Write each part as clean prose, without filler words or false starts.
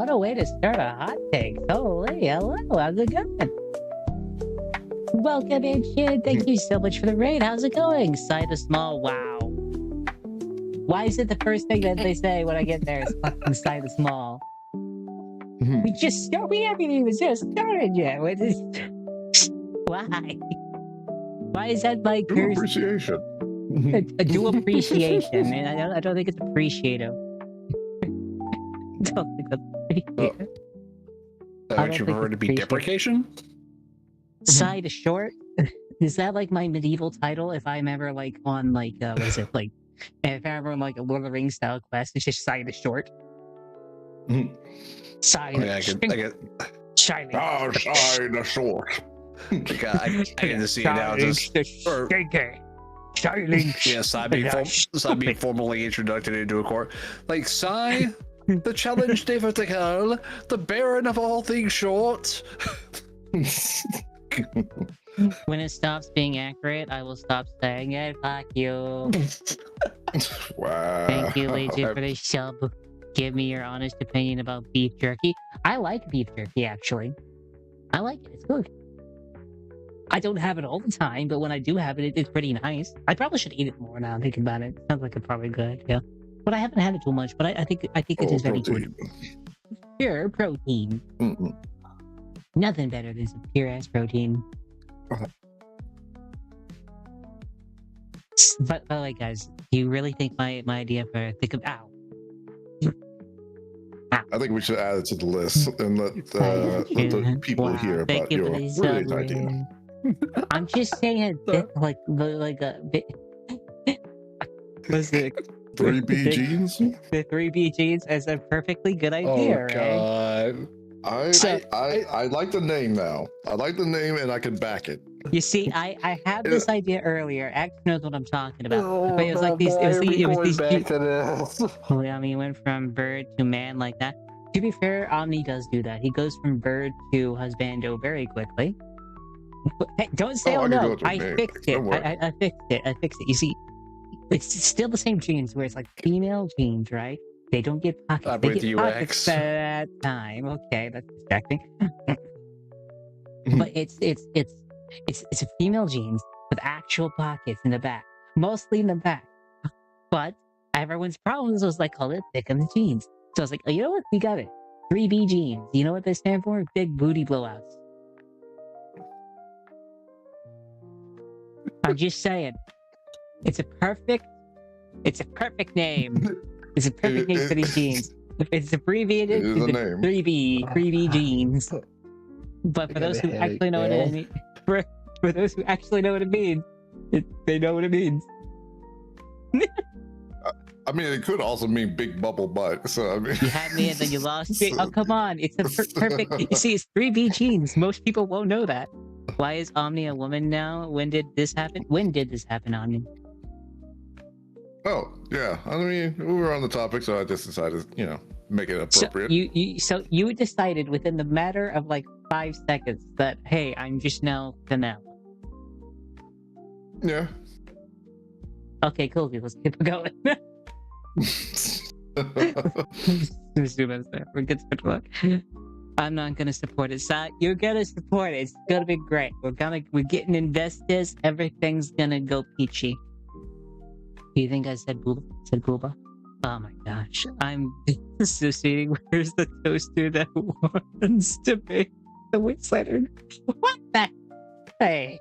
what a way to start a hot take. Holy, hello, how's it going? Welcome in, kid. Thank you so much for the raid. How's it going? Side of small, wow. Why is it the first thing that they say when I get there is fucking side of small? We haven't even just started yet. Why? Why is that my Do curse? appreciation. A due appreciation, and I don't think it's appreciative. Don't think that's appreciative. Would you prefer to be deprecation? Side of short? Is that like my medieval title? If I'm ever like on like what is it like? If I'm ever on like a Lord of the Rings style quest, it's just side of short. Side. Yeah, I get. Shining. Ah, side of short. I get to see it now. Just Shining. yes, I'd be formally introduced into a court. Like, Sai, the challenge difficult, the Baron of all things short. When it stops being accurate, I will stop saying it. Fuck you. Wow. Thank you, Legion, for the sub. Give me your honest opinion about beef jerky. I like beef jerky, actually. I like it. It's good. I don't have it all the time, but when I do have it, it's pretty nice. I probably should eat it more now. I'm thinking about it. Sounds like it's probably good, yeah. But I haven't had it too much. But I think it is very good. Pure protein. Nothing better than some pure ass protein. But by the way, guys, do you really think my idea for ow? I think we should add it to the list and let the people hear about your brilliant idea. I'm just saying, like a bit. Was it 3B jeans? The 3B jeans is a perfectly good idea, God. I like the name now. I like the name and I can back it. You see, I had this idea earlier. X knows what I'm talking about. But it was like these. It was these. Well, I mean, went from bird to man like that. To be fair, Omni does do that. He goes from bird to husbando very quickly. Hey, don't say oh no. I fixed it. I fixed it. I fixed it. You see, it's still the same genes where it's like female genes, right? They don't get pockets. They get pockets at that time. Okay, that's distracting. But it's a female genes with actual pockets in the back, mostly in the back. But everyone's problems was like, call it thick in the jeans. So I was like, oh, you know what? We got it. 3B jeans. You know what they stand for? Big booty blowouts. I'm just saying. It's a perfect name. It's a perfect name for these jeans. It's abbreviated to 3B jeans. But for those who actually know what it means, for those who actually know what it means, they know what it means. I mean, it could also mean big bubble butt. So I mean, you had me and then you lost me. Oh, come on! It's a perfect. You see, it's 3B jeans. Most people won't know that. Why is Omni a woman now? When did this happen? When did this happen, Omni? Oh yeah, I mean, we were on the topic, so I just decided, make it appropriate. So you decided within the matter of like 5 seconds that hey, I'm just now Canal. Yeah. Okay, cool. Let's keep going. We're good to look. I'm not gonna support it. So you're gonna support it. It's gonna be great. We're getting investors. Everything's gonna go peachy. Do you think I said booba? Oh my gosh. I'm dissociating. Where's the toaster that wants to be the Wasteland? What the? Hey.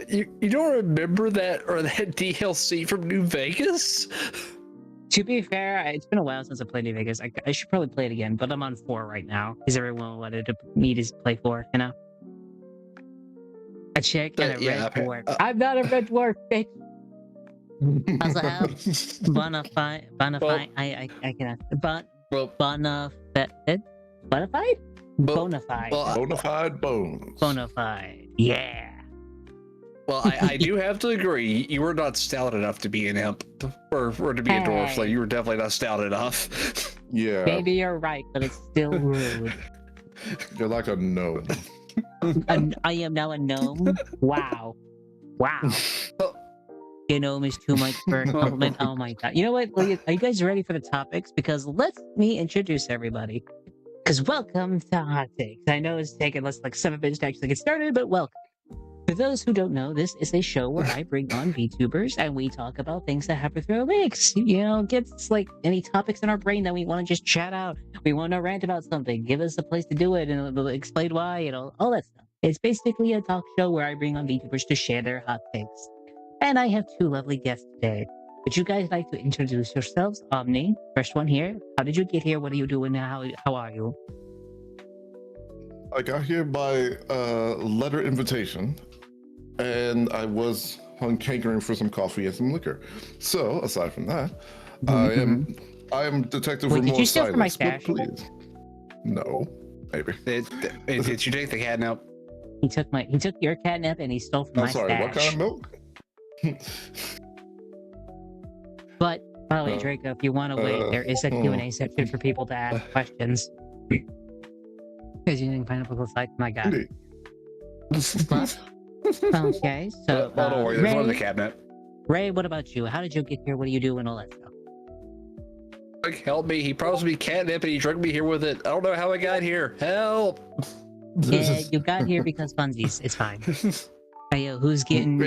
You don't remember that or that DLC from New Vegas? To be fair, it's been a while since I played New Vegas. I should probably play it again, but I'm on 4 right now. Because everyone wanted me to play 4, you know? A chick and a red dwarf. I'm not a red dwarf, bitch! Also have bonafide. I cannot. Bonafide? Bonafide bones. Bonafide. Yeah. Well, I do have to agree. You were not stout enough to be an imp or to be a dwarf. So you were definitely not stout enough. Yeah. Maybe you're right, but it's still rude. You're like a gnome. I am now a gnome. Wow. Genome is too much for a compliment. Oh my god. You know what? Are you guys ready for the topics? Because let me introduce everybody. Because welcome to Hot Takes. I know it's taken us like 7 minutes to actually get started, but welcome. For those who don't know, this is a show where I bring on VTubers and we talk about things that happen through weeks. You know, gets like any topics in our brain that we want to just chat out. We want to rant about something. Give us a place to do it and we'll explain why, you know, all that stuff. It's basically a talk show where I bring on VTubers to share their hot takes. And I have 2 lovely guests today. Would you guys like to introduce yourselves? Omni, first one here. How did you get here? What are you doing now? How are you? I got here by letter invitation, and I was hankering for some coffee and some liquor. So, aside from that, I am Detective Wait, Remorse did you steal from my Silence, stash? but please. No, maybe. Did you take the catnap? He took your catnip and he stole from I'm my sorry, stash. what kind of milk? But, by the way, Draco, if you want to wait, there is a Q&A section for people to ask questions. Because using pineapple looks like my god. But, okay, so Don't worry, there's Ray, one in the cabinet. Ray, what about you? How did you get here? What do you do and all that stuff? Like, help me! He promised me catnip and he drugged me here with it. I don't know how I got here. Help! Yeah, you got here because funsies. It's fine. Hey, yo, who's getting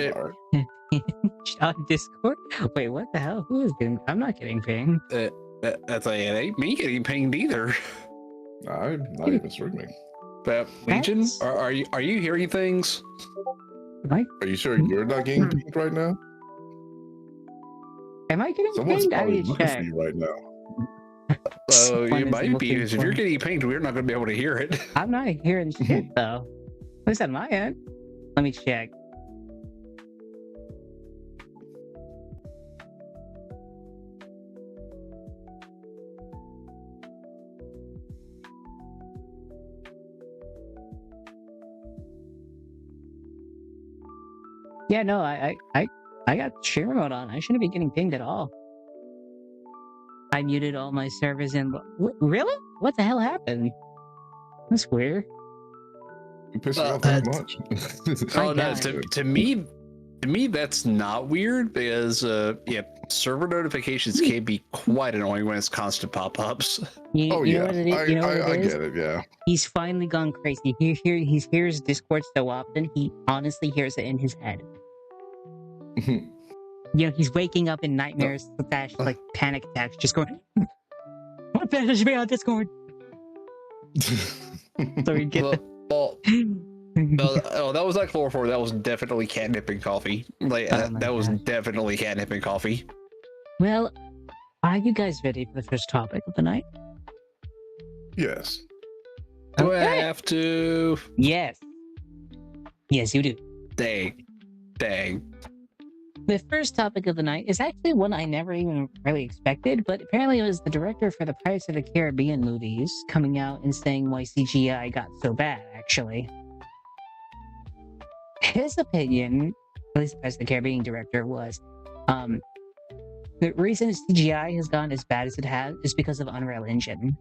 on Discord? Wait, what the hell? Who is getting? I'm not getting pinged. That's like, it ain't me getting pinged either. I'm not even streaming. But Legion, are you hearing things? Am you sure you're not getting pinged right now? I getting Someone's pinged? I probably need to looking check. for you right now. Oh, Someone it is might be, looking because if for you're me. getting pinged, we're not going to be able to hear it. I'm not hearing shit though. At least on my end. Let me check. Yeah, no, I got share mode on. I shouldn't be getting pinged at all. I muted all my servers and really? What the hell happened? That's weird. You pissed me off that much. Oh no, to me, that's not weird because server notifications can be quite annoying when it's constant pop-ups. You know what it is? You know what it I is? get it. Yeah. He's finally gone crazy. He hears Discord so often. He honestly hears it in his head. You know, he's waking up in nightmares, like panic attacks, just going, "What better should be on Discord?" So we get that was not chloroform. That was definitely catnipping coffee. Like that was definitely catnipping coffee. Well, are you guys ready for the first topic of the night? Yes. Do I have to? Yes. Yes, you do. Dang. The first topic of the night is actually one I never even really expected, but apparently it was the director for the Pirates of the Caribbean movies coming out and saying why CGI got so bad, actually. His opinion, at least the Pirates of the Caribbean director, was the reason CGI has gone as bad as it has is because of Unreal Engine.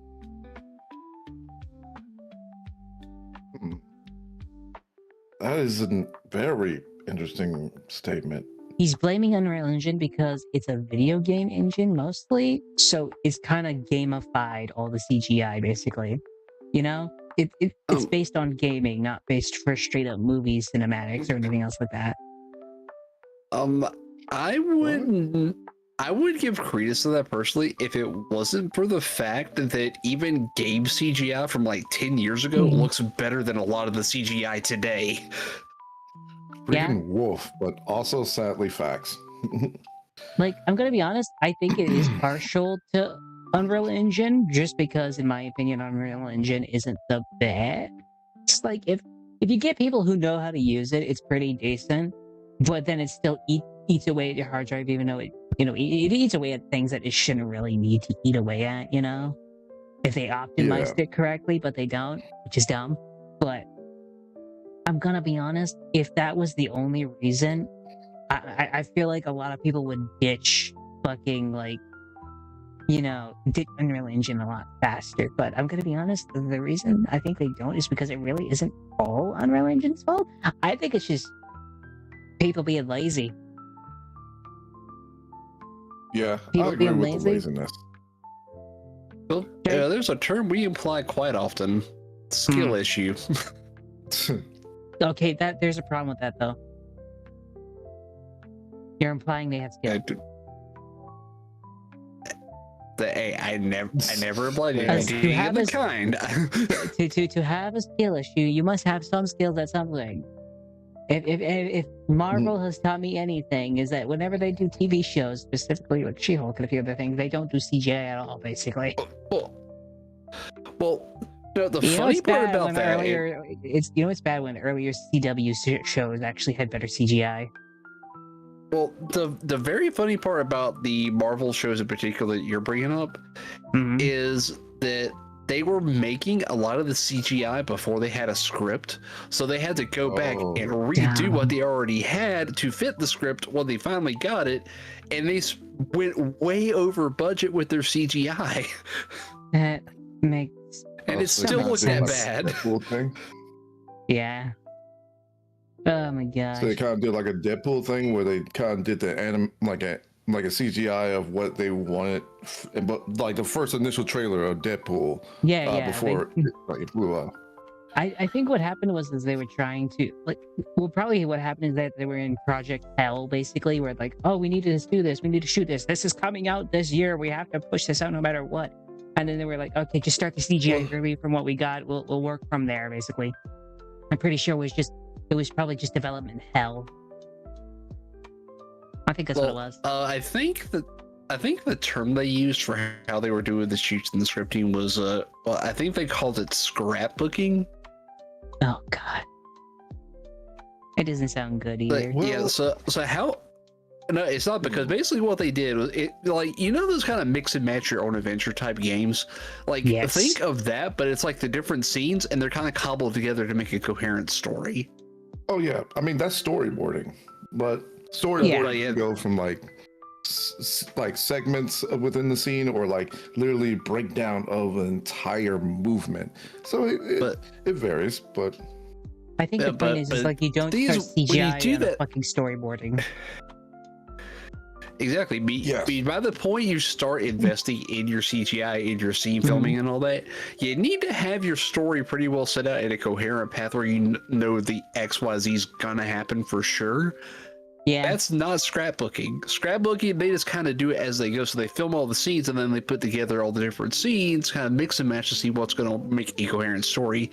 That is a very interesting statement. He's blaming Unreal Engine because it's a video game engine mostly, so it's kind of gamified all the CGI basically. You know, it's based on gaming, not based for straight up movies, cinematics, or anything else like that. I would give credence to that personally if it wasn't for the fact that even game CGI from like 10 years ago looks better than a lot of the CGI today. Freaking wolf, but also sadly facts. Like, I'm gonna be honest, I think it is partial to Unreal Engine, just because, in my opinion, Unreal Engine isn't the best. It's like, if you get people who know how to use it, it's pretty decent, but then it still eats away at your hard drive, even though it eats away at things that it shouldn't really need to eat away at, you know? If they optimized it correctly, but they don't, which is dumb. But I'm gonna be honest, if that was the only reason, I feel like a lot of people would ditch fucking, like, ditch Unreal Engine a lot faster. But I'm gonna be honest, the reason I think they don't is because it really isn't all Unreal Engine's fault. I think it's just people being lazy. Yeah, People I agree being with the lazy? laziness. Well, yeah, there's a term we imply quite often: skill issue. Okay, there's a problem with that though. You're implying they have skill. I never implied Yeah. anything of the kind. To have a skill issue, you must have some skills at something. If Marvel has taught me anything, is that whenever they do TV shows, specifically with She-Hulk and a few other things, they don't do CGI at all, basically. Well, no, the funny part about that, it's bad when earlier CW shows actually had better CGI. well, the very funny part about the Marvel shows in particular that you're bringing up is that they were making a lot of the CGI before they had a script, so they had to go back and redo what they already had to fit the script when they finally got it, and they went way over budget with their CGI. That makes and it still looked that bad. Cool thing. Yeah. Oh my gosh. So they kind of did like a Deadpool thing where they kind of did the like a CGI of what they wanted, but like the first initial trailer of Deadpool. Before it blew up. I think what happened was they were trying to probably what happened is that they were in Project Hell, basically, where like, oh, we need to do this, we need to shoot this. This is coming out this year. We have to push this out no matter what. And then they were like, okay, just start the CGI movie from what we got. We'll work from there, basically. I'm pretty sure it was probably just development hell. I think that's what it was. I think the term they used for how they were doing the shoots and the scripting was I think they called it scrapbooking. Oh god. It doesn't sound good either. So how? No, it's not, because basically what they did was those kind of mix and match your own adventure type games. Think of that, but it's like the different scenes and they're kind of cobbled together to make a coherent story. Oh yeah, I mean that's storyboarding, but storyboarding go from like segments within the scene or like literally breakdown of an entire movement. So it varies, but I think the point is like you don't start CGI on fucking storyboarding. Exactly. By the point you start investing in your CGI, in your scene filming and all that, you need to have your story pretty well set out in a coherent path where you know the XYZ is gonna happen for sure. Yeah. That's not scrapbooking. Scrapbooking, they just kind of do it as they go. So they film all the scenes and then they put together all the different scenes, kind of mix and match to see what's going to make a coherent story.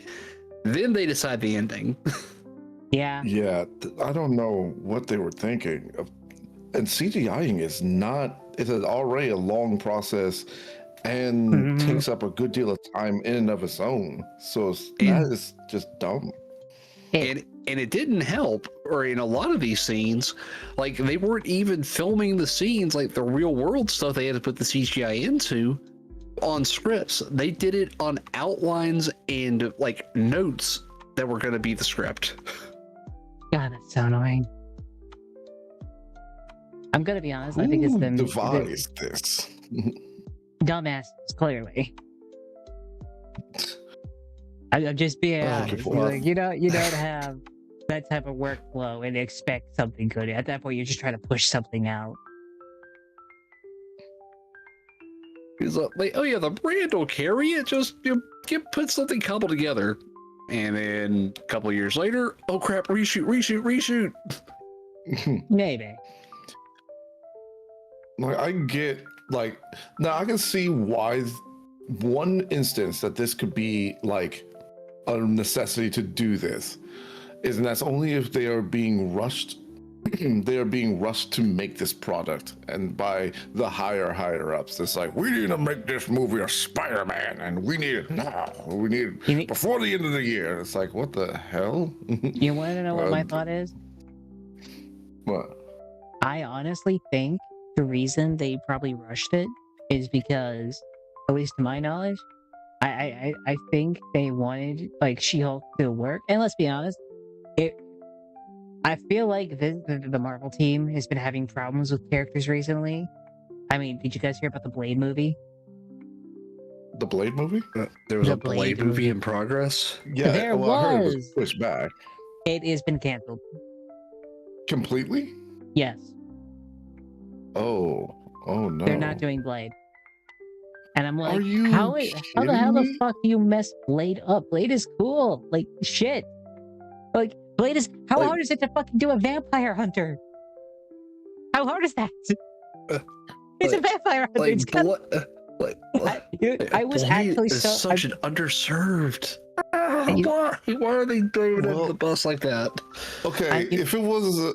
Then they decide the ending. Yeah, I don't know what they were thinking of. And CGIing it's already a long process and takes up a good deal of time in and of its own. So that is just dumb. And it didn't help, or in a lot of these scenes, like they weren't even filming the scenes, like the real world stuff they had to put the CGI into on scripts. They did it on outlines and like notes that were going to be the script. God, that's so annoying. I'm gonna be honest. I think it's them. Devised this. Dumbasses, clearly. I'm just being honest. Like, you don't have that type of workflow and expect something good. At that point, you're just trying to push something out. He's like, oh yeah, the brand will carry it. Just put something cobbled together, and then a couple of years later, oh crap, reshoot. Maybe. Like I get now I can see why one instance that this could be like a necessity to do this and that's only if they are being rushed. They are being rushed to make this product, and by the higher ups, it's like, we need to make this movie of Spider-Man, and we need it now. We need it before the end of the year. It's like, what the hell? You want to know what my thought is? What? I honestly think the reason they probably rushed it is because, at least to my knowledge, I think they wanted like She-Hulk to work. And let's be honest, I feel like the Marvel team has been having problems with characters recently. I mean, did you guys hear about the Blade movie? The Blade movie? There was a Blade movie in progress? Yeah, there was. I heard it was pushed back. It has been canceled. Completely? Yes. Oh, Oh no. They're not doing Blade. And I'm like, Are you how the kidding hell the me? fuck do you mess Blade up? Blade is cool. Like, shit. Like, Blade is... How Like- hard is it to fucking do a vampire hunter? How hard is that? It's a vampire hunter. Like, It's got... I was Blade actually is so... such an underserved. You- Why are they throwing Well- in the bus like that? Okay, if it was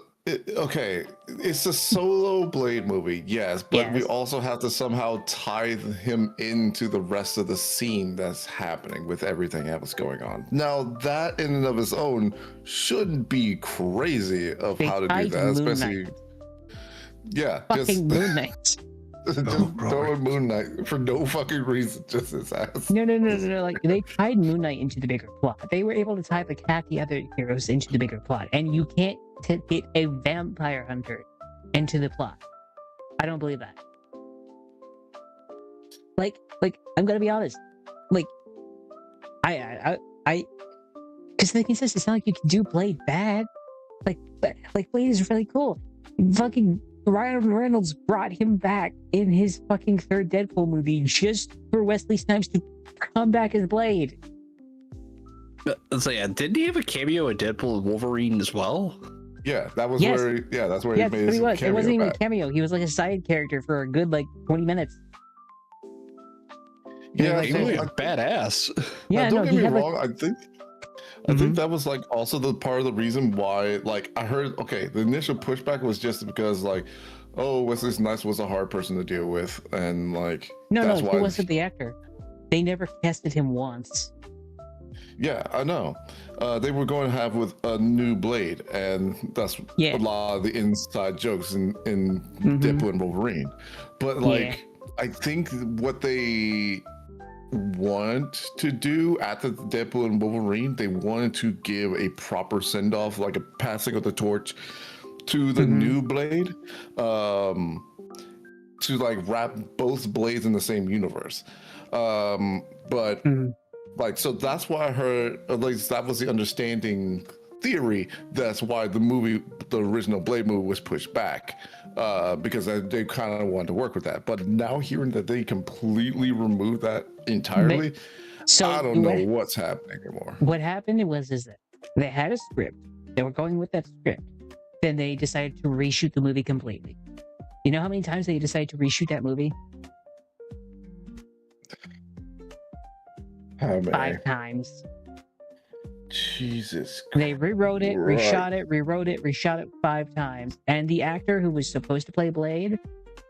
okay, it's a solo Blade movie, yes, but we Yes. also have to somehow tie him into the rest of the scene that's happening with everything else going on. Now, that in and of its own shouldn't be crazy of They how to do tied that, Moon especially. Knight. Yeah, Fucking Moon Knight. just throw in Moon Knight for no fucking reason, just his ass. No. Like, they tied Moon Knight into the bigger plot. They were able to tie the khaki other heroes into the bigger plot. And you can't get a vampire hunter into the plot. I don't believe that. Like, I'm gonna be honest. Like, because the thing is, it's not like you can do Blade bad. Like Blade is really cool. Fucking Ryan Reynolds brought him back in his fucking third Deadpool movie just for Wesley Snipes to come back as Blade. So yeah, didn't he have a cameo in Deadpool and Wolverine as well? Yeah, that was Yes. where. Yeah, that's where Yeah, he that's made what his he was. It wasn't even a back. cameo. He was like a side character for a good like 20 minutes. Yeah, he so was I- badass. Yeah, don't no, get he me had like wrong. I think that was like also the part of the reason why, like, I heard, okay, the initial pushback was just because, like, oh, Wesley Snipes was a hard person to deal with, and like, that's he why. wasn't the actor. They never casted him once. Yeah, I know. They were going to have with a new Blade, and that's Yeah. a lot of the inside jokes in Mhm. Deadpool and Wolverine. But like, I think what they want to do after Deadpool and Wolverine, they wanted to give a proper send off, like a passing of the torch to the new Blade, to like wrap both Blades in the same universe. But like, so that's why I heard, at least that was the understanding theory. That's why the original Blade movie was pushed back, because they kind of wanted to work with that. But now hearing that they completely removed that entirely, So I don't know what's happening anymore. What happened is that they had a script. They were going with that script. Then they decided to reshoot the movie completely. You know how many times they decided to reshoot that movie? How many? 5 times. Jesus. They rewrote it, Right. reshot it 5 times. And the actor who was supposed to play Blade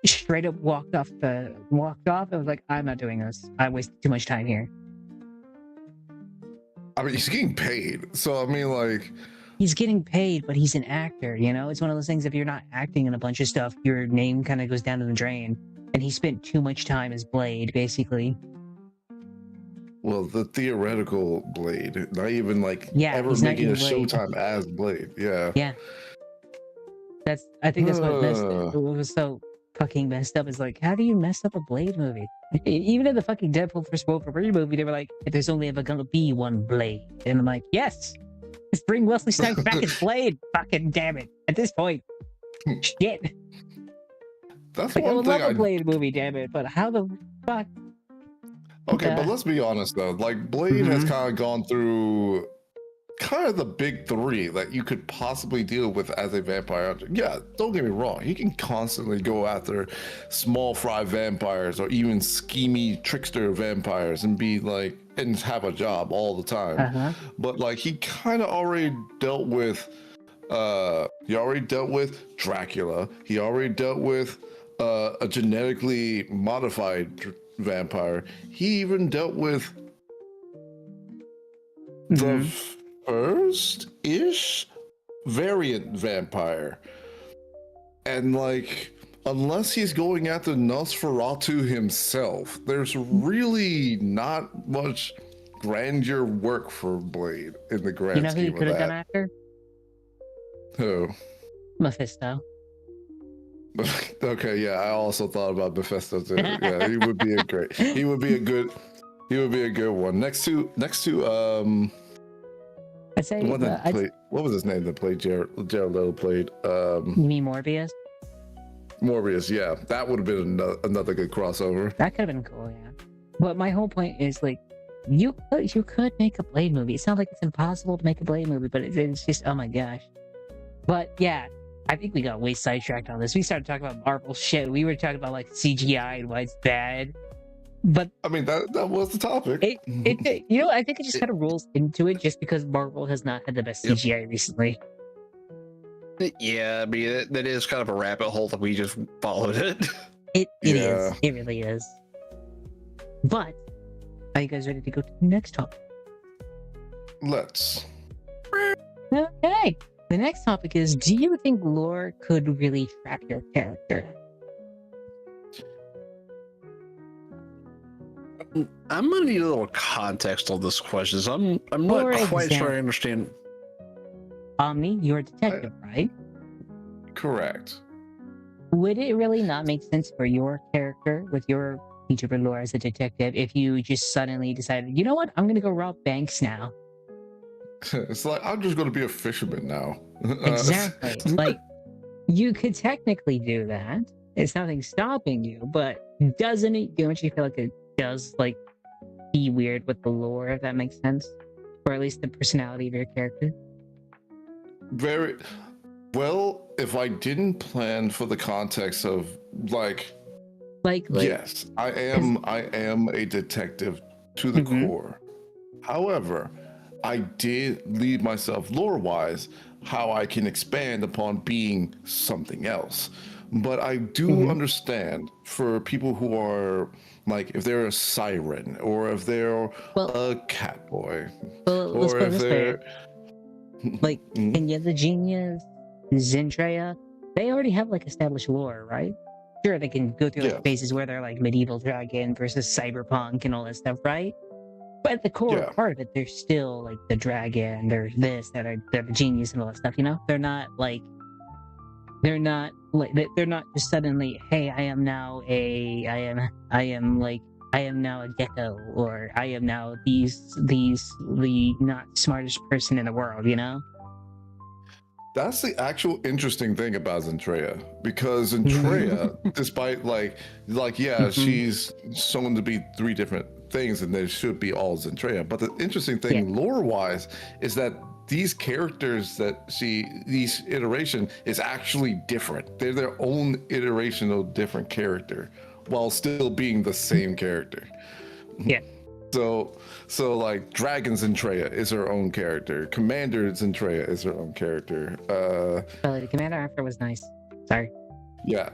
straight up walked off and was like, I'm not doing this. I wasted too much time here. I mean, he's getting paid, so I mean, like, He's getting paid, but he's an actor, you know? It's one of those things, if you're not acting in a bunch of stuff, your name kind of goes down to the drain. And he spent too much time as Blade, basically. well, the theoretical Blade, not even like ever he's not making a even Blade. Showtime as Blade. Yeah. Yeah. I think that's what was so fucking messed up, is like, how do you mess up a Blade movie? Even in the fucking Deadpool vs. Wolverine movie, they were like, there's only ever gonna be one Blade. And I'm like, yes! Let's bring Wesley Snipes back as Blade! Fucking damn it. At this point. Shit. That's Like, I one would thing love a Blade movie, damn it, but how the fuck? Okay, but let's be honest though. Like, Blade has kind of gone through kind of the big 3 that you could possibly deal with as a vampire hunter. Yeah, don't get me wrong. You can constantly go after small fry vampires or even schemy trickster vampires and be like, and have a job all the time. But like, he kind of already dealt with Dracula. He already dealt with a genetically modified vampire. He even dealt with the first-ish variant vampire. And like, unless he's going after Nosferatu himself, there's really not much grandeur work for Blade in the grand You know who you scheme could of have that. done after? Who? Mephisto. Okay, yeah, I also thought about Mephisto too. Yeah, he would be a good one. Next to I'd say, the one that played, what was his name that played Jared Leto played? you mean Morbius? Morbius, yeah, that would have been another good crossover. That could have been cool, yeah. But my whole point is like, you could make a Blade movie. It's not like it's impossible to make a Blade movie, but it's just, oh my gosh. But yeah, I think we got way sidetracked on this. We started talking about Marvel shit. We were talking about like CGI and why it's bad. But I mean, that was the topic. I think it just kind of rolls into it just because Marvel has not had the best CGI recently. Yeah, I mean, that is kind of a rabbit hole that we just followed it. It is. It really is. But are you guys ready to go to the next topic? Let's. Okay. The next topic is, do you think lore could really trap your character? I'm gonna need a little context on this question. I'm not quite sure I understand. Omni, you're a detective, right? Correct. Would it really not make sense for your character with your Vtuber lore as a detective if you just suddenly decided, you know what, I'm gonna go rob banks now? It's like, I'm just gonna be a fisherman now. Exactly. Like, you could technically do that. It's nothing stopping you, but doesn't it, don't you feel like it does like be weird with the lore, if that makes sense? Or at least the personality of your character? Very well, if I didn't plan for the context of like yes, I am a detective to the core. However, I did lead myself lore-wise how I can expand upon being something else. But I do understand for people who are like, if they're a siren or if they're a cat boy, or if they're like Kenya the Genius, Zendrea, they already have like established lore, right? Sure, they can go through like phases where they're like medieval dragon versus cyberpunk and all that stuff, right? But at the core part of it, they're still like the dragon, they're this, they're the genius and all that stuff, you know? They're not just suddenly, hey, I am now a gecko, or I am now the not smartest person in the world, you know? That's the actual interesting thing about Zendrea, because Zendrea, despite she's shown to be three different things, and there should be all Zendrea. But the interesting thing, lore-wise, is that these characters each iteration is actually different. They're their own iteration of different character, while still being the same character. Yeah. So like Dragon Zendrea is her own character. Commander Zendrea is her own character. The Commander after was nice. Sorry. Yeah,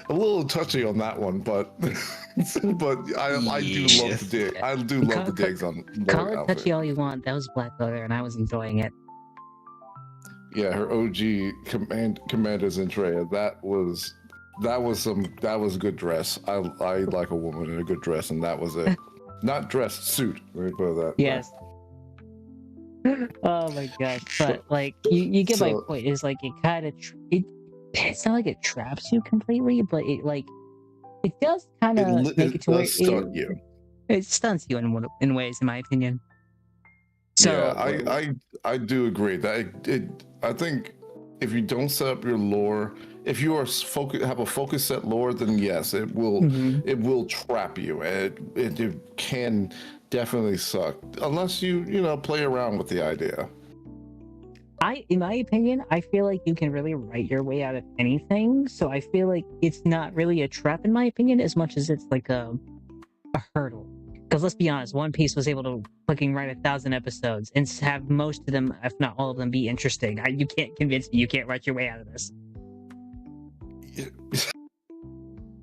a little touchy on that one, but I do love the dig. I do love the digs on. Call it touchy all you want. That was Black Leather, and I was enjoying it. Yeah, her OG Commander Zendrea. That was a good dress. I like a woman in a good dress, and that was it. Not dress, suit. Let me put that. Yes. Oh my god! But like, you get my point. Is like it kind of it's not like it traps you completely, but it does kind of make it to where it stuns you in ways, in my opinion. So yeah, I do agree that I think if you don't set up your lore, if you are have a focus set lore, then yes, it will trap you, and it can definitely suck unless you play around with the idea. In my opinion, I feel like you can really write your way out of anything. So I feel like it's not really a trap, in my opinion, as much as it's like a hurdle. Because let's be honest, One Piece was able to fucking write 1,000 episodes and have most of them, if not all of them, be interesting. You can't convince me you can't write your way out of this.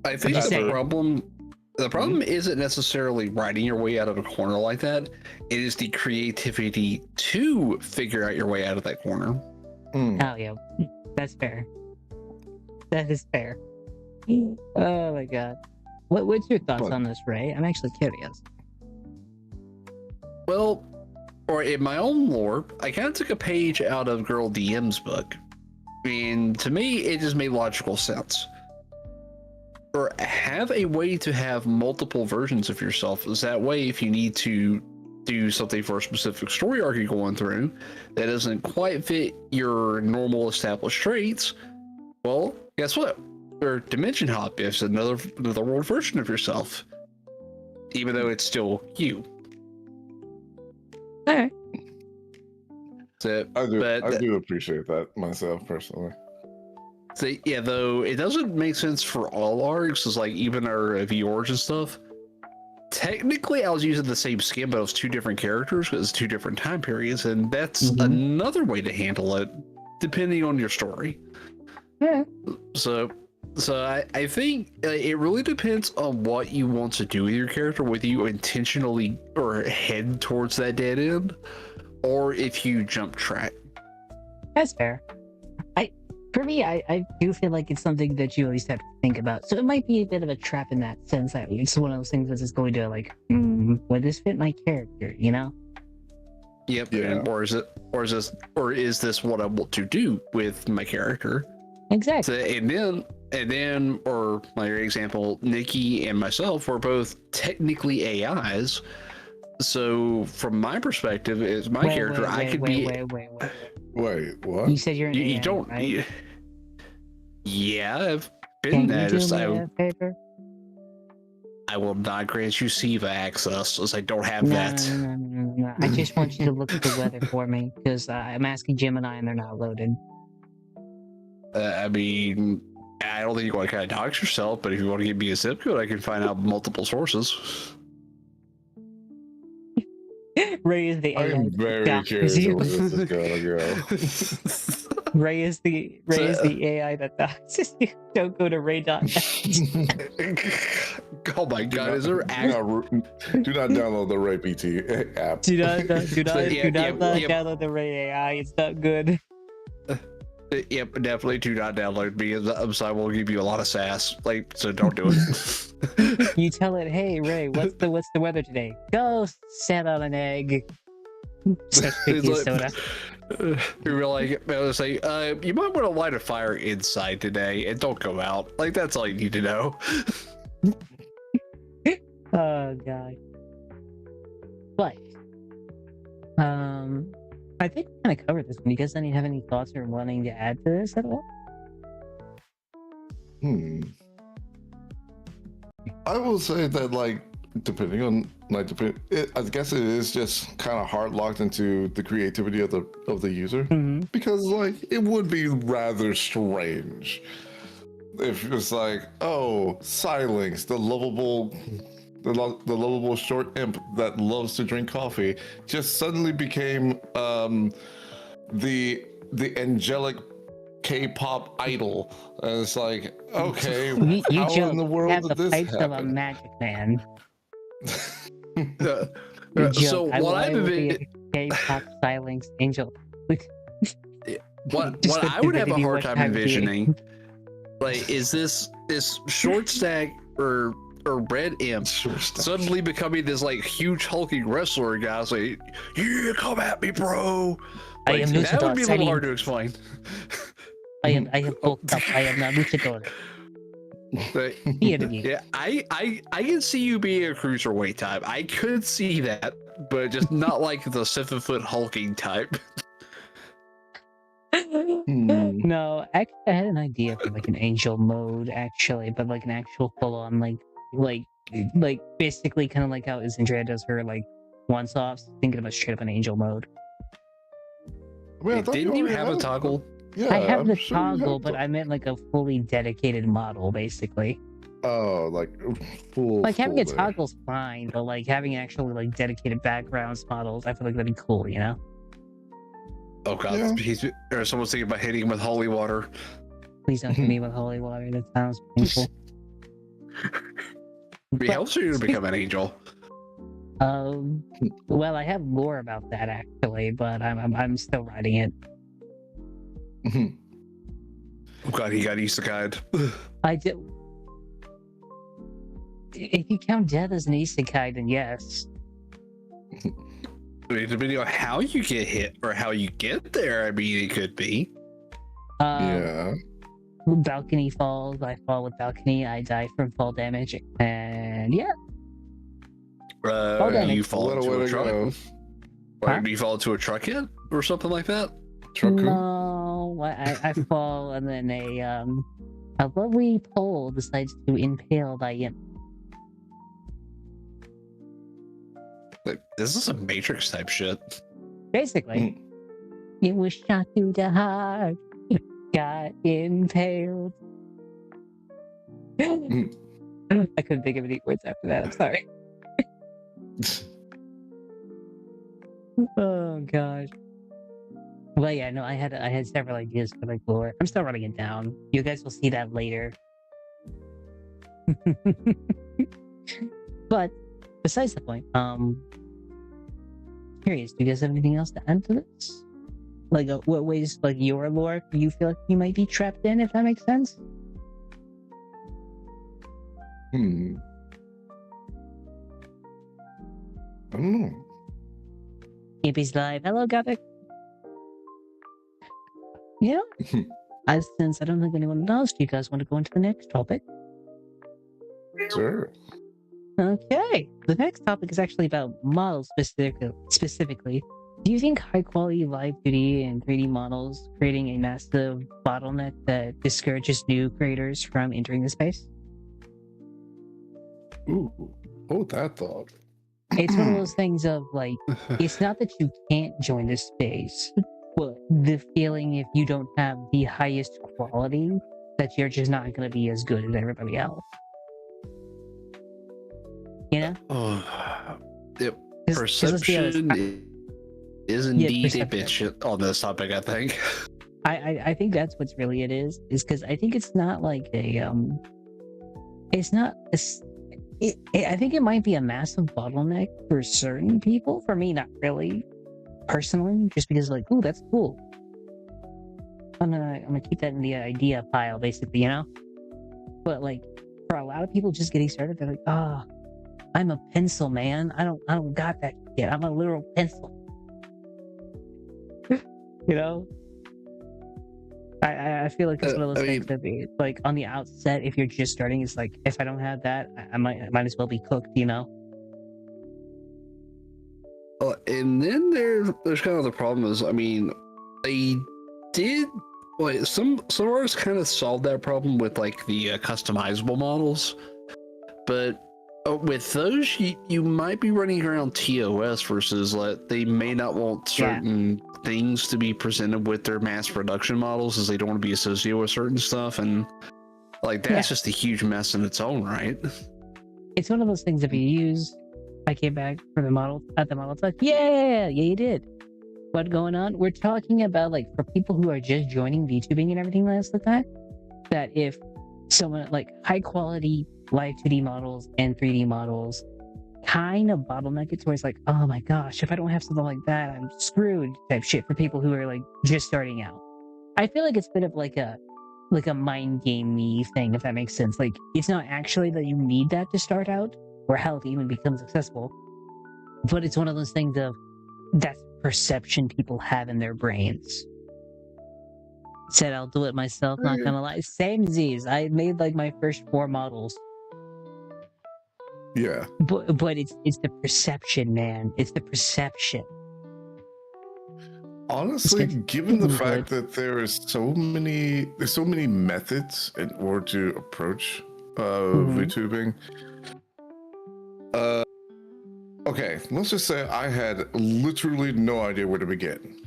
I think the problem isn't necessarily writing your way out of a corner like that. It is the creativity to figure out your way out of that corner. Oh yeah, that's fair. That is fair. Oh my god. What's your thoughts on this, Ray? I'm actually curious. Well, or in my own lore, I kind of took a page out of Girl DM's book. And to me, it just made logical sense. Or have a way to have multiple versions of yourself. Is that way, if you need to do something for a specific story arc you're going through that doesn't quite fit your normal established traits, well, guess what? or dimension hop. It's another world version of yourself, even though it's still you. All right. So, I do appreciate that myself personally. So yeah, though it doesn't make sense for all arcs, it's like even our V origin stuff. Technically, I was using the same skin, but it was two different characters because it's two different time periods, and that's another way to handle it, depending on your story. Yeah. So I think it really depends on what you want to do with your character, whether you intentionally or head towards that dead end, or if you jump track. That's fair. For me, I do feel like it's something that you at least have to think about. So it might be a bit of a trap in that sense. That it's one of those things that's just going to like, would this fit my character? You know? Yep. Yeah. Or is this what I want to do with my character? Exactly. So, and then, or my example, Nikki and myself were both technically AIs. So from my perspective, as my character, I could be. Wait, what? You said you're an AI, you don't. Right? Yeah, I've been that. Can you do me a favor? I will not grant you SIVA access, as I don't have that. No. I just want you to look at the weather for me, because I'm asking Gemini and they're not loaded. I mean, I don't think you want to kind of dox yourself, but if you want to give me a zip code, I can find out multiple sources. Ray is the AI. I am very curious where this is going to go. Ray is the AI that doxes you. Don't go to ray.net. Oh my god, is there do not download the Ray PT app. Do not download the Ray AI. It's not good. Yep, definitely do not download me. I will give you a lot of sass. Like, so don't do it. You tell it, hey Ray, what's the weather today? Go set on an egg. Soda. You're like, I was like, you might want to light a fire inside today and don't go out. Like, that's all you need to know. Oh god. But I think we kind of covered this one. You guys have any thoughts or wanting to add to this at all? I will say that, like, depending on, like, I guess it is just kind of hard locked into the creativity of the user, because, like, it would be rather strange if it's like, oh, Silence, the lovable short imp that loves to drink coffee, just suddenly became the angelic K-pop idol, and it's like, okay, you how in the world have did the this pipes happen? of a magic man. So what I've been K-pop Silence angel. what I would have a hard time envisioning, like, is this short stack or red imp suddenly becoming this like huge hulking wrestler guy. It's like, yeah, come at me, bro. Like, I am that would Luchador. be a little hard to explain. I am bulked up. I am not Luchador. But, yeah, I can see you being a cruiserweight type. I could see that, but just not like the 7-foot hulking type. No, actually, I had an idea for like an angel mode, actually, but like an actual full-on like basically kind of like how Isandria does her like once-offs. Thinking about straight up an angel mode. Well, didn't you have a toggle? Yeah, I have the sure toggle, but I meant like a fully dedicated model, basically. Oh, like full. Like having a there. toggle's fine, but like having actually like dedicated backgrounds models, I feel like that'd be cool, you know? Oh god, or someone's thinking about hitting him with holy water. Please don't hit me with holy water. That sounds painful. He helps you to become an angel. Well, I have more about that actually, but I'm still writing it. Oh god, he got isekai'd. I did. If you count death as an isekai, then yes. Depending on how you get hit or how you get there, I mean, it could be. Yeah. Balcony falls. I fall with balcony. I die from fall damage, and yeah. You fall into a truck. Huh? Do you fall into a truck hit or something like that? Truck. No, I fall, and then A lovely pole decides to impale thy imp. Like, this is a Matrix type shit. Basically, it was shot through the heart, got impaled. I couldn't think of any words after that. I'm sorry. Oh gosh. Well, yeah, no, I had several ideas for like lore. I'm still running it down. You guys will see that later. But besides the point, curious. Do you guys have anything else to add to this? Like, what ways, like your lore, you feel like you might be trapped in, if that makes sense? I don't know. Yippie's live. Hello, Gothic. Yeah. Since I don't think anyone else, do you guys want to go into the next topic? Sure. Okay. The next topic is actually about models specifically. Do you think high quality live 2D and 3D models creating a massive bottleneck that discourages new creators from entering the space? Ooh. Oh, that thought. It's one of those things of like, it's not that you can't join the space, but the feeling if you don't have the highest quality, that you're just not going to be as good as everybody else. You know? Perception is indeed a bitch on this topic, I think. I think that's what's really it is because I think it's not like a it's not I think it might be a massive bottleneck for certain people. For me, not really, personally, just because like, ooh, that's cool. I'm gonna keep that in the idea pile, basically, you know. But like, for a lot of people just getting started, they're like, ah, oh, I'm a pencil, man. I don't got that yet. I'm a literal pencil. You know. I feel like it's one of those things that be like on the outset, if you're just starting, it's like if I don't have that, I might as well be cooked, you know. And then there's kind of the problem is, I mean, they did like some artists kind of solved that problem with like the customizable models, but with those you might be running around TOS versus like they may not want certain things to be presented with their mass production models as they don't want to be associated with certain stuff, and like that's just a huge mess in its own right. It's one of those things if you use I came back for the model at the model talk. Yeah, you did. What's going on? We're talking about like for people who are just joining VTubing and everything like that, that if someone like high quality live 2D models and 3D models kind of bottleneck it towards like, oh my gosh, if I don't have something like that, I'm screwed type shit for people who are like just starting out. I feel like it's a bit of like a mind game-y thing, if that makes sense. Like it's not actually that you need that to start out or how it even becomes accessible, but it's one of those things of that's perception people have in their brains. Said I'll do it myself, not gonna lie. Same Z's. I made like my first 4 models. Yeah. But it's the perception, man. It's the perception. Honestly, given the fact that there's so many methods in order to approach VTubing. Okay, let's just say I had literally no idea where to begin.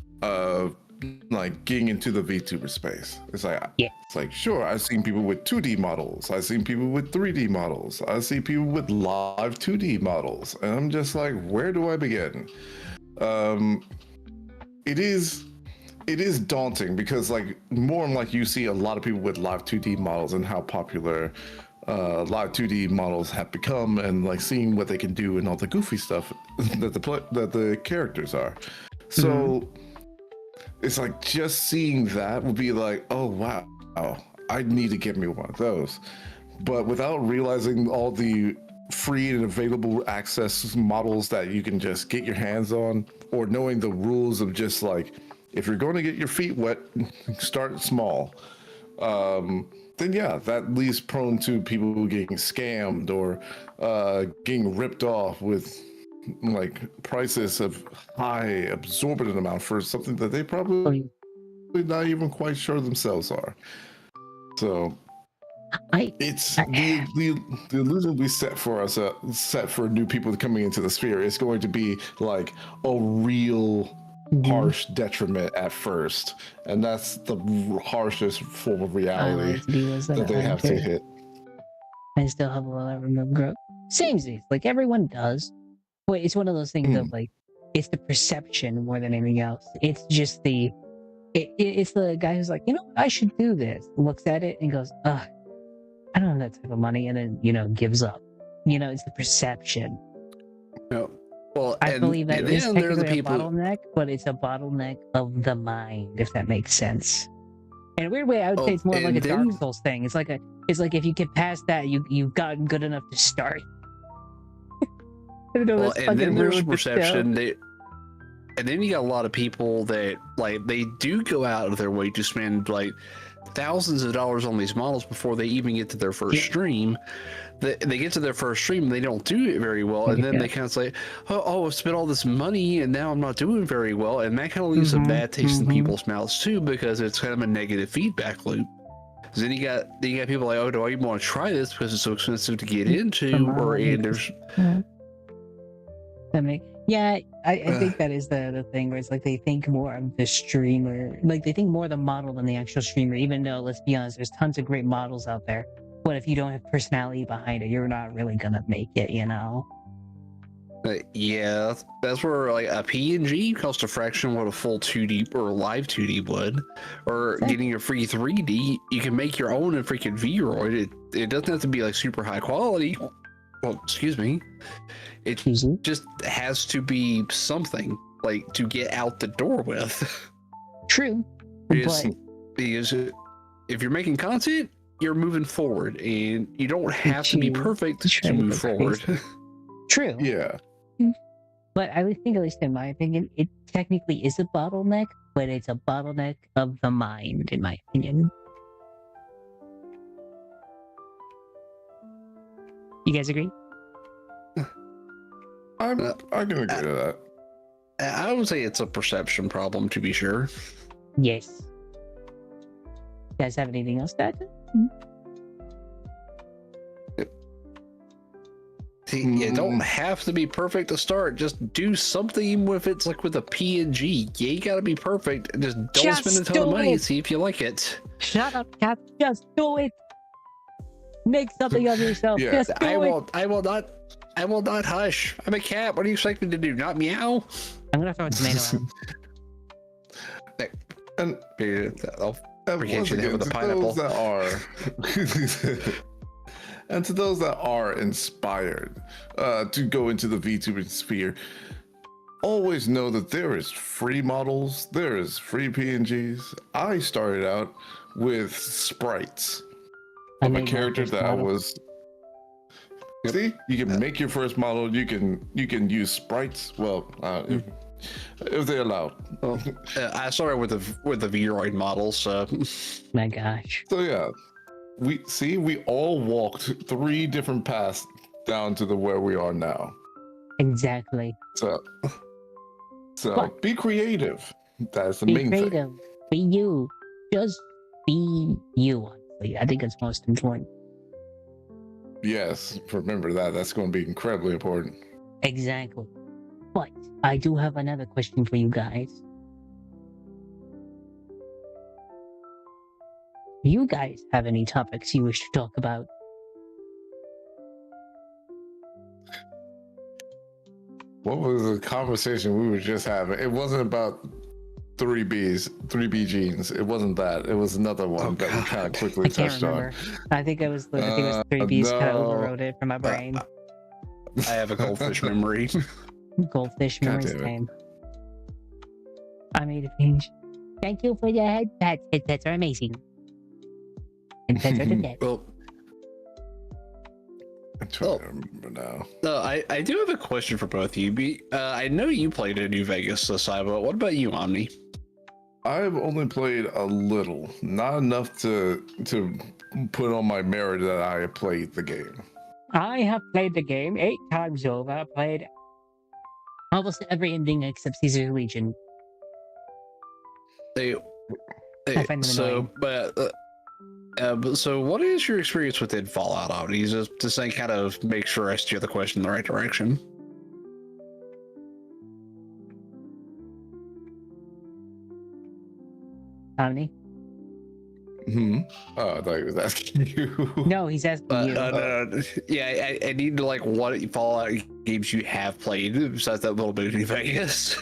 Like getting into the VTuber space. It's like sure, I've seen people with 2D models, I've seen people with 3D models, I see people with live 2D models, and I'm just like, where do I begin? It is daunting because like more and like you see a lot of people with live 2D models and how popular live 2D models have become, and like seeing what they can do and all the goofy stuff that the characters are. So it's like just seeing that would be like, oh wow, I need to get me one of those. But without realizing all the free and available access models that you can just get your hands on, or knowing the rules of just like, if you're going to get your feet wet, start small. Then yeah, that leaves prone to people getting scammed or getting ripped off with like prices of high absorbent amount for something that they probably not even quite sure themselves are. So It's the illusion we set for us, set for new people coming into the sphere. Is going to be like a real harsh detriment at first, and that's the harshest form of reality that they have to hit. I still have a lot of room growth. Same things, like everyone does. But it's one of those things of like, it's the perception more than anything else. It's just it's the guy who's like, I should do this. Looks at it and goes, ugh, I don't have that type of money, and then gives up. It's the perception. No. Well, I believe that is technically a bottleneck, but it's a bottleneck of the mind, if that makes sense. In a weird way, I would say it's more like a Dark Souls thing. It's like if you get past that, you've gotten good enough to start. Well, and then there's perception. And then you got a lot of people that they do go out of their way to spend like thousands of dollars on these models before they even get to their first stream. They get to their first stream and they don't do it very well, and then they kind of say, "Oh, I spent all this money and now I'm not doing very well," and that kind of leaves a bad taste in people's mouths too, because it's kind of a negative feedback loop. Because then you got people like, "Oh, do I even want to try this because it's so expensive to get into?" And there's I think that is the thing where it's like they think more of the streamer, like they think more of the model than the actual streamer, even though, let's be honest, there's tons of great models out there. But if you don't have personality behind it, you're not really gonna make it, Yeah, that's where like a PNG costs a fraction of what a full 2D or live 2D would. Or getting a free 3D, you can make your own in freaking Vroid. It doesn't have to be like super high quality. Well, excuse me. It just has to be something like to get out the door with. True. Because if you're making content, you're moving forward, and you don't have to be perfect to move forward. True. Yeah. But I would think, at least in my opinion, it technically is a bottleneck, but it's a bottleneck of the mind, in my opinion. You guys agree? I can agree to that. I would say it's a perception problem, to be sure. Yes. You guys have anything else to add? See, you don't have to be perfect to start. Just do something with it's like with a PNG. Yeah, you gotta be perfect. And just don't spend a ton of money and see if you like it. Shut up, Cat. Just do it. Make something of yourself. Yeah. Just do it. I will not hush. I'm a cat. What do you expect me to do? Not meow? I'm gonna throw a tomato at him. I'll forget you there with a pineapple. And to those that are inspired to go into the VTuber sphere, always know that there is free models, there is free PNGs. I started out with sprites of a character that was. See, you can make your first model. You can use sprites. Well, if they allow. Well, I started with the Vroid model, so. My gosh. So yeah. We all walked 3 different paths down to where we are now. Exactly. So be creative. That's the main thing. Be creative. Be you. Just be you, honestly. I think it's most important. Yes, remember that. That's going to be incredibly important. Exactly. But I do have another question for you guys. Do you guys have any topics you wish to talk about? What was the conversation we were just having? It wasn't about 3B genes. It wasn't that. It was another one that we kind of quickly touched on. I think it was 3Bs kind of overrode it from my brain. I have a goldfish memory. Goldfish memory time. I made a change. Thank you for the headsets. Headsets are amazing. And pets are the best. Well, I'm trying to remember now. I do have a question for both of you. I know you played in New Vegas, Cyber. What about you, Omni? I've only played a little, not enough to put on my merit that I have played the game. I have played the game 8 times over. I played almost every ending except Caesar's Legion. So what is your experience within Fallout Omni? Just to say, kind of make sure I steer the question in the right direction. Omni? Oh, I thought he was asking you. No, he's asking you. No. Yeah, I need to like what Fallout games you have played besides that little bit of New Vegas.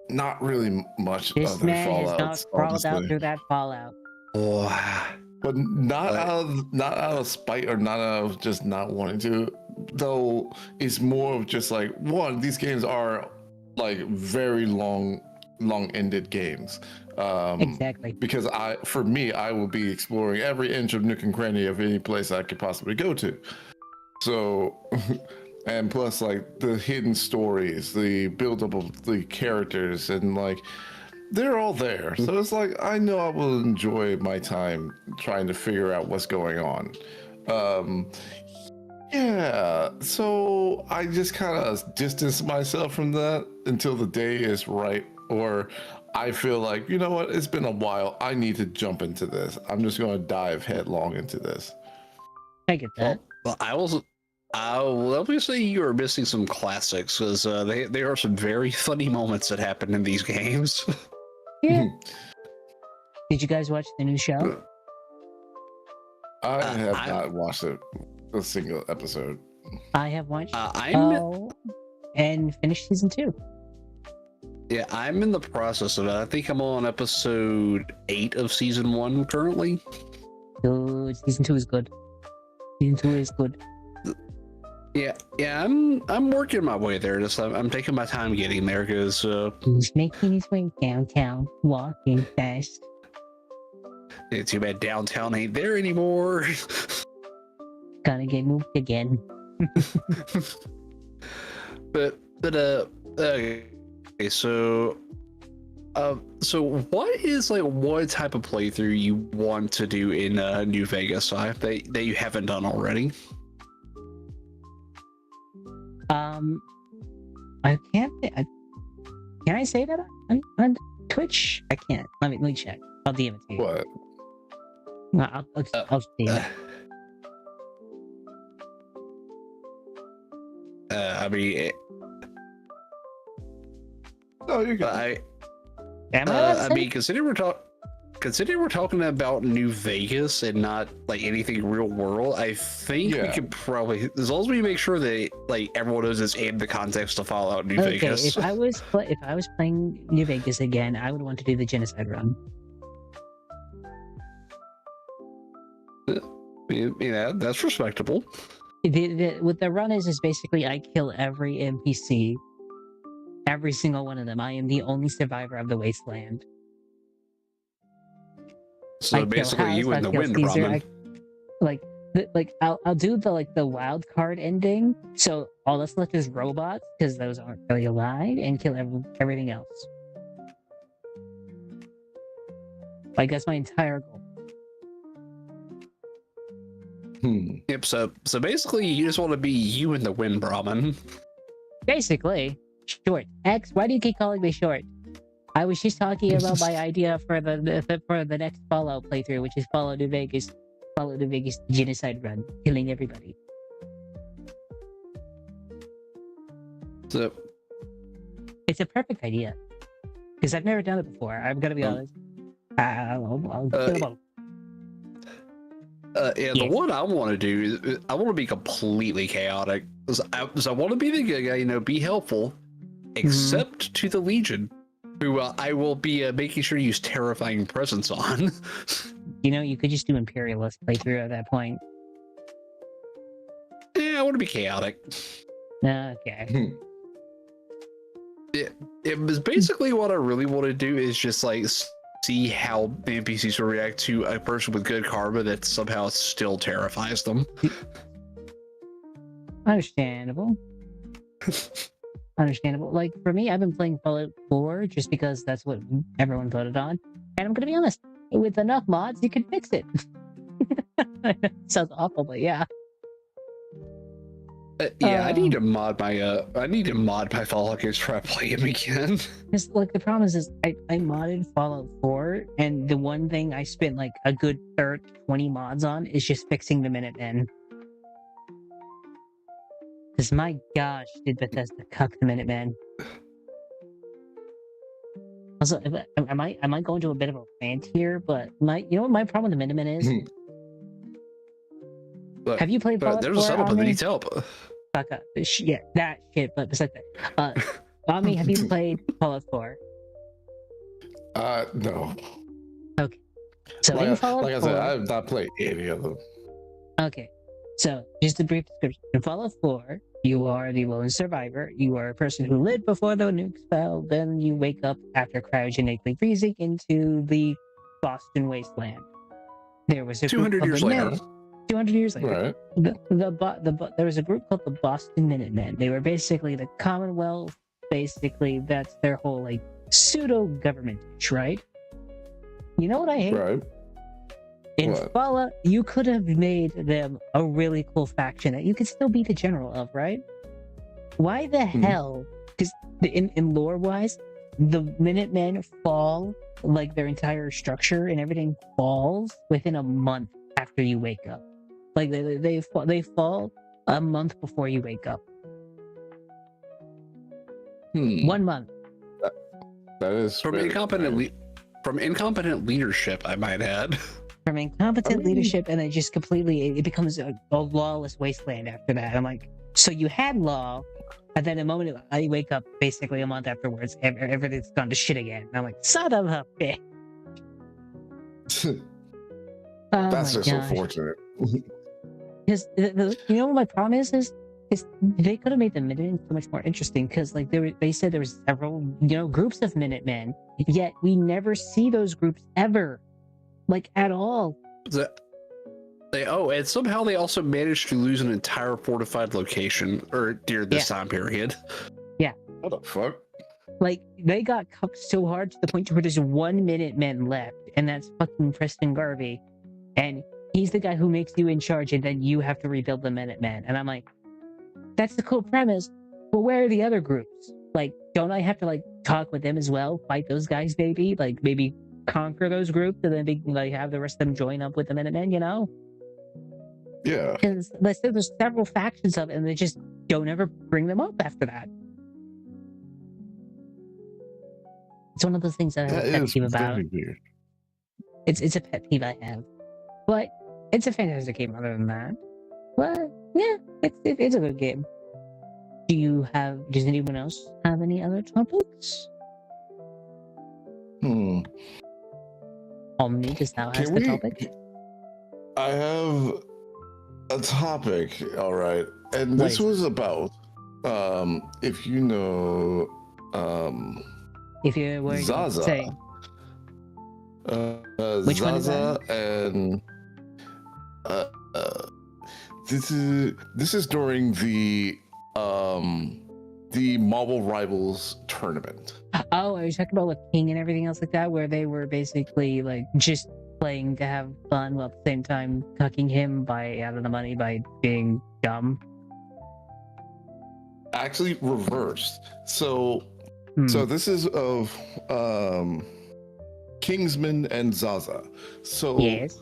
Not really much This other man has Fallouts, not crawled out honestly. through that Fallout. Oh, But not out of spite or not out of just not wanting to. Though it's more of just like, one, these games are like very long-ended games. Exactly. Because for me, I will be exploring every inch of nook and cranny of any place I could possibly go to. So, and plus like the hidden stories, the build-up of the characters, and like they're all there. So it's like I know I will enjoy my time trying to figure out what's going on. Yeah, so I just kind of distance myself from that until the day is right, or I feel like, you know what, it's been a while. I need to jump into this. I'm just going to dive headlong into this. I get that. well, I will obviously you are missing some classics because there are some very funny moments that happen in these games. Yeah. Did you guys watch the new show? I have not watched a single episode. I have watched and finished season 2. Yeah, I'm in the process of it. I think I'm on episode 8 of season 1 currently. Good. Season 2 is good. Season 2 is good. Yeah, I'm working my way there. Just I'm taking my time getting there because He's making his way downtown, walking fast. it's too bad downtown ain't there anymore. Gonna get moved again. but okay, so what is like what type of playthrough you want to do in New Vegas that you haven't done already? I can't. Can I say that on Twitch? I can't. Let me check. I'll DM it to you. What? No, I'll DM it. I mean, Oh, you're good. I I mean, considering we're talking about New Vegas and not like anything real world, I think we could probably, as long as we make sure that like everyone knows it's in the context of Fallout New Vegas. If I was playing New Vegas again, I would want to do the genocide run. Yeah, that's respectable. What the run is basically I kill every NPC, every single one of them. I am the only survivor of the Wasteland. So basically, you and the wind ramen. I'll do the wild card ending. So all that's left is robots because those aren't really alive, and kill everything else. Like that's my entire goal. Yep. So basically, you just want to be you and the wind ramen. Basically, short. X. Why do you keep calling me short? I was just talking about my idea for the next Fallout playthrough, which is Fallout New Vegas genocide run, killing everybody. So it's a perfect idea because I've never done it before. I'm gonna be honest. The one I want to do is I want to be completely chaotic. I want to be the good guy, be helpful, except to the Legion, who I will be making sure to use terrifying presence on. You could just do Imperialist playthrough at that point. Yeah, I want to be chaotic. Okay. It was basically what I really want to do is just like see how the NPCs will react to a person with good karma that somehow still terrifies them. Understandable. Understandable. Like for me, I've been playing Fallout 4 just because that's what everyone voted on. And I'm gonna be honest, with enough mods, you can fix it. Sounds awful, but yeah. I need to mod my Fallout games before I play him again. Because like the problem is I modded Fallout 4, and the one thing I spent like a good 20 mods on is just fixing the Minutemen. Because my gosh, did Bethesda cuck the Minutemen. Also, I might go into a bit of a rant here, but you know what my problem with the Minutemen is? But, have you played Fallout 4? There's a setup that needs help. Fuck up. Yeah, that shit, but besides that. Omni, have you played Fallout 4? No. Okay. So like, in Fallout 4, I said, I have not played any of them. Okay. So, just a brief description. In Fallout 4, you are the lone survivor. You are a person who lived before the nukes fell. Then you wake up after cryogenically freezing into the Boston wasteland. There was a 200 years later. 200 years later. Right. There was a group called the Boston Minutemen. They were basically the Commonwealth. Basically, that's their whole like pseudo government, right? You know what I hate? Right. In Fallout, you could have made them a really cool faction that you could still be the general of, right? Why the hell? Because in lore-wise, the Minutemen fall, like their entire structure and everything falls within a month after you wake up. Like they fall a month before you wake up. 1 month. That is from incompetent leadership, I might add. From incompetent leadership, and it becomes a lawless wasteland after that. I'm like, so you had law, and then the moment I wake up, basically a month afterwards, everything's gone to shit again. And I'm like, son of a bitch. That's just unfortunate. Because you know what my problem is they could have made the Minutemen so much more interesting. Because like they said there was several groups of Minutemen, yet we never see those groups ever. Like at all. And somehow they also managed to lose an entire fortified location during this time period. Yeah. What the fuck? Like they got cucked so hard to the point where there's 1 Minuteman left, and that's fucking Preston Garvey, and he's the guy who makes you in charge, and then you have to rebuild the Minuteman. And I'm like, that's the cool premise, but where are the other groups? Like, don't I have to like talk with them as well? Fight those guys, maybe? Like maybe conquer those groups and then like have the rest of them join up with the Minutemen, Yeah. Because there's several factions of it, and they just don't ever bring them up after that. It's one of those things that I have a pet peeve about. Weird. It's a pet peeve I have, but it's a fantastic game. Other than that, but yeah, it's a good game. Does anyone else have any other topics? Omni just now has the topic. I have a topic, all right, and this was about if you know if you were Zaza. Say. Which Zaza and this is during the Marvel Rivals tournament. Oh, are you talking about with King and everything else like that, where they were basically like just playing to have fun while at the same time cucking him out of the money by being dumb? Actually, reversed. So this is of Kingsman and Zaza. So yes.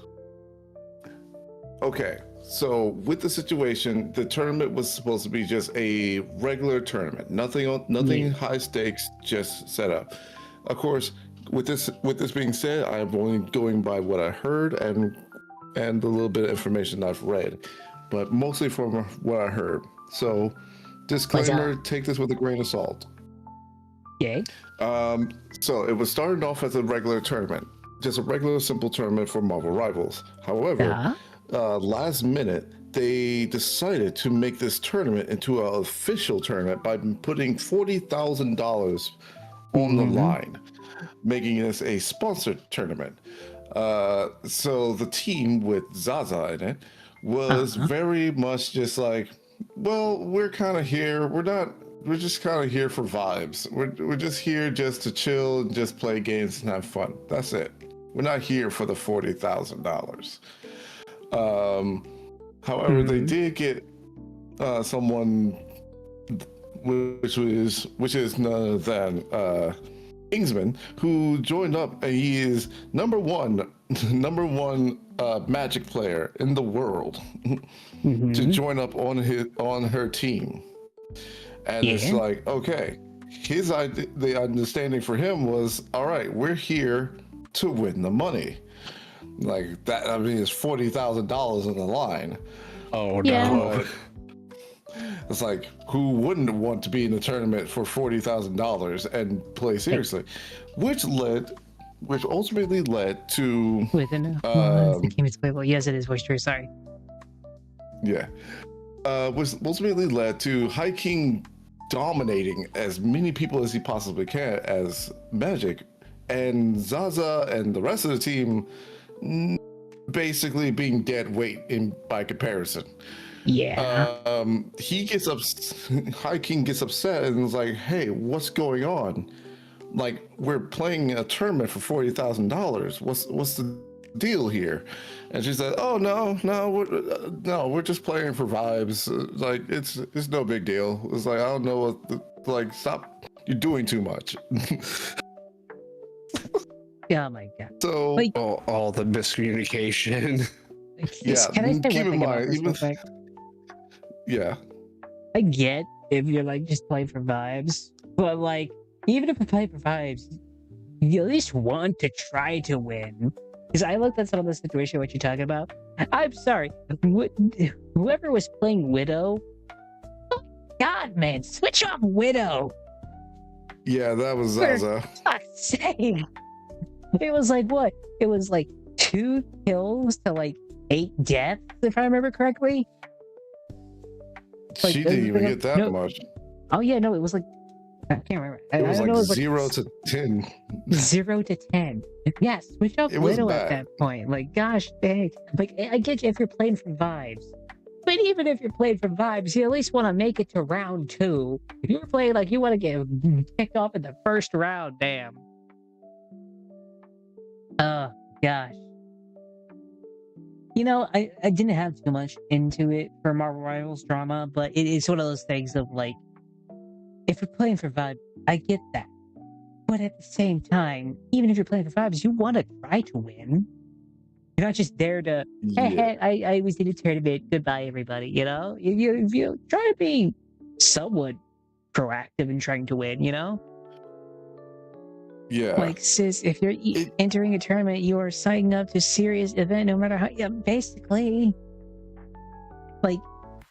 Okay. So with the situation, the tournament was supposed to be just a regular tournament, nothing high stakes, just set up. Of course, with this being said, I'm only going by what I heard and a little bit of information I've read, but mostly from what I heard. So, disclaimer: take this with a grain of salt. Yay. So it was started off as a regular tournament, just a regular simple tournament for Marvel Rivals. However. Last minute, they decided to make this tournament into an official tournament by putting $40,000 on the line, making this a sponsored tournament. So the team with Zaza in it was very much just like, well, we're kind of here. We're just kind of here for vibes. We're just here just to chill and just play games and have fun. That's it. We're not here for the $40,000. However, they did get someone which is none other than Kingsman, who joined up, and he is number one Magic player in the world to join up on her team. And it's like, okay, the understanding for him was, all right, we're here to win the money. Like that, I mean, it's $40,000 on the line. Oh no. But it's like, who wouldn't want to be in a tournament for $40,000 and play seriously? Which ultimately led to within the game is playable. Yes, it is voice true. Sorry. Yeah. Was ultimately led to High King dominating as many people as he possibly can as Magic, and Zaza and the rest of the team basically being dead weight by comparison. Yeah. High King gets upset and is like, "Hey, what's going on? Like, we're playing a tournament for $40,000. What's the deal here?" And she said, "Oh no, we're just playing for vibes. Like, it's no big deal. It's like, I don't know what. Stop. You're doing too much." Oh my god. So like, all the miscommunication. Yeah. Can I say keep one in thing about mind, this even real quick? yeah. I get if you're like just playing for vibes, but like even if you play for vibes, you at least want to try to win. Because I looked at some of the situation what you're talking about. I'm sorry, whoever was playing Widow, oh God, man, switch off Widow. Yeah, that was Zaza. For fuck's sake. It was like what? It was like 2 kills to like 8 deaths, if I remember correctly. She didn't even get that much. Oh yeah, no, it was like I can't remember. It was like know, 0 to 10. 0 to 10. Yeah, switch off Widow at that point. Like, gosh dang. Like, I get you if you're playing for vibes. But even if you're playing for vibes, you at least want to make it to round 2. If you're playing like you want to get kicked off in the first round, damn. Oh, gosh. You know, I didn't have too much into it for Marvel Rivals drama, but it is one of those things of like, if you're playing for vibes, I get that. But at the same time, even if you're playing for vibes, you want to try to win. You're not just there to, hey, I was in a tournament, goodbye, everybody, you know? You try to be somewhat proactive in trying to win, you know? Yeah. Like, sis, if you're entering a tournament, you are signing up to a serious event, no matter how, basically. Like,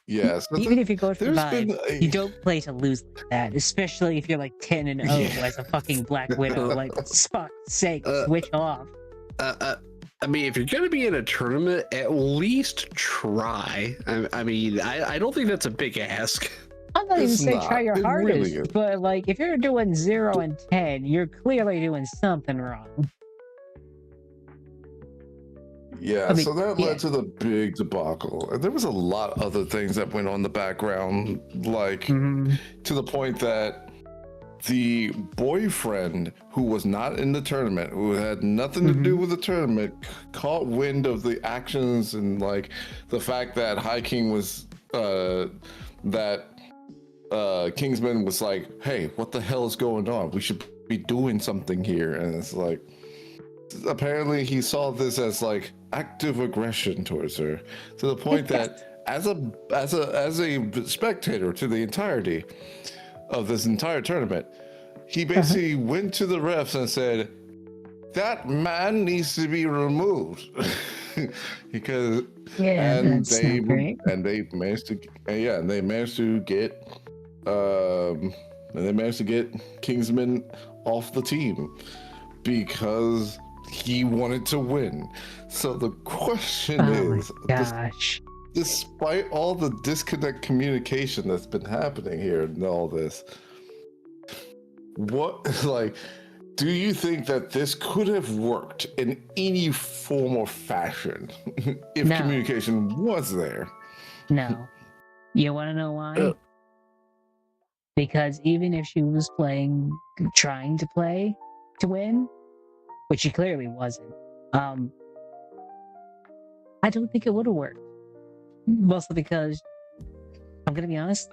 yeah, so even if you go for vibes, you don't play to lose like that, especially if you're like 10-0 as a fucking Black Widow. Like, fuck's sake, switch off. I mean, if you're going to be in a tournament, at least try. I mean, I don't think that's a big ask. I'm not even saying try your hardest, but like, if you're doing 0 and 10, you're clearly doing something wrong. Yeah, I mean, so that led to the big debacle. And there was a lot of other things that went on in the background, like to the point that the boyfriend who was not in the tournament, who had nothing to do with the tournament, caught wind of the actions and like the fact that High King was Kingsman was like, "Hey, what the hell is going on? We should be doing something here." And it's like, apparently he saw this as like active aggression towards her, to the point that as a spectator to the entirety of this entire tournament, he basically went to the refs and said, "That man needs to be removed." Because they managed to get Kingsman off the team because he wanted to win. So the question is, despite all the disconnect communication that's been happening here and all this, do you think that this could have worked in any form or fashion if communication was there? No. You want to know why? Because even if she was trying to play to win, which she clearly wasn't, I don't think it would have worked. Mostly because I'm gonna be honest.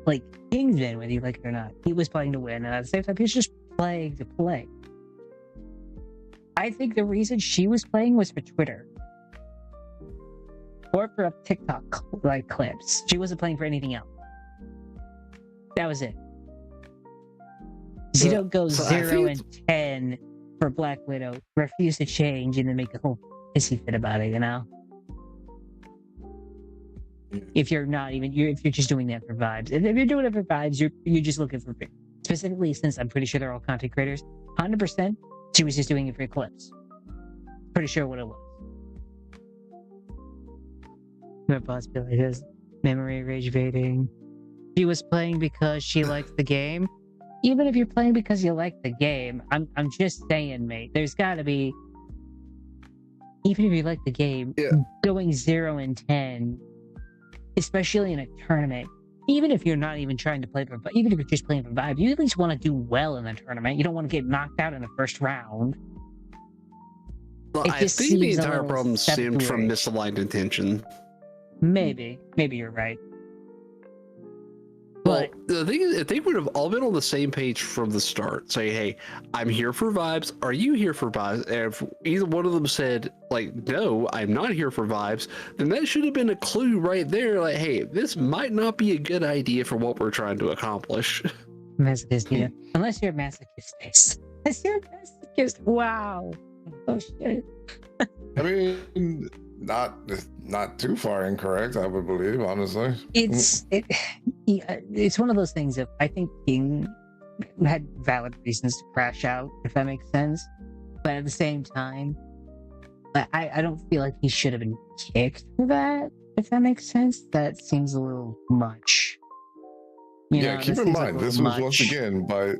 Like, King's been, whether you like it or not, he was playing to win, and at the same time, he was just playing to play. I think the reason she was playing was for Twitter. Or for TikTok like clips. She wasn't playing for anything else. That was it. You don't go 0 and 10 for Black Widow, refuse to change, and then make a whole pissy fit about it, you know? If you're not even, if you're just doing that for vibes. And if you're doing it for vibes, you're just looking for, specifically since I'm pretty sure they're all content creators, 100%, she was just doing it for clips. Pretty sure what it was. Possibility is memory rage baiting. She was playing because she likes the game. Even if you're playing because you like the game, I'm just saying, mate. There's got to be, even if you like the game, going 0 and 10, especially in a tournament. Even if you're not even trying to play for, even if you're just playing for vibe, you at least want to do well in the tournament. You don't want to get knocked out in the first round. Well, I think the entire problem stemmed from misaligned intention. Maybe you're right. Well, the thing is, if they would have all been on the same page from the start, say, hey, I'm here for vibes. Are you here for vibes? And if either one of them said, like, no, I'm not here for vibes, then that should have been a clue right there. Like, hey, this might not be a good idea for what we're trying to accomplish. Masochist, yeah. Unless you're masochist. Unless you're masochist. Wow. Oh, shit. I mean, not too far incorrect, I would believe, honestly. It's one of those things that I think King had valid reasons to crash out, if that makes sense. But at the same time, I don't feel like he should have been kicked for that, if that makes sense. That seems a little much. Keep in mind, this was once again by...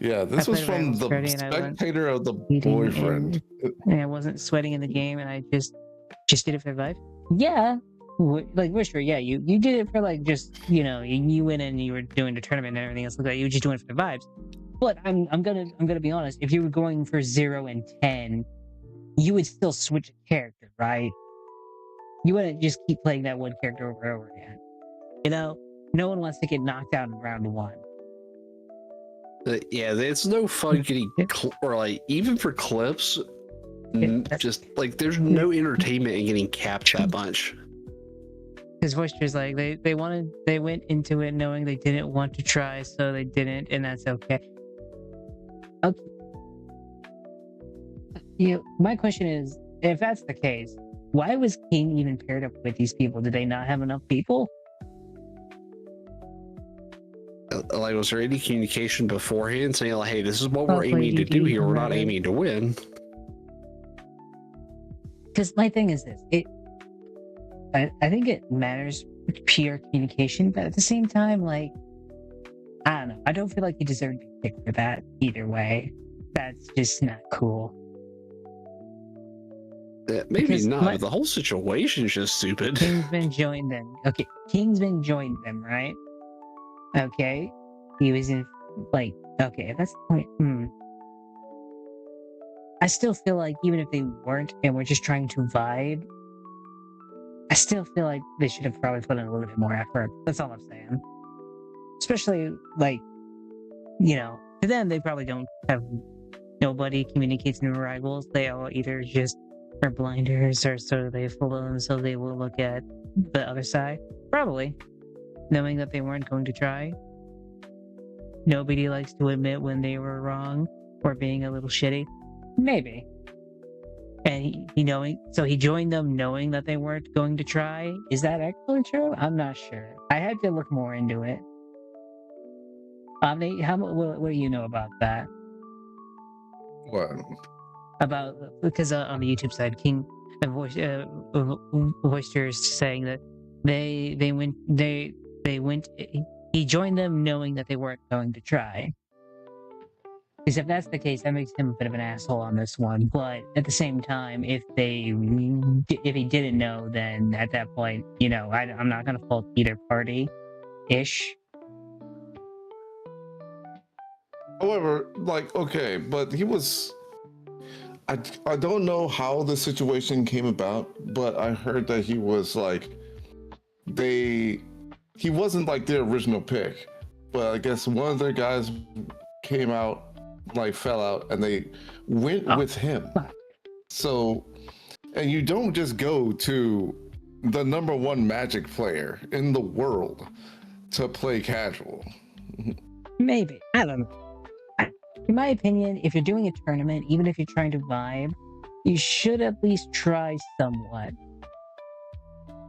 Yeah, this was from the spectator of the boyfriend. And I wasn't sweating in the game, and I just did it for vibe. Yeah, like Wisher, yeah, you did it for like just you went in and you were doing the tournament and everything else like that. You were just doing it for the vibes. But I'm gonna be honest. If you were going for 0 and 10, you would still switch a character, right? You wouldn't just keep playing that one character over and over again. No one wants to get knocked out in round 1. Yeah, it's no fun getting or like even for clips. Just like there's no entertainment in getting capped that much. His voice was like they went into it knowing they didn't want to try, so they didn't, and that's okay. Okay. My question is, if that's the case, why was King even paired up with these people? Did they not have enough people? Like, was there any communication beforehand saying, like, hey, this is what we're aiming to do here? We're not aiming to win. Because my thing is this. I think it matters pure communication, but at the same time, like, I don't know. I don't feel like he deserved to be picked for that either way. That's just not cool. Maybe not, but the whole situation is just stupid. Kingsman joined them. Okay, Kingsman joined them, right? Okay, he was in, like, okay, that's the point. I still feel like even if they weren't and we're just trying to vibe, I still feel like they should have probably put in a little bit more effort. That's all I'm saying. Especially, like, to them, they probably don't have, nobody communicates new arrivals. They all either just are blinders or so they follow them so they will look at the other side. Probably. Knowing that they weren't going to try. Nobody likes to admit when they were wrong or being a little shitty. Maybe. And he joined them knowing that they weren't going to try. Is that actually true? I'm not sure. I had to look more into it. Omni, what do you know about that? What? Because on the YouTube side, King Voister is saying that he joined them knowing that they weren't going to try. Because if that's the case, that makes him a bit of an asshole on this one. But at the same time, if he didn't know, then at that point, I'm not going to fault either party-ish. However, like, okay, but he was... I don't know how the situation came about, but I heard that he was like... he wasn't like their original pick, but I guess one of their guys came out, like fell out, and they went with him. So, and you don't just go to the number one Magic player in the world to play casual. Maybe. I don't know. In my opinion, if you're doing a tournament, even if you're trying to vibe, you should at least try somewhat.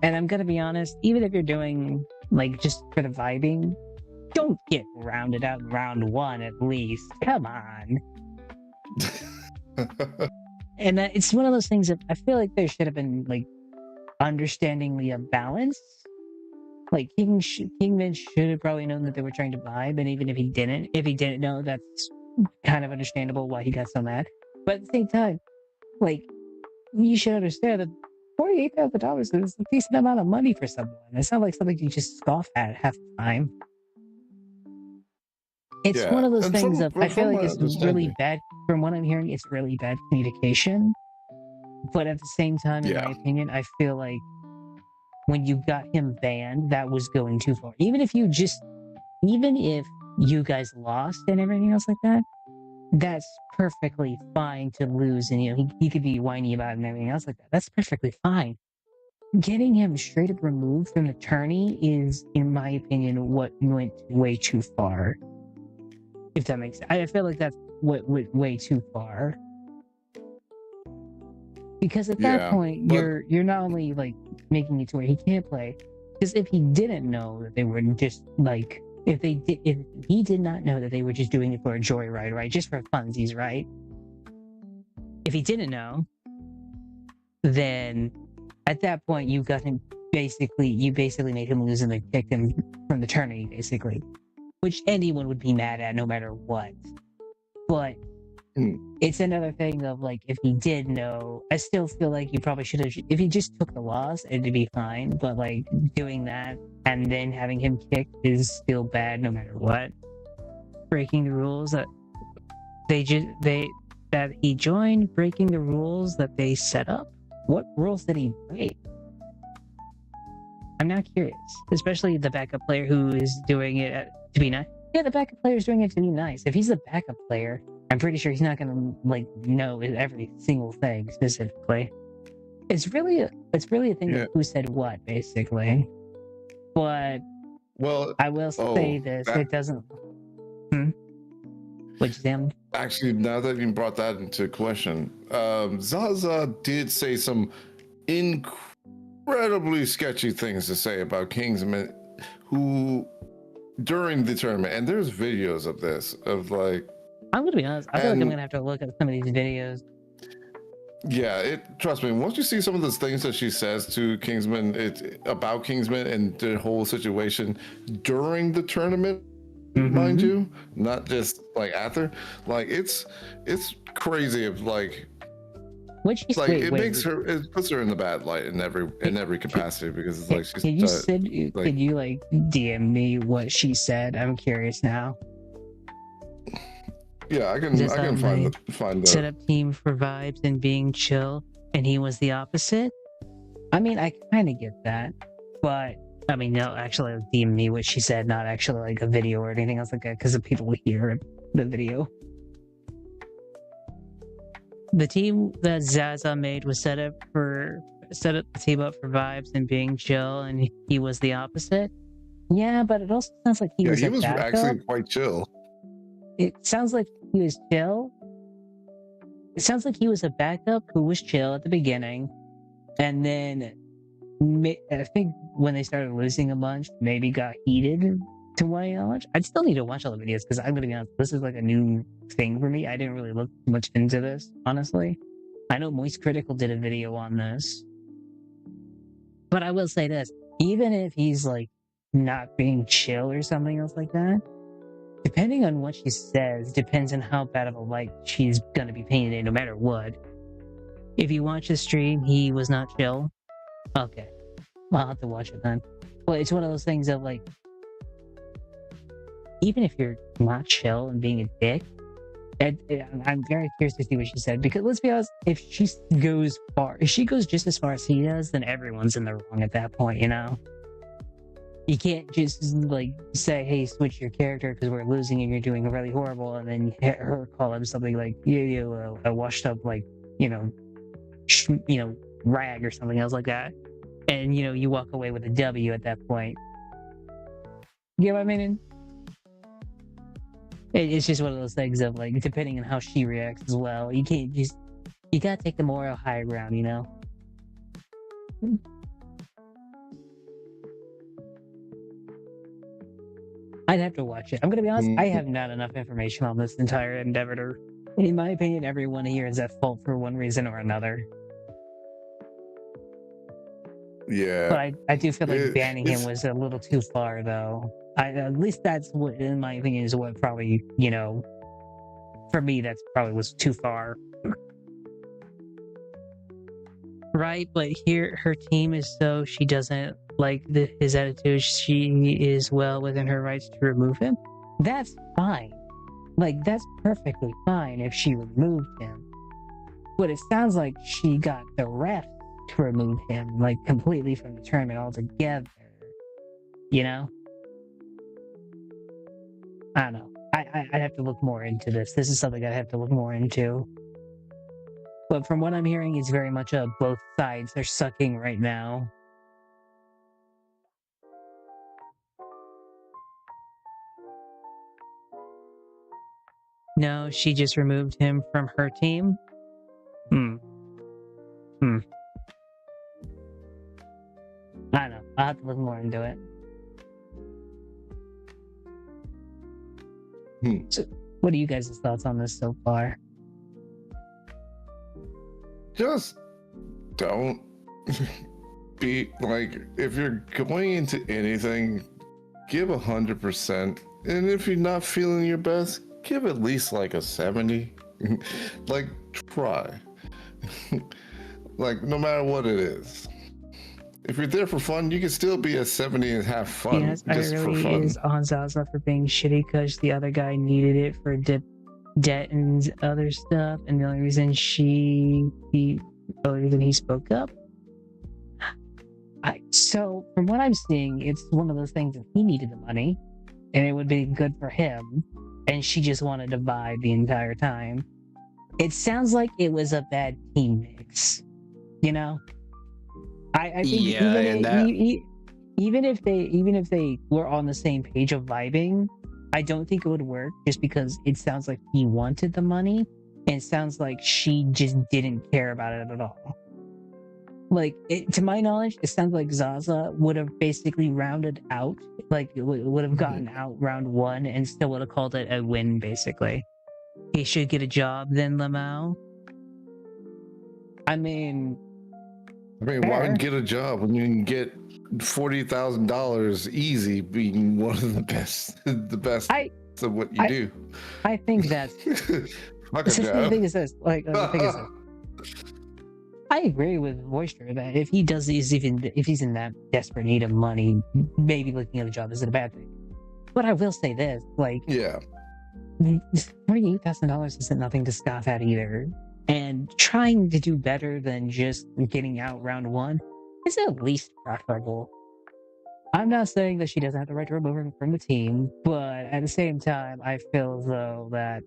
And I'm gonna be honest, even if you're doing like just for the vibing, don't get rounded out in round one at least. Come on. And it's one of those things that I feel like there should have been like understandingly a balance. Like Kingman should have probably known that they were trying to vibe, and even if he didn't know, that's kind of understandable why he got so mad. But at the same time, like, you should understand that $48,000 is a decent amount of money for someone. It's not like something you just scoff at half the time. It's one of those things that I feel like it's really bad. From what I'm hearing, it's really bad communication. But at the same time, in my opinion, I feel like when you got him banned, that was going too far. Even if you guys lost and everything else like that, that's perfectly fine to lose. And, he could be whiny about it and everything else like that. That's perfectly fine. Getting him straight up removed from the tourney is, in my opinion, what went way too far. If that makes sense. I feel like that's what went way too far. Because at that point, you're not only like making it to where he can't play, because if he didn't know that they were just like, if he did not know that they were just doing it for a joyride, right? Just for funsies, right? If he didn't know, then at that point you basically made him lose and then kicked him from the tourney, basically. Which anyone would be mad at no matter what. But it's another thing of like, if he did know, I still feel like you probably should have, if he just took the loss, it'd be fine. But like doing that and then having him kicked is still bad no matter what. Breaking the rules that that he joined, breaking the rules that they set up. What rules did he break? I'm not curious, especially the backup player who is doing it to be nice. Yeah, the backup player is doing it to be nice. If he's a backup player, I'm pretty sure he's not going to like know every single thing specifically. It's really a thing of who said what, basically. But I will say this: it doesn't. What'd you say? Actually, now that you brought that into question, Zaza did say some incredibly sketchy things to say about Kingsman, who during the tournament, and there's videos of this, of like. I'm gonna be honest. I feel like I'm gonna have to look at some of these videos. Yeah, trust me. Once you see some of those things that she says to Kingsman, about Kingsman and the whole situation during the tournament, mind you, not just like after. Like it's crazy. Of like, it puts her in the bad light in every capacity, because it's like she's. Could you like DM me what she said? I'm curious now. Yeah, I can find the set up team for vibes and being chill, and he was the opposite. I mean, I kind of get that, but I mean, no, actually, DM me what she said, not actually like a video or anything else like that, because the people will hear the video. The team that Zaza made was set up the team up for vibes and being chill, and he was the opposite. Yeah, but it also sounds like he was actually quite chill. It sounds like he was chill. It sounds like he was a backup who was chill at the beginning, and then I think when they started losing a bunch, maybe got heated to wanting to watch. I'd still need to watch all the videos, because I'm gonna be honest, this is like a new thing for me. I didn't really look much into this, honestly. I know Moist Critical did a video on this, but I will say this: even if he's like not being chill or something else like that, depending on what she says, depends on how bad of a light she's gonna be painted in, no matter what. If you watch the stream, he was not chill. Okay, I'll have to watch it then. But it's one of those things of like, even if you're not chill and being a dick, I'm very curious to see what she said, because let's be honest, if she goes just as far as he does, then everyone's in the wrong at that point, You can't just like say, "Hey, switch your character because we're losing and you're doing really horrible," and then her call him something like a washed up like rag or something else like that, and you walk away with a W at that point. You know what I mean? It's just one of those things of like, depending on how she reacts as well. You can't just, you gotta take the moral high ground, I'd have to watch it. I'm gonna be honest, I have not enough information on this entire endeavor. In my opinion, everyone here is at fault for one reason or another. Yeah. But I do feel like banning him was a little too far, though. At least that's what, in my opinion, is what probably, for me, that's probably was too far. Right? But here, her team is so she doesn't like his attitude. She is well within her rights to remove him. That's fine. Like, that's perfectly fine if she removed him. But it sounds like she got the ref to remove him, like, completely from the tournament altogether. I don't know. I'd have to look more into this. This is something I'd have to look more into. But from what I'm hearing, it's very much both sides are sucking right now. No, she just removed him from her team? I don't know. I'll have to look more into it. So, what are you guys' thoughts on this so far? Just don't be like, if you're going into anything, give 100%. And if you're not feeling your best, give at least like a 70. Like, try. Like, no matter what it is. If you're there for fun, you can still be a 70 and have fun. Yes, just for really fun. is on Zaza for being shitty because the other guy needed it for debt and other stuff, and the only reason he spoke up. So from what I'm seeing, it's one of those things that he needed the money, and it would be good for him, and she just wanted to vibe the entire time. It sounds like it was a bad team mix, I think even if they were on the same page of vibing, I don't think it would work, just because it sounds like he wanted the money, and it sounds like she just didn't care about it at all. Like, to my knowledge, it sounds like Zaza would have basically rounded out, like would have gotten out round one and still would have called it a win, basically. He should get a job then, Lamau. I mean, why get a job when you can get $40,000 easy being one of the best of what you do? I think that's the thing is this. I agree with Moisture that if he's in that desperate need of money, maybe looking at a job isn't a bad thing. But I will say this, $48,000 isn't nothing to scoff at either. And trying to do better than just getting out round one is at least preferable. I'm not saying that she doesn't have the right to remove him from the team, but at the same time, I feel as though that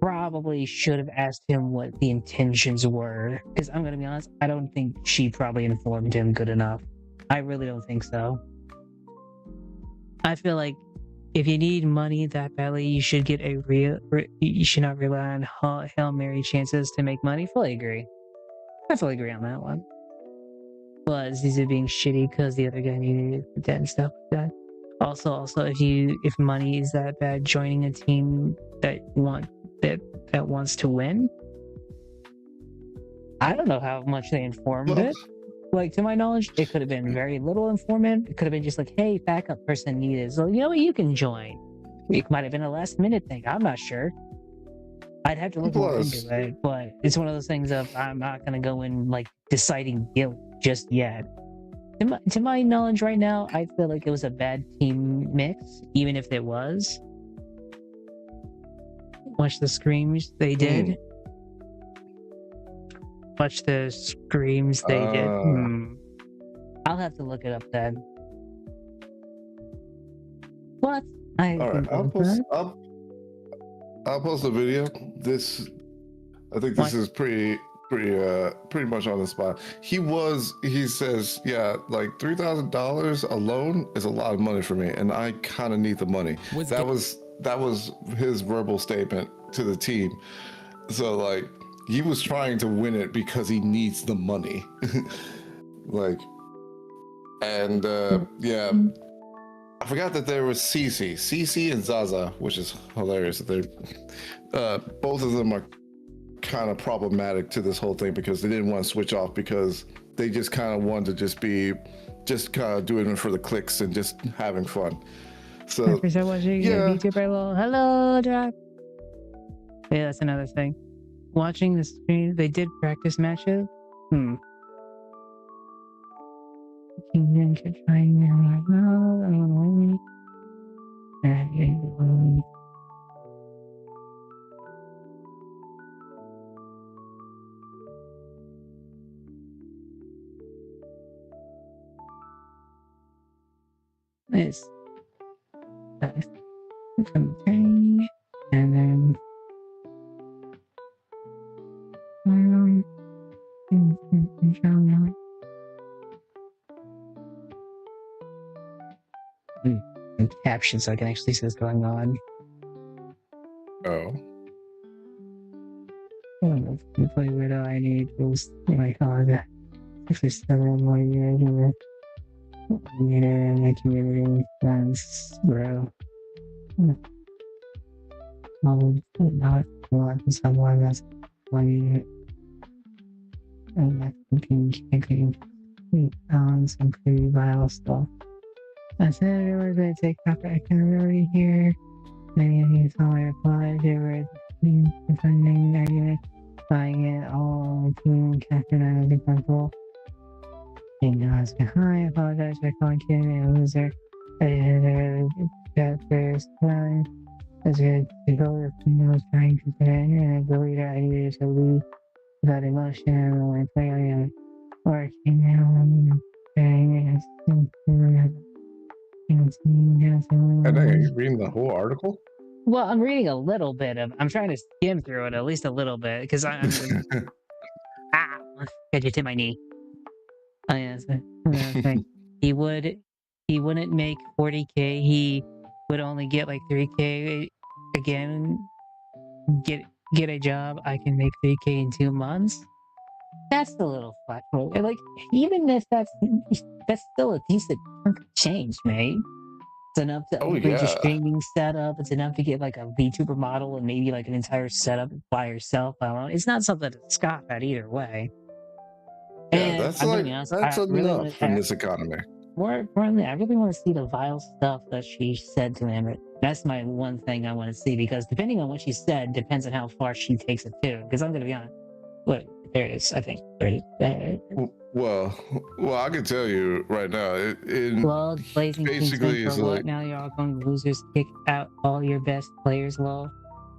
probably should have asked him what the intentions were. Because I'm going to be honest, I don't think she probably informed him good enough. I really don't think so. I feel like if you need money that badly, you should get you should not rely on Hail Mary chances to make money. Fully agree. I fully agree on that one. But is it being shitty because the other guy needed it, debt and stuff like that? Also, if money is that bad, joining a team that wants to win, I don't know how much they informed it. Like, to my knowledge, it could have been very little informant. It could have been just like, hey, backup person needed, so you know what, you can join. It might have been a last minute thing. I'm not sure. I'd have to look more into it, but it's one of those things of I'm not going to go in like deciding guilt just yet. To my knowledge right now, I feel like it was a bad team mix, even if it was. Watch the screams they did. Watch the screams they did. I'll have to look it up then. What? I All right, can go with that. I'll post a video. This, I think this What? is pretty much on the spot. He says, yeah, like $3,000 alone is a lot of money for me, and I kind of need the money. That was his verbal statement to the team. So like, he was trying to win it because he needs the money. Like, and yeah, I forgot that there was Cece and Zaza, which is hilarious. They're both of them are kind of problematic to this whole thing because they didn't want to switch off because they just kind of wanted to just kind of doing it for the clicks and just having fun. So watching yeah. Vtuber lol. Hello, Jack. Yeah, that's another thing. Watching the stream, they did practice matches. Nice. From training, and then captions so I can actually see what's going on. Oh. To play with I need was my god. Actually 7 more years in the community friends, bro. Not want someone that's playing and that can on some pretty vile stuff. I said it was going to take up I can really hear many of you saw my reply. They were defending argument, buying it all between Catherine and the control. And I was like, hi, I apologize for calling you a loser. I did that first time. As good to go if I was trying to put in and I believe that I needed to leave without emotion and when I working now And are you reading the whole article? Well, I'm reading a little bit of. I'm trying to skim through it at least a little bit because I'm got you to my knee. Oh yeah, so, he wouldn't make 40K. He would only get like 3K. Again, get a job. I can make 3K in 2 months. That's a little flexible. Like even if that's still a decent chunk of change, mate. It's enough to upgrade your streaming setup. It's enough to get like a VTuber model and maybe like an entire setup by yourself alone. It's not something to scoff at either way. Yeah, and that's I'm like honest, that's I really enough in this economy. More importantly, I really want to see the vile stuff that she said to him. That's my one thing I want to see because depending on what she said depends on how far she takes it too. Because I'm gonna be honest. Look, there it is. I think there it is. Well, I can tell you right now. Basically, it's for what? like Now you're all going to losers. Kick out all your best players. Lol.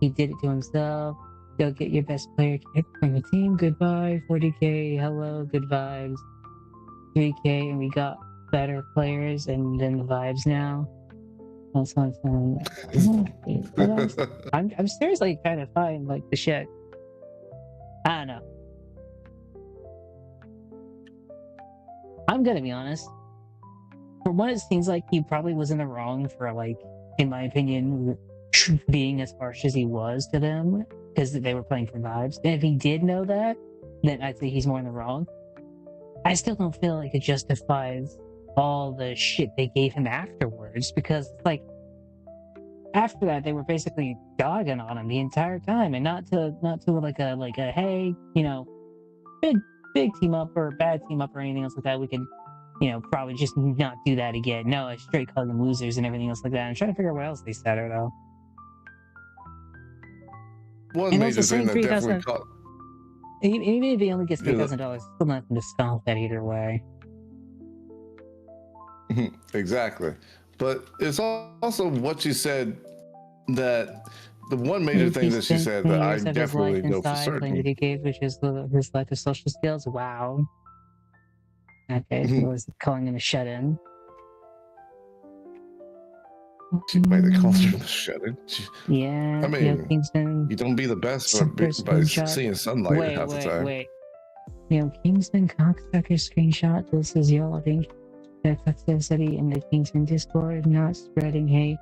He did it to himself. Go get your best player kicked from the team. Goodbye. 40K. Hello. Good vibes. 3K, and we got better players and then the vibes now. That's what I'm saying. I'm seriously trying to find like the shit. I don't know. I'm gonna be honest. For one, it seems like he probably was in the wrong for like, in my opinion, being as harsh as he was to them because they were playing for vibes. And if he did know that, then I'd say he's more in the wrong. I still don't feel like it justifies all the shit they gave him afterwards because like after that they were basically dogging on him the entire time and not to like a hey, you know, big team up or bad team up or anything else like that. We can, you know, probably just not do that again. No, I straight call them losers and everything else like that. I'm trying to figure out what else they said or though. One major thing that definitely caught. Even if he only gets $3,000, still nothing to stomp at either way. Exactly. But it's also what you said that the one major thing that she said that I definitely know for certain. Playing video games, which is his lack of social skills. Wow. Okay, he was calling him a shut-in. Wait, they called her the Shudder? Yeah, I mean, Kingsman. you don't be the best Sent her by screenshot. seeing sunlight Wait, half the time. wait. Kingsman cocksucker screenshot. This is y'all think the toxicity in the Kingsman Discord, not spreading hate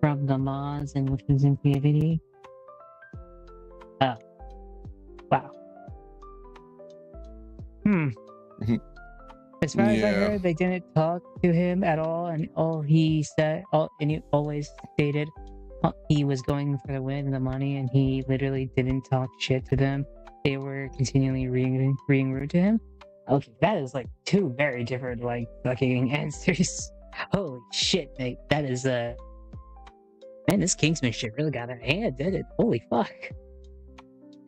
from the mods and witches in creativity. Oh. Wow. As far as I heard, they didn't talk to him at all, and all he said, and he always stated he was going for the win and the money, and he literally didn't talk shit to them. They were continually being rude to him. Okay, that is like two very different like fucking answers. Holy shit, mate. That is man, this Kingsman shit really got a hand, did it? Holy fuck.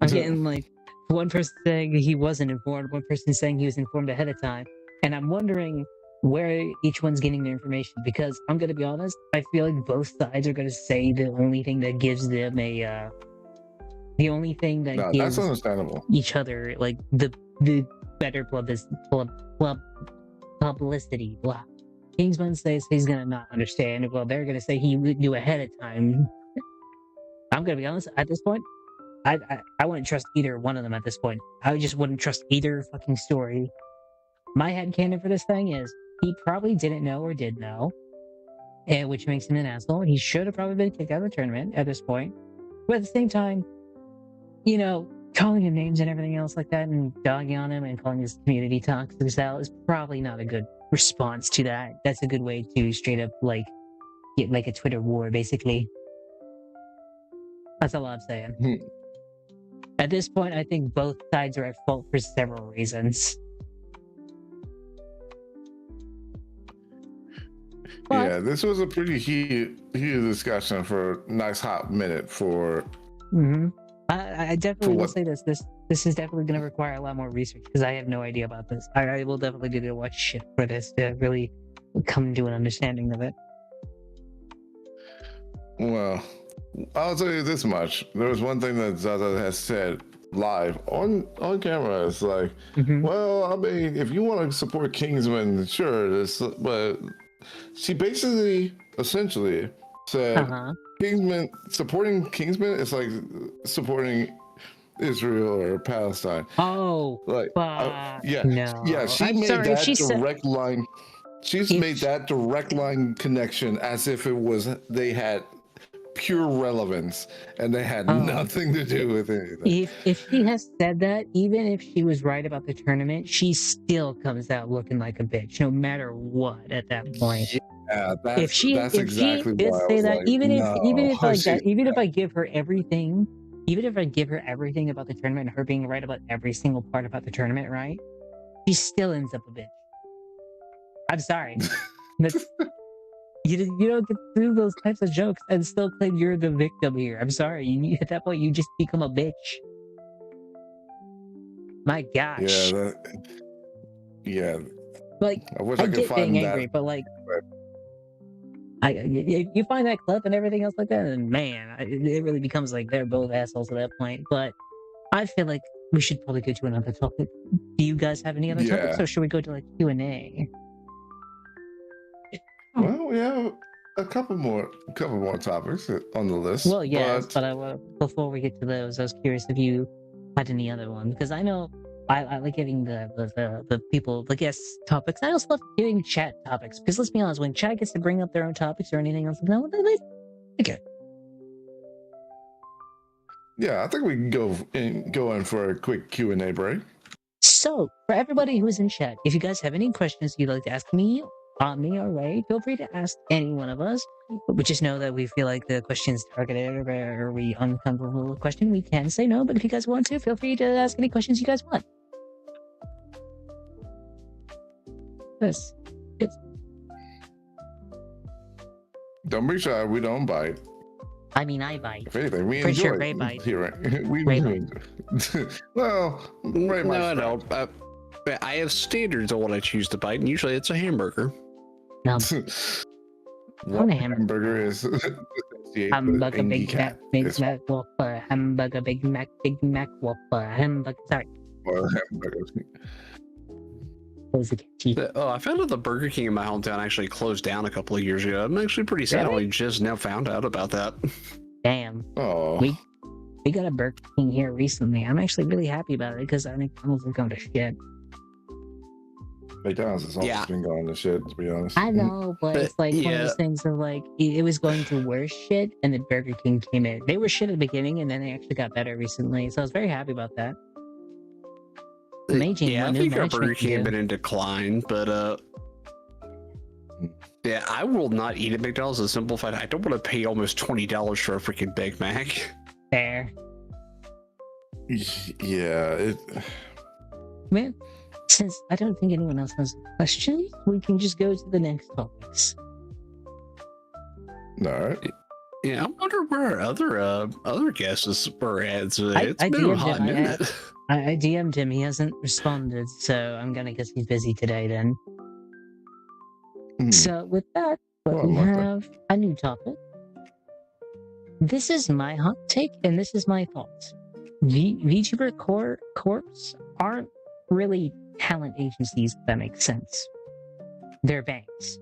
I'm getting like one person saying he wasn't informed, one person saying he was informed ahead of time. And I'm wondering where each one's getting their information, because I'm gonna be honest, I feel like both sides are gonna say the only thing that gives them the only thing that gives that's understandable. each other like the better publicity. Blah. Kingsman says he's gonna not understand. Well, they're gonna say he knew ahead of time. I'm gonna be honest, at this point, I wouldn't trust either one of them at this point. I just wouldn't trust either fucking story. My headcanon for this thing is he probably didn't know or did know, and which makes him an asshole. He should have probably been kicked out of the tournament at this point. But at the same time, calling him names and everything else like that and dogging on him and calling his community toxic style is probably not a good response to that. That's a good way to straight up like get like a Twitter war, basically. That's all I'm saying. At this point, I think both sides are at fault for several reasons. But, yeah, this was a pretty heated discussion for a nice hot minute for. I definitely will say this. This is definitely going to require a lot more research because I have no idea about this. I will definitely do the watch shit for this to really come to an understanding of it. Well, I'll tell you this much. There was one thing that Zaza has said live on camera. It's like, well, I mean, if you want to support Kingsman, sure. But she basically, essentially said, supporting Kingsman is like supporting Israel or Palestine. Oh, like no. Yeah. She made that direct line. She's made that direct line connection as if it was they had pure relevance and they had nothing to do with anything. If she has said that, even if she was right about the tournament, she still comes out looking like a bitch, no matter what. At that point, yeah, if she did say that, like, even if I give her everything, even if I give her everything about the tournament and her being right about every single part about the tournament, right? She still ends up a bitch. I'm sorry. You don't get to do those types of jokes and still claim you're the victim here. I'm sorry. At that point, you just become a bitch. My gosh. Yeah. Like, I wish I could get find being angry, but like, you find that clip and everything else like that, and man, it really becomes like they're both assholes at that point. But I feel like we should probably go to another topic. Do you guys have any other topics, or should we go to like Q&A? Well, we have a couple more topics on the list. Well, yes, but before we get to those, I was curious if you had any other one, because I know I like giving the people the guest topics. I also love giving chat topics, because let's be honest, when chat gets to bring up their own topics or anything else, okay. Yeah, I think we can go in for a quick Q&A break. So, for everybody who's in chat, if you guys have any questions you'd like to ask me or Ray, feel free to ask any one of us. But just know that we feel like the question's targeted, or we uncomfortable with the question, we can say no. But if you guys want to, feel free to ask any questions you guys want. Yes. Don't be shy. We don't bite. I mean, I bite. If anything, we Pretty enjoy sure Ray bite. Ray bite. Well, Ray might. No. I have standards on what I choose to bite, and usually it's a hamburger. No. What hamburger is? Hamburger, Big Mac, Big Mac Whopper. Hamburger, Big Mac Whopper. Hamburger. Sorry. Well, hamburger. Close the kitchen. Oh, I found out the Burger King in my hometown actually closed down a couple of years ago. I'm actually pretty sad. Really? I just now found out about that. Damn. Oh, We got a Burger King here recently. I'm actually really happy about it because I think McDonald's is going to shit. McDonald's has always been going to shit, to be honest. I know, but it's like one of Yeah. those things of like it was going to worse shit, and then Burger King came in. They were shit at the beginning, and then they actually got better recently. So I was very happy about that. Amazing. Yeah, I what new think our management Burger can King had do. been in decline, but yeah, I will not eat at McDonald's. The simple fact I don't want to pay almost $20 for a freaking Big Mac. Fair. Yeah, Man, since I don't think anyone else has questions, we can just go to the next topics. all right. Yeah, I wonder where our other guests were at. So I it's been a DM'd hot him. minute. I DM'd him. He hasn't responded, so I'm gonna guess he's busy today then. So with that, Well, we luckily. have a new topic. This is my hot take, and this is my thoughts. VTuber corps aren't really talent agencies, if that makes sense. They're banks.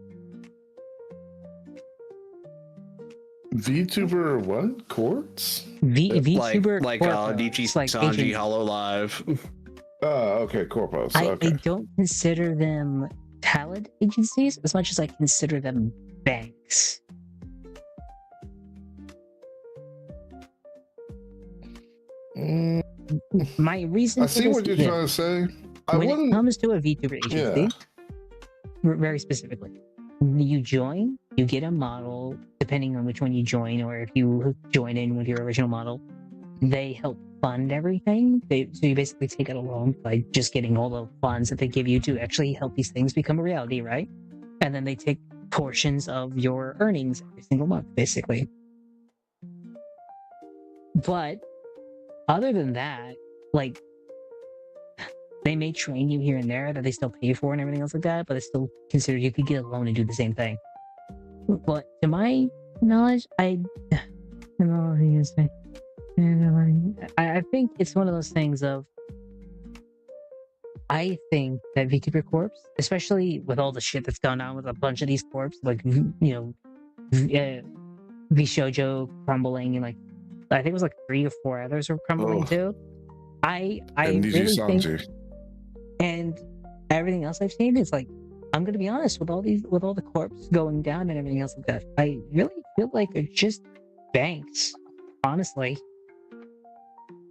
VTuber what? Courts? VTuber like corps, Nichi it's like Sanji agents. Hollow Live. Oh, okay, corpos. I Okay. don't consider them talent agencies as much as I consider them banks. Mm, My reason I for see this what you're is trying to say. I when it wouldn't. comes to a VTuber agency, very specifically, you join, you get a model, depending on which one you join, or if you join in with your original model, they help fund everything. So you basically take it along by just getting all the funds that they give you to actually help these things become a reality, right? And then they take portions of your earnings every single month, basically. But other than that, like, they may train you here and there that they still pay for and everything else like that, but it's still considered you could get a loan and do the same thing. But to my knowledge, I don't know what you say. I think it's one of those things of I think that VTuber Corps, especially with all the shit that's gone on with a bunch of these corps, like, Vshoujo crumbling, and like I think it was like 3 or 4 others were crumbling too. I And Niji really think, Sanji. and everything else I've seen is like, I'm gonna be honest, with all the corps going down and everything else like that, I really feel like they're just banks, honestly.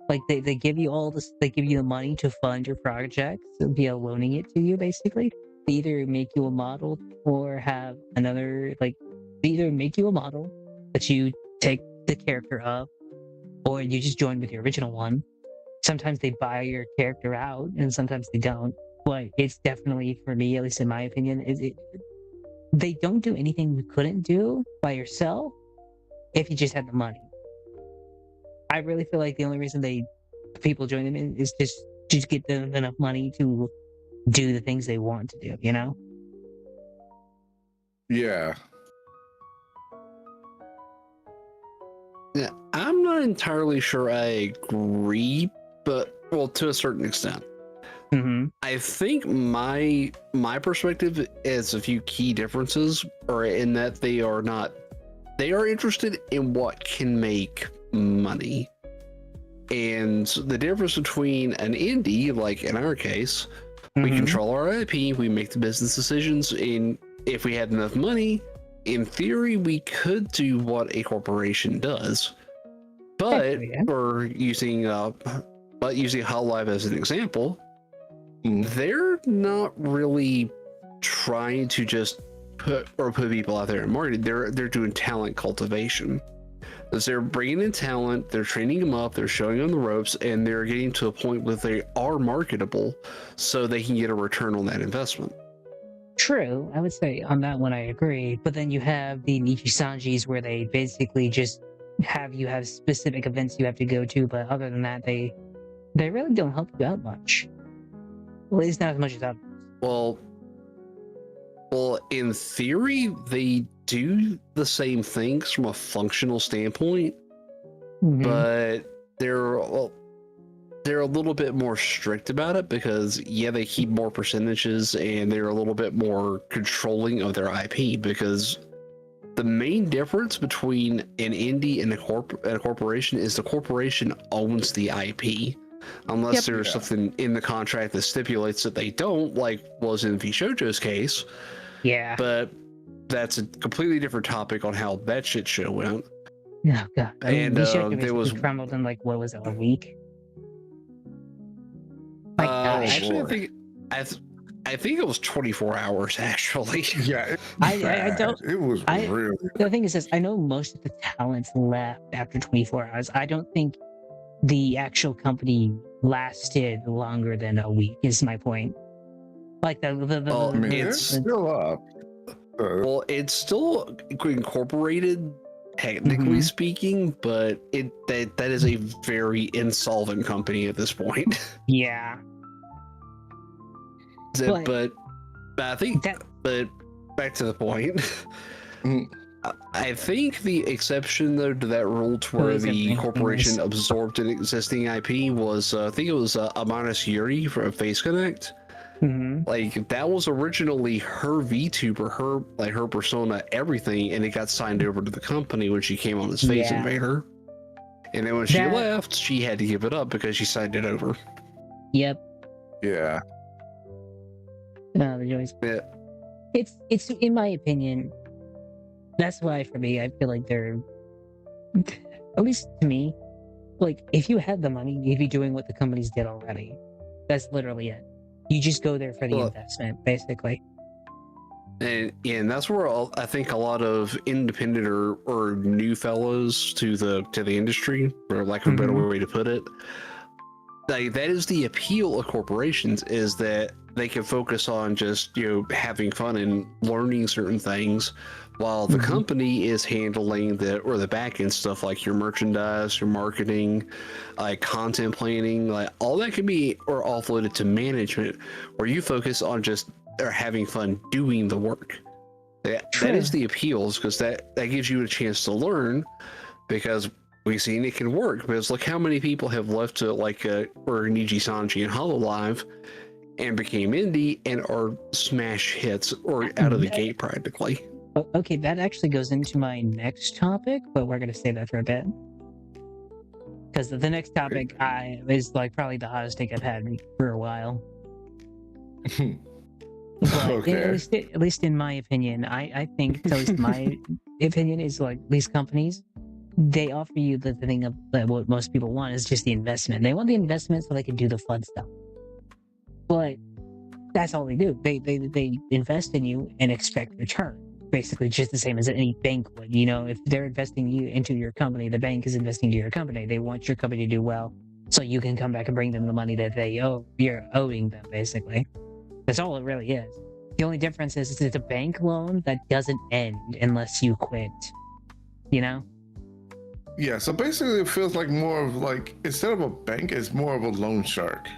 Like they give you all this, they give you the money to fund your projects via loaning it to you, basically. They either make you a model or have another, like, they either make you a model that you take the character of, or you just join with your original one. Sometimes they buy your character out, and sometimes they don't. But it's definitely, for me, at least in my opinion, they don't do anything you couldn't do by yourself if you just had the money. I really feel like the only reason people join them in is just to get them enough money to do the things they want to do, you know? Yeah. Yeah, I'm not entirely sure I agree, but well, to a certain extent. Mm-hmm. I think my perspective is a few key differences, or in that they are interested in what can make money. And the difference between an indie, like in our case, we control our IP, we make the business decisions, and if we had enough money, in theory, we could do what a corporation does. But for using Hololive as an example, they're not really trying to just put people out there in marketing. They're doing talent cultivation. As they're bringing in talent, they're training them up, they're showing them the ropes, and they're getting to a point where they are marketable, so they can get a return on that investment. True, I would say on that one I agree. But then you have the Nichi Sanjis where they basically just have specific events you have to go to, but other than that, they really don't help you out much. Well, at least not as much as others. Well, in theory, they do the same things from a functional standpoint, but they're a little bit more strict about it because yeah, they keep more percentages and they're a little bit more controlling of their IP because the main difference between an indie and a corporation is the corporation owns the IP. Unless there's something in the contract that stipulates that they don't, like was in Vshoujo's case. Yeah. But that's a completely different topic on how that shit show went. Oh god. I mean, And there was crumbled in like what was it, a week? My gosh. actually, I think it was 24 hours. Actually, Yeah, I don't. it was really. The thing is this: I know most of the talents left after 24 hours. I don't think the actual company lasted longer than a week. Is my point. Like I mean, it's still up. well, it's still incorporated, technically speaking, but that is a very insolvent company at this point. Yeah. But I think but back to the point. I think the exception though to that rule to where the corporation absorbed an existing IP was I think it was Amanis Yuri from Face Connect. Like that was originally her VTuber, her persona, everything, and it got signed over to the company when she came on as Face Invader. And then when she left, she had to give it up because she signed it over. Yep. Yeah. No, it's in my opinion. That's why for me, I feel like they're, at least to me, like if you had the money, you'd be doing what the companies did already. That's literally it. You just go there for the investment, basically. And that's where I think a lot of independent or new fellows to the industry, for lack of a better way to put it, like that is the appeal of corporations, is that they can focus on just having fun and learning certain things, while the company is handling the back end stuff like your merchandise, your marketing, like content planning, like all that can be or offloaded to management, where you focus on just having fun doing the work. That is the appeals, because that gives you a chance to learn, because we've seen it can work. Because look how many people have left to or Niji Sanji and Hololive and became indie and are smash hits or out of the gate practically. Okay, that actually goes into my next topic, but we're going to save that for a bit. Because the next topic is like probably the hottest take I've had for a while. Okay. At least in my opinion, I think, at least my opinion is like these companies, they offer you the thing of what most people want is just the investment. They want the investment so they can do the fun stuff. But that's all they do. They invest in you and expect return. Basically, just the same as any bank would. If they're investing you into your company, the bank is investing into your company. They want your company to do well, so you can come back and bring them the money that you're owing them. Basically, that's all it really is. The only difference is it's a bank loan that doesn't end unless you quit. Yeah. So basically, it feels like more of like, instead of a bank, it's more of a loan shark.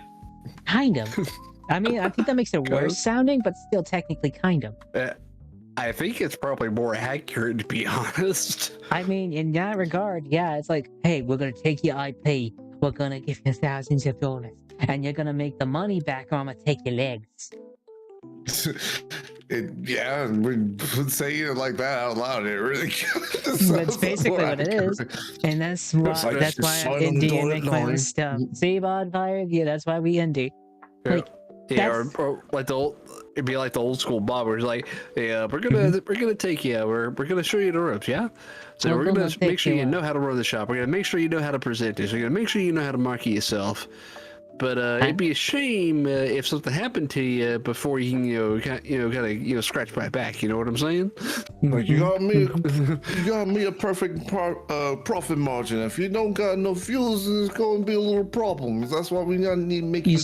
Kind of. I mean, I think that makes it worse sounding, but still technically kind of. I think it's probably more accurate, to be honest. I mean, in that regard, yeah, it's like, hey, we're going to take your IP, we're going to give you thousands of dollars, and you're going to make the money back, or I'm going to take your legs. Yeah, we say it like that out loud. It really That's basically what it is, and that's why I'm indie and make my own stuff. See, Bonfire? Yeah, that's why we indie. Like, or like it'd be like the old school Bob, where it's like, yeah, we're gonna take you, we're gonna show you the ropes, yeah. So we're gonna make sure you know how to run the shop. We're gonna make sure you know how to present this. We're gonna make sure you know how to market yourself. But it'd be a shame if something happened to you before you gotta scratch my back. You know what I'm saying? Like you got me a perfect profit margin. If you don't got no fuels, it's going to be a little problem. That's why we need to make you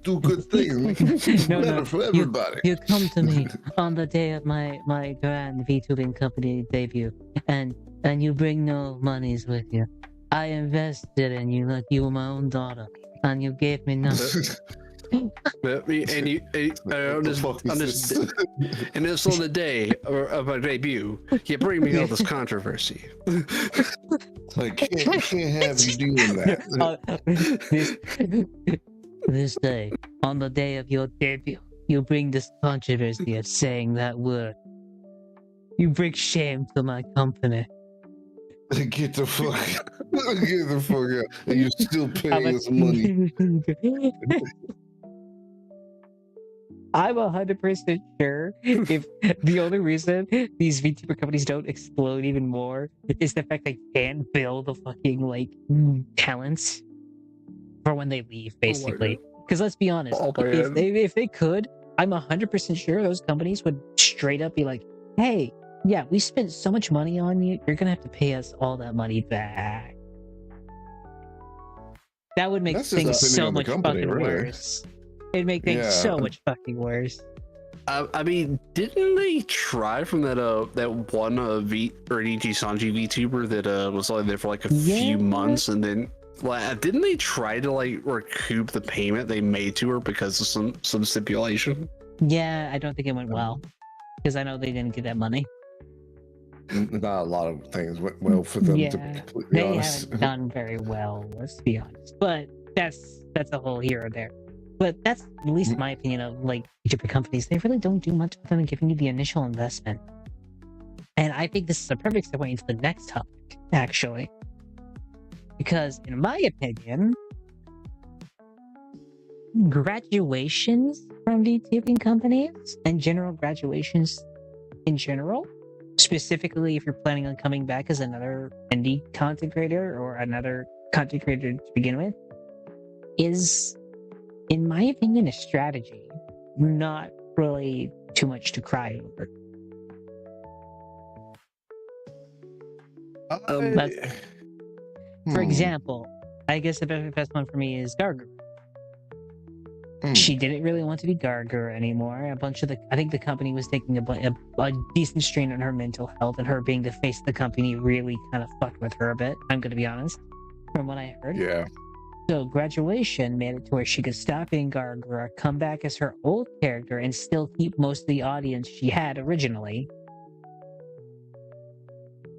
do good things, make it better for everybody. You come to me on the day of my grand VTubing company debut, and you bring no monies with you. I invested in you like you were my own daughter. And you gave me nothing. And this on the day of my debut, you bring me all this controversy. Like, can't have you doing that. This day, on the day of your debut, you bring this controversy of saying that word. You bring shame to my company. Get the fuck out. And you're still paying us money. I'm 100% sure if the only reason these VTuber companies don't explode even more is the fact they can't build the fucking talents for when they leave, basically. Because let's be honest, if they could, I'm 100% sure those companies would straight up be like, "Hey, yeah, we spent so much money on you. You're gonna have to pay us all that money back." That would make things so much fucking worse. It'd make things so much fucking worse. I mean, didn't they try from that one Erdigi Sanji VTuber that was only there for like a few months, and then didn't they try to like recoup the payment they made to her because of some stipulation? Yeah, I don't think it went well because I know they didn't get that money. Not a lot of things went well for them, to be completely honest. Haven't done very well, let's be honest. But that's a whole here or there. But that's at least my opinion of like VTuber companies. They really don't do much other than giving you the initial investment. And I think this is a perfect segue into the next topic, actually. Because in my opinion, graduations from VTubing companies and general graduations in general, specifically if you're planning on coming back as another indie content creator or another content creator to begin with, is, in my opinion, a strategy, not really too much to cry over. For example, I guess the best one for me is Gargur. She didn't really want to be Gargur anymore. I think the company was taking a decent strain on her mental health, and her being the face of the company really kind of fucked with her a bit. I'm going to be honest, from what I heard. Yeah. So graduation made it to where she could stop being Gargur, come back as her old character, and still keep most of the audience she had originally.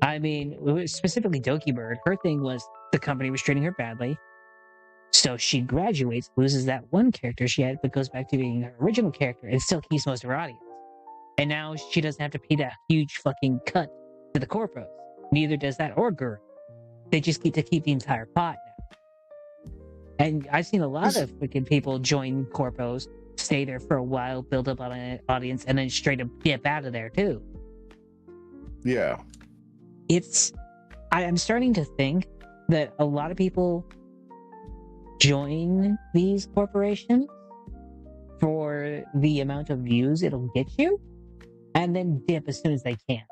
I mean, specifically Dokibird, her thing was the company was treating her badly. So she graduates, loses that one character she had, but goes back to being her original character and still keeps most of her audience. And now she doesn't have to pay that huge fucking cut to the corpos. Neither does that or Guru. They just get to keep the entire pot now. And I've seen a lot of freaking people join corpos, stay there for a while, build up on an audience, and then straight up dip out of there too. Yeah. I'm starting to think that a lot of people join these corporations for the amount of views it'll get you, and then dip as soon as they can.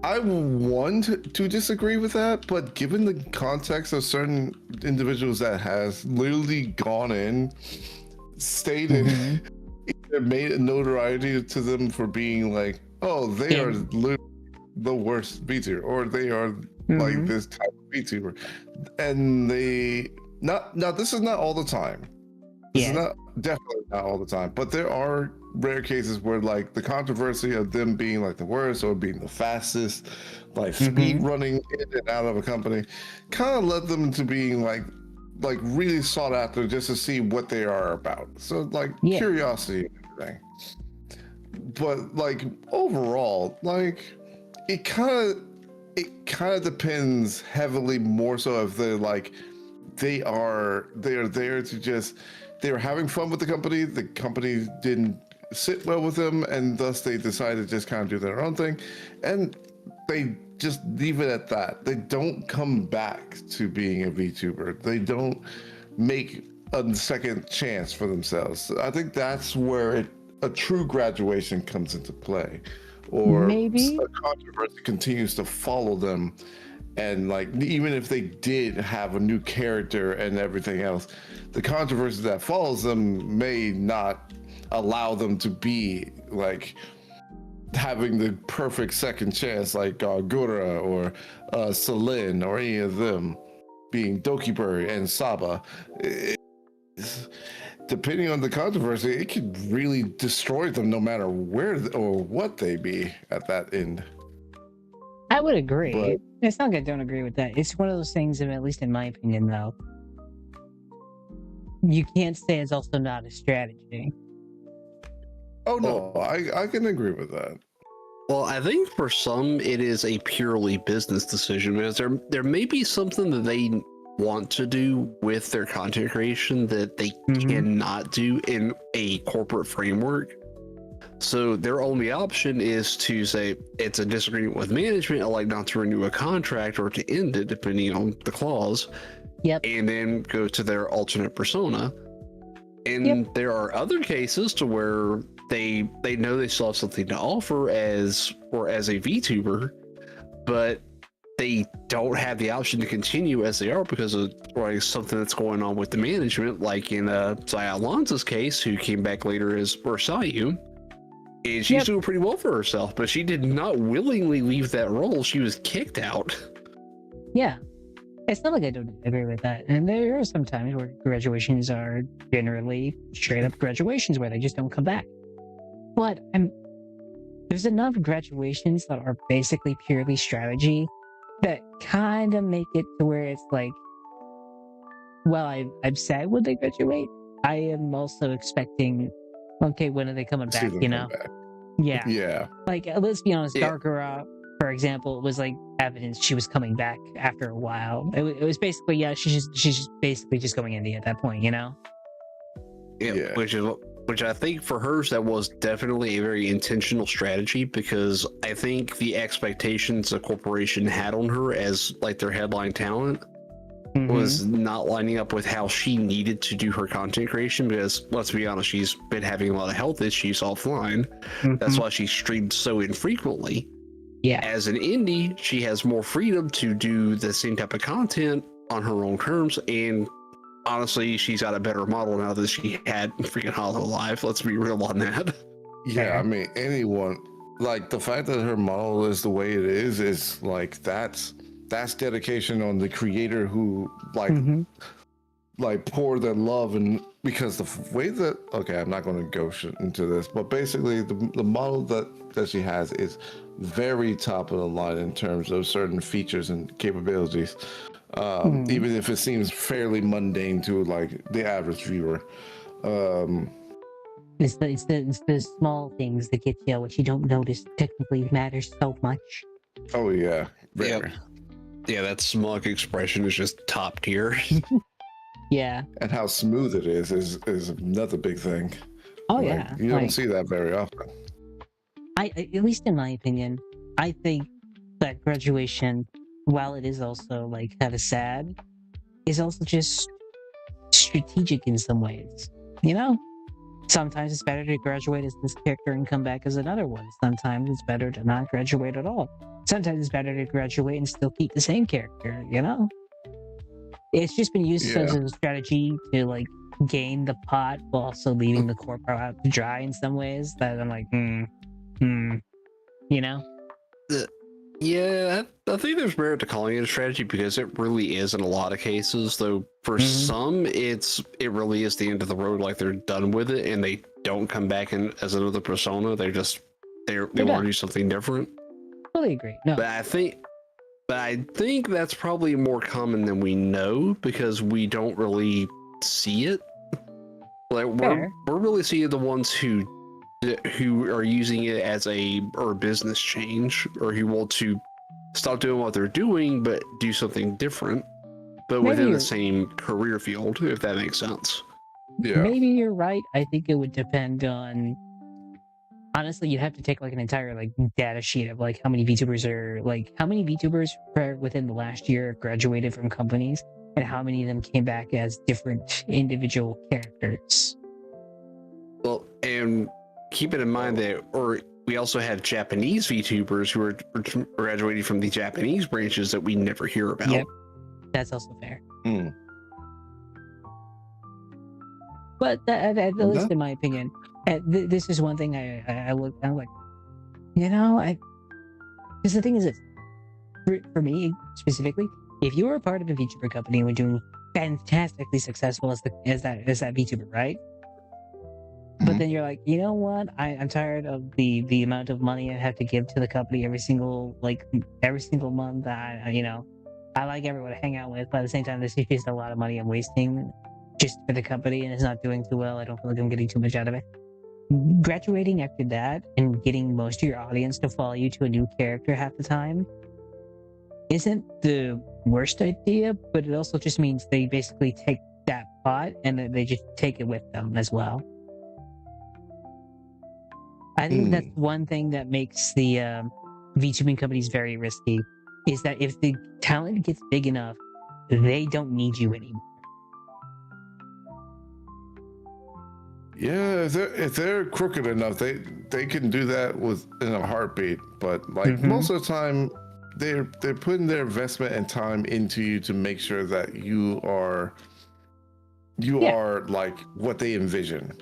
I want to disagree with that, but given the context of certain individuals that has literally gone in, stayed in, either made a notoriety to them for being like, oh, they are literally the worst VTuber, or they are like this type of VTuber, and they now this is not all the time. This is definitely not all the time, but there are rare cases where like the controversy of them being like the worst or being the fastest, like speed running in and out of a company, kind of led them to being like really sought after just to see what they are about. So like curiosity and everything. But like overall, like it kind of depends heavily more so if they are there to just, they were having fun with the company didn't sit well with them, and thus they decided to just kind of do their own thing, and they just leave it at that. They don't come back to being a VTuber. They don't make a second chance for themselves. I think that's where a true graduation comes into play, or maybe a controversy continues to follow them. And like, even if they did have a new character and everything else, the controversy that follows them may not allow them to be like having the perfect second chance, like Gura or Celine or any of them being Dokibird and Saba. Depending on the controversy, it could really destroy them no matter where or what they be at that end. I would agree. But- It's not that I don't agree with that. It's one of those things, at least in my opinion, though. You can't say it's also not a strategy. Oh no, I can agree with that. Well, I think for some it is a purely business decision because there may be something that they want to do with their content creation that they cannot do in a corporate framework. So their only option is to say it's a disagreement with management, like not to renew a contract or to end it, depending on the clause. Yep. And then go to their alternate persona. And there are other cases to where they know they still have something to offer as a VTuber, but they don't have the option to continue as they are because of like something that's going on with the management, like in Zaya Alonso's case, who came back later as Versailles. And she's doing pretty well for herself, but she did not willingly leave that role. She was kicked out. Yeah. It's not like I don't agree with that. And there are some times where graduations are generally straight up graduations where they just don't come back. But there's enough graduations that are basically purely strategy that kind of make it to where it's like, well, I'm sad when they graduate. I am also expecting, okay, when are they coming back, you know? Yeah. Yeah. Like, let's be honest, Darkara, for example, was like evidence she was coming back after a while. It was basically, she's just basically just going indie at that point, you know? Yeah. Which I think for hers, that was definitely a very intentional strategy because I think the expectations the corporation had on her as like their headline talent was not lining up with how she needed to do her content creation because let's be honest, she's been having a lot of health issues offline. That's why she streamed so infrequently. Yeah. As an indie, she has more freedom to do the same type of content on her own terms, and honestly, she's got a better model now than she had in freaking Hololive. Let's be real on that. Yeah, I mean, anyone, like the fact that her model is the way it is like that's dedication on the creator who like pour their love. And because the way that, okay, I'm not going to go into this, but basically the model that she has is very top of the line in terms of certain features and capabilities. Even if it seems fairly mundane to like the average viewer. It's the small things that get you what you don't notice technically matters so much. Oh yeah. Very. Yeah, that smug expression is just top tier. Yeah. And how smooth it is another big thing. Oh like, yeah. You don't see that very often. At least in my opinion, I think that graduation, while it is also like kind of sad, is also just strategic in some ways. You know? Sometimes it's better to graduate as this character and come back as another one. Sometimes it's better to not graduate at all. Sometimes it's better to graduate and still keep the same character, you know? It's just been used as a strategy to like gain the pot while also leaving the corpo out to dry in some ways that I'm like, you know? Yeah, I think there's merit to calling it a strategy because it really is in a lot of cases. Though for some, it really is the end of the road. Like they're done with it and they don't come back in as another persona. They want to do something different. Totally agree. No, but I think that's probably more common than we know because we don't really see it. Like we're really seeing the ones who are using it as a business change or who want to stop doing what they're doing but do something different, but within the same career field, if that makes sense. Yeah. Maybe you're right. I think it would depend on. Honestly, you'd have to take like an entire like data sheet of like how many VTubers within the last year graduated from companies and how many of them came back as different individual characters. Well, and keeping in mind that, or we also have Japanese VTubers who are graduating from the Japanese branches that we never hear about. Yep, that's also fair. But at least in my opinion, this is one thing I look. I'm like, you know, because the thing is this, for me specifically, if you were a part of a VTuber company and were doing fantastically successful as that VTuber, right? But then you're like, you know what? I'm tired of the amount of money I have to give to the company every single month. I like everyone to hang out with, but at the same time, this is just a lot of money I'm wasting just for the company, and it's not doing too well. I don't feel like I'm getting too much out of it. Graduating after that and getting most of your audience to follow you to a new character half the time isn't the worst idea, but it also just means they basically take that pot and they just take it with them as well. I think that's one thing that makes the VTubing companies very risky, is that if the talent gets big enough, they don't need you anymore. Yeah, if they're crooked enough, they can do that in a heartbeat. But most of the time, they're putting their investment and time into you to make sure that you are like what they envision.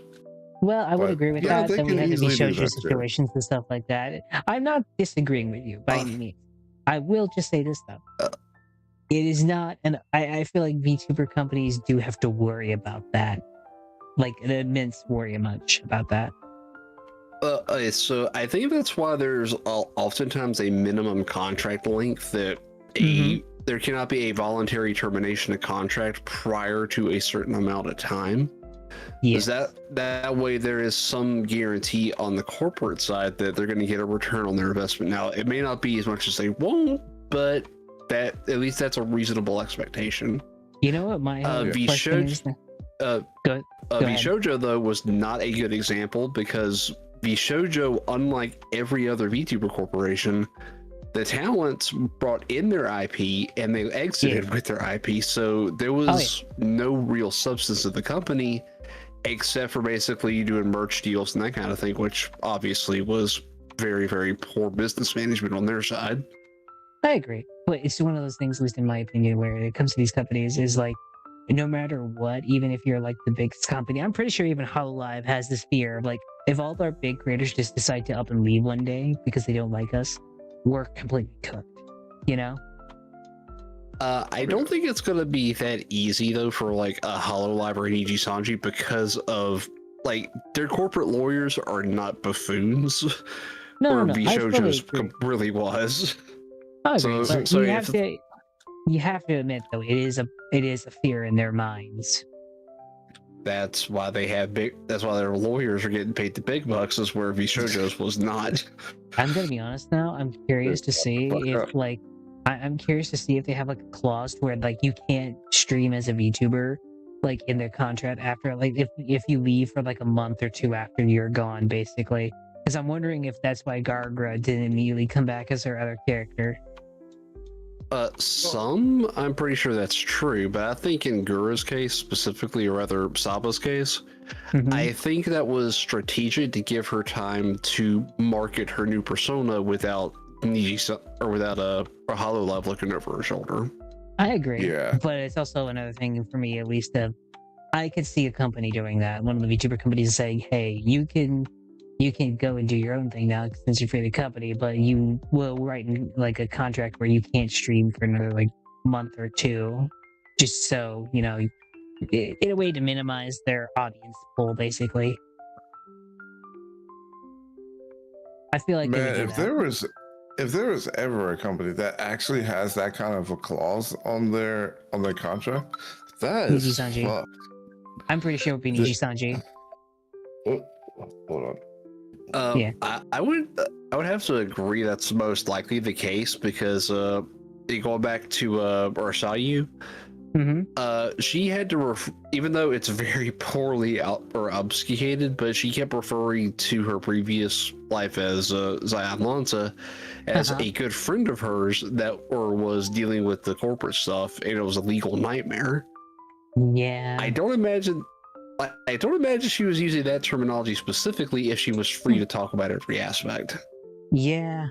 Well, I would agree with that. Then we had to be shoujo situations and stuff like that. I'm not disagreeing with you by any means. I will just say this though. It is not, and I feel like VTuber companies do have to worry about that. Like an immense worry much about that. So I think that's why there's oftentimes a minimum contract length that there cannot be a voluntary termination of contract prior to a certain amount of time. Yes. That way there is some guarantee on the corporate side that they're going to get a return on their investment. Now, it may not be as much as they won't, but that at least that's a reasonable expectation. You know what my question is? Vshoujo though was not a good example, because Vshoujo, unlike every other VTuber corporation, the talents brought in their IP and they exited with their IP, so there was no real substance of the company except for basically you doing merch deals and that kind of thing, which obviously was very, very poor business management on their side. I agree, but it's one of those things, at least in my opinion, where it comes to these companies is like, no matter what, even if you're like the biggest company, I'm pretty sure even Hololive has this fear of like, if all of our big creators just decide to up and leave one day because they don't like us, we're completely cooked, you know? I don't think it's going to be that easy though for like a Hololive or an EG Sanji, because of like their corporate lawyers are not buffoons. No. Vshoujo's really was. I agree, but you have to admit though, it is a fear in their minds. That's why that's why their lawyers are getting paid the big bucks, is where Vshoujo's was not. I'm gonna be honest now, I'm curious to see if like I'm curious to see if they have like a clause where like you can't stream as a VTuber like in their contract after, like if you leave for like a month or two after you're gone, basically. Because I'm wondering if that's why Gargra didn't immediately come back as her other character. I'm pretty sure that's true, but I think in Gura's case specifically, or rather Saba's case, I think that was strategic to give her time to market her new persona without a Hololive looking over her shoulder. I agree. Yeah. But it's also another thing for me, at least, I could see a company doing that. One of the VTuber companies saying, hey, you can go and do your own thing now since you're for the company, but you will write in like a contract where you can't stream for another like month or two, just so, you know, in a way to minimize their audience pool, basically. I feel like if there was ever a company that actually has that kind of a clause on their contract, that is fucked. I'm pretty sure it would be Niji Sanji. Oh, hold on. I would have to agree that's most likely the case, because going back to Ursayu, she had to even though it's very poorly obfuscated, but she kept referring to her previous life as Zion Lanza as a good friend of hers that was dealing with the corporate stuff, and it was a legal nightmare. Yeah, I don't imagine she was using that terminology specifically if she was free to talk about every aspect. Yeah,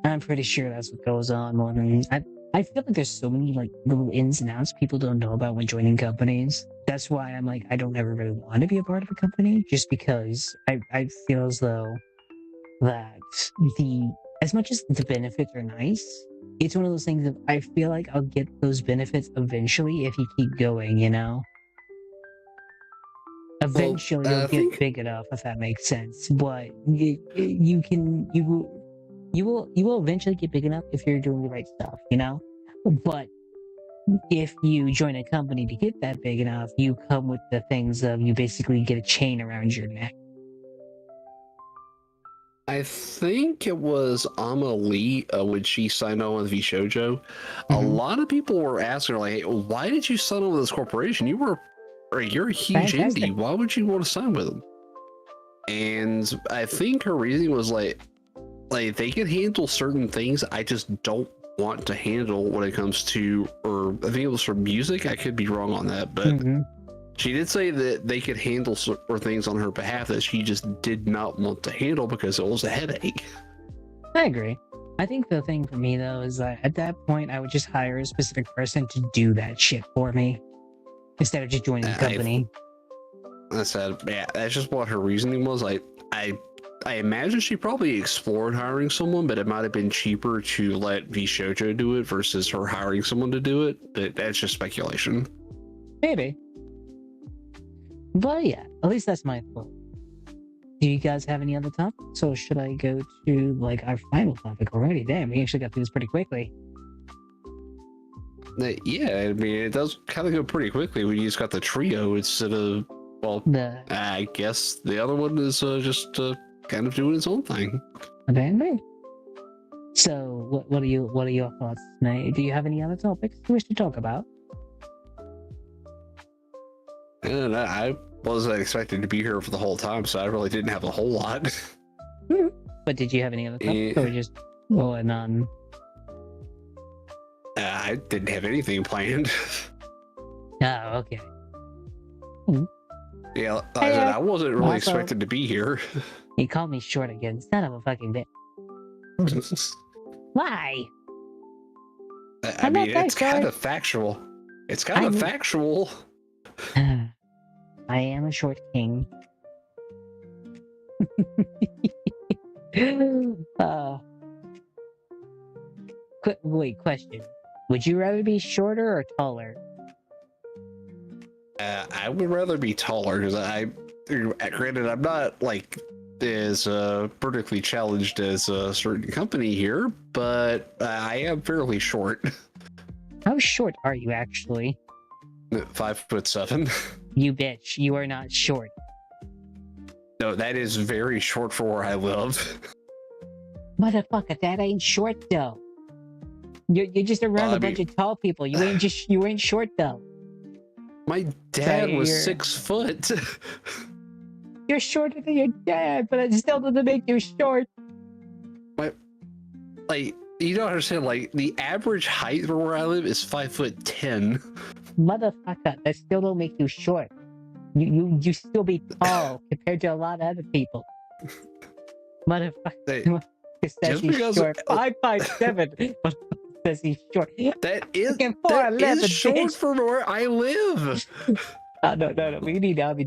I'm pretty sure that's what goes on more than I feel like there's so many like little ins and outs people don't know about when joining companies. That's why I'm like, I don't ever really want to be a part of a company, just because I feel as though that as much as the benefits are nice, it's one of those things that I feel like I'll get those benefits eventually if you keep going, you know? Eventually, you'll get big enough, if that makes sense. But you will eventually get big enough if you're doing the right stuff, you know. But if you join a company to get that big enough, you come with the things of you basically get a chain around your neck. I think it was Amelie when she signed on with VShojo. A lot of people were asking her, like, hey, why did you sign on with this corporation? You're a huge Fantastic. indie. Why would you want to sign with them? And I think her reasoning was like they can handle certain things. I just don't want to handle when it comes to, or I think it was for music. I could be wrong on that, but she did say that they could handle certain things on her behalf that she just did not want to handle because it was a headache. I agree. I think the thing for me though is that at that point I would just hire a specific person to do that shit for me instead of just joining the company. I said, yeah, that's just what her reasoning was. I imagine she probably explored hiring someone, but it might have been cheaper to let VShojo do it versus her hiring someone to do it. But that's just speculation. Maybe. But yeah, at least that's my thought. Do you guys have any other topics? So should I go to like our final topic already? Damn, we actually got through this pretty quickly. Yeah, I mean, it does kind of go pretty quickly when you just got the trio instead of, well, I guess the other one is just kind of doing its own thing. Okay. So, what are your thoughts, Nate? Do you have any other topics you wish to talk about? And I wasn't expecting to be here for the whole time, so I really didn't have a whole lot. But did you have any other topics, or just going on? I didn't have anything planned. Oh, okay. Yeah, like I said, I wasn't really expected to be here. You called me short again. Son of a fucking bitch. Why? I mean, it's kind of factual. It's kind of factual. I am a short king. Wait, question. Would you rather be shorter or taller? I would rather be taller because granted, I'm not like as vertically challenged as a certain company here, but I am fairly short. How short are you actually? 5'7". You bitch, you are not short. No, that is very short for where I live. Motherfucker, that ain't short though. You're just around a bunch of tall people. You ain't short though. My dad was 6 foot. You're shorter than your dad, but it still doesn't make you short. Like, you don't understand, like, the average height for where I live is 5'10". Motherfucker, that still don't make you short. You still be tall compared to a lot of other people. Motherfucker, says he's short. 5'7". Says he's short. That is short for where I live. No. We need Omni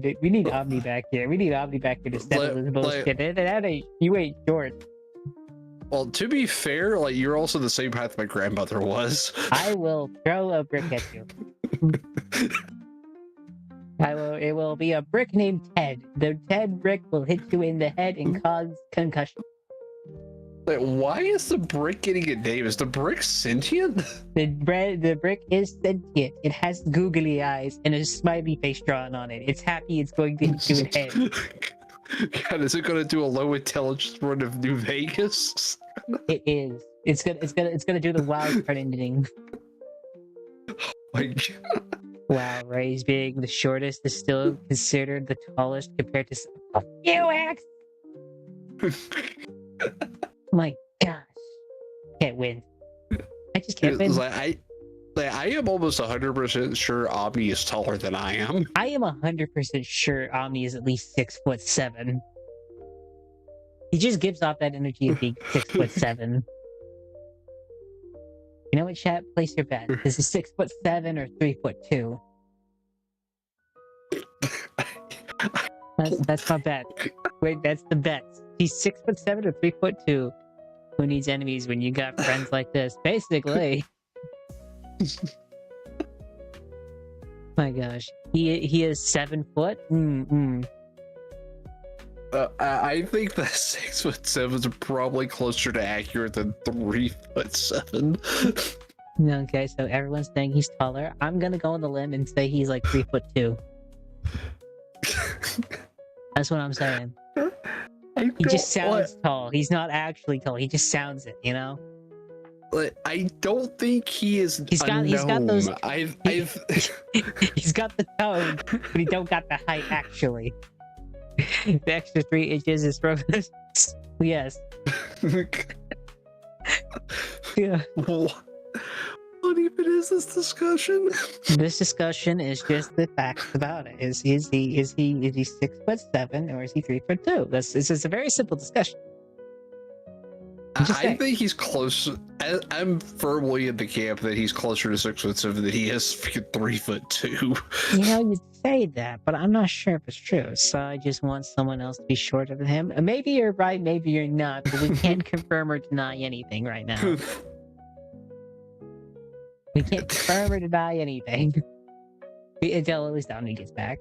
back here. We need Omni back here to settle this bullshit. You ain't short. Well, to be fair, like, you're also the same height my grandmother was. I will throw a brick at you. It will be a brick named Ted. The Ted brick will hit you in the head and cause concussion. Like, why is the brick getting a name? Is the brick sentient? The brick is sentient. It has googly eyes and a smiley face drawn on it. It's happy it's going to hit you in the head. God, is it going to do a low intelligence run of New Vegas? It is. It's gonna do the wild card ending. Oh my God. Wow, Ray's being the shortest is still considered the tallest compared to you, X. My gosh, can't win. I just can't win. I am almost 100% sure Omni is taller than I am. I am 100% sure Omni is at least 6'7". He just gives off that energy of being 6'7". You know what, chat? Place your bet. This is 6'7" or 3'2". That's my bet. Wait, that's the bet. He's 6'7" or 3'2". Who needs enemies when you got friends like this? Basically. My gosh. He is 7 foot. I think that 6'7" is probably closer to accurate than 3'7". Okay, so everyone's saying he's taller. I'm gonna go on the limb and say he's like 3'2". That's what I'm saying. He just sounds tall. He's not actually tall. He just sounds it, you know. I don't think he is. He's got those. I've He's got the tone, but he don't got the height actually. The extra 3 inches is from yes. Yeah. What even is this discussion? This discussion is just the facts about it. Is he 6'7" or is he 3'2"? This is a very simple discussion. I think he's close. I'm firmly in the camp that he's closer to 6'7" than he is 3'2". You know, you'd say that, but I'm not sure if it's true. So I just want someone else to be shorter than him. Maybe you're right, maybe you're not, but we can't confirm or deny anything right now. We can't confirm or deny anything until at least Omni gets back.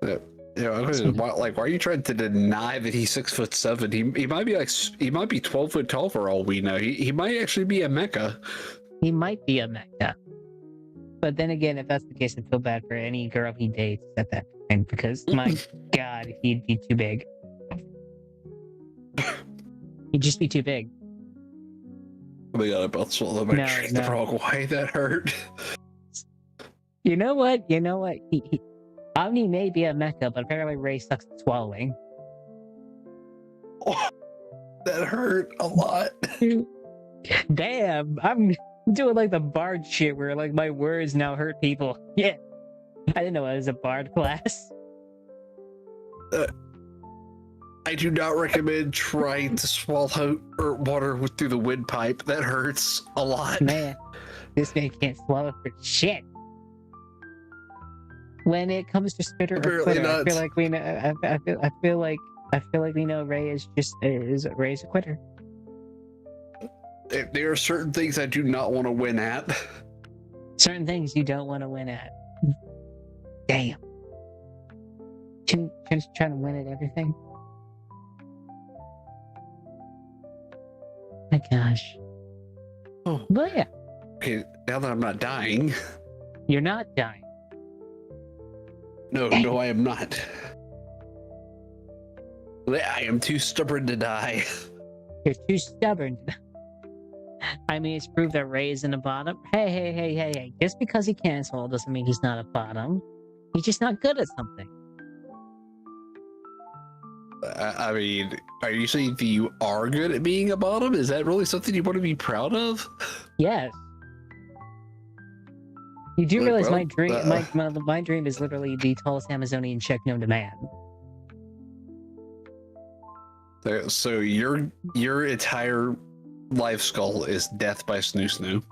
Why are you trying to deny that he's 6'7"? He might be 12 foot tall for all we know. He might actually be a mecha. He might be a mecha. But then again, if that's the case, I feel bad for any girl he dates at that point because my God, he'd be too big. He'd just be too big. Oh my God, I both swallowed my drink the wrong way. That hurt. You know what? Omni may be a mecha, but apparently Ray sucks at swallowing. Oh, that hurt a lot. Damn, I'm doing like the bard shit where like my words now hurt people. Yeah, I didn't know it was a bard class. I do not recommend trying to swallow water through the windpipe. That hurts a lot. Man, this man can't swallow for shit. When it comes to spitter or quitter, I feel like we know. I feel like we know Ray is Ray's a quitter. There are certain things I do not want to win at. Certain things you don't want to win at. Damn. Just trying to win at everything. My gosh. Oh. But yeah. Okay, now that I'm not dying. You're not dying. No, I am not. I am too stubborn to die. You're too stubborn. I mean, it's proved that Ray isn't a bottom. Hey. Just because he can swallow doesn't mean he's not a bottom. He's just not good at something. I mean, are you saying that you are good at being a bottom? Is that really something you want to be proud of? Yes. You do realize my dream is literally the tallest Amazonian chick known to man. So your entire life goal is death by snoo snoo.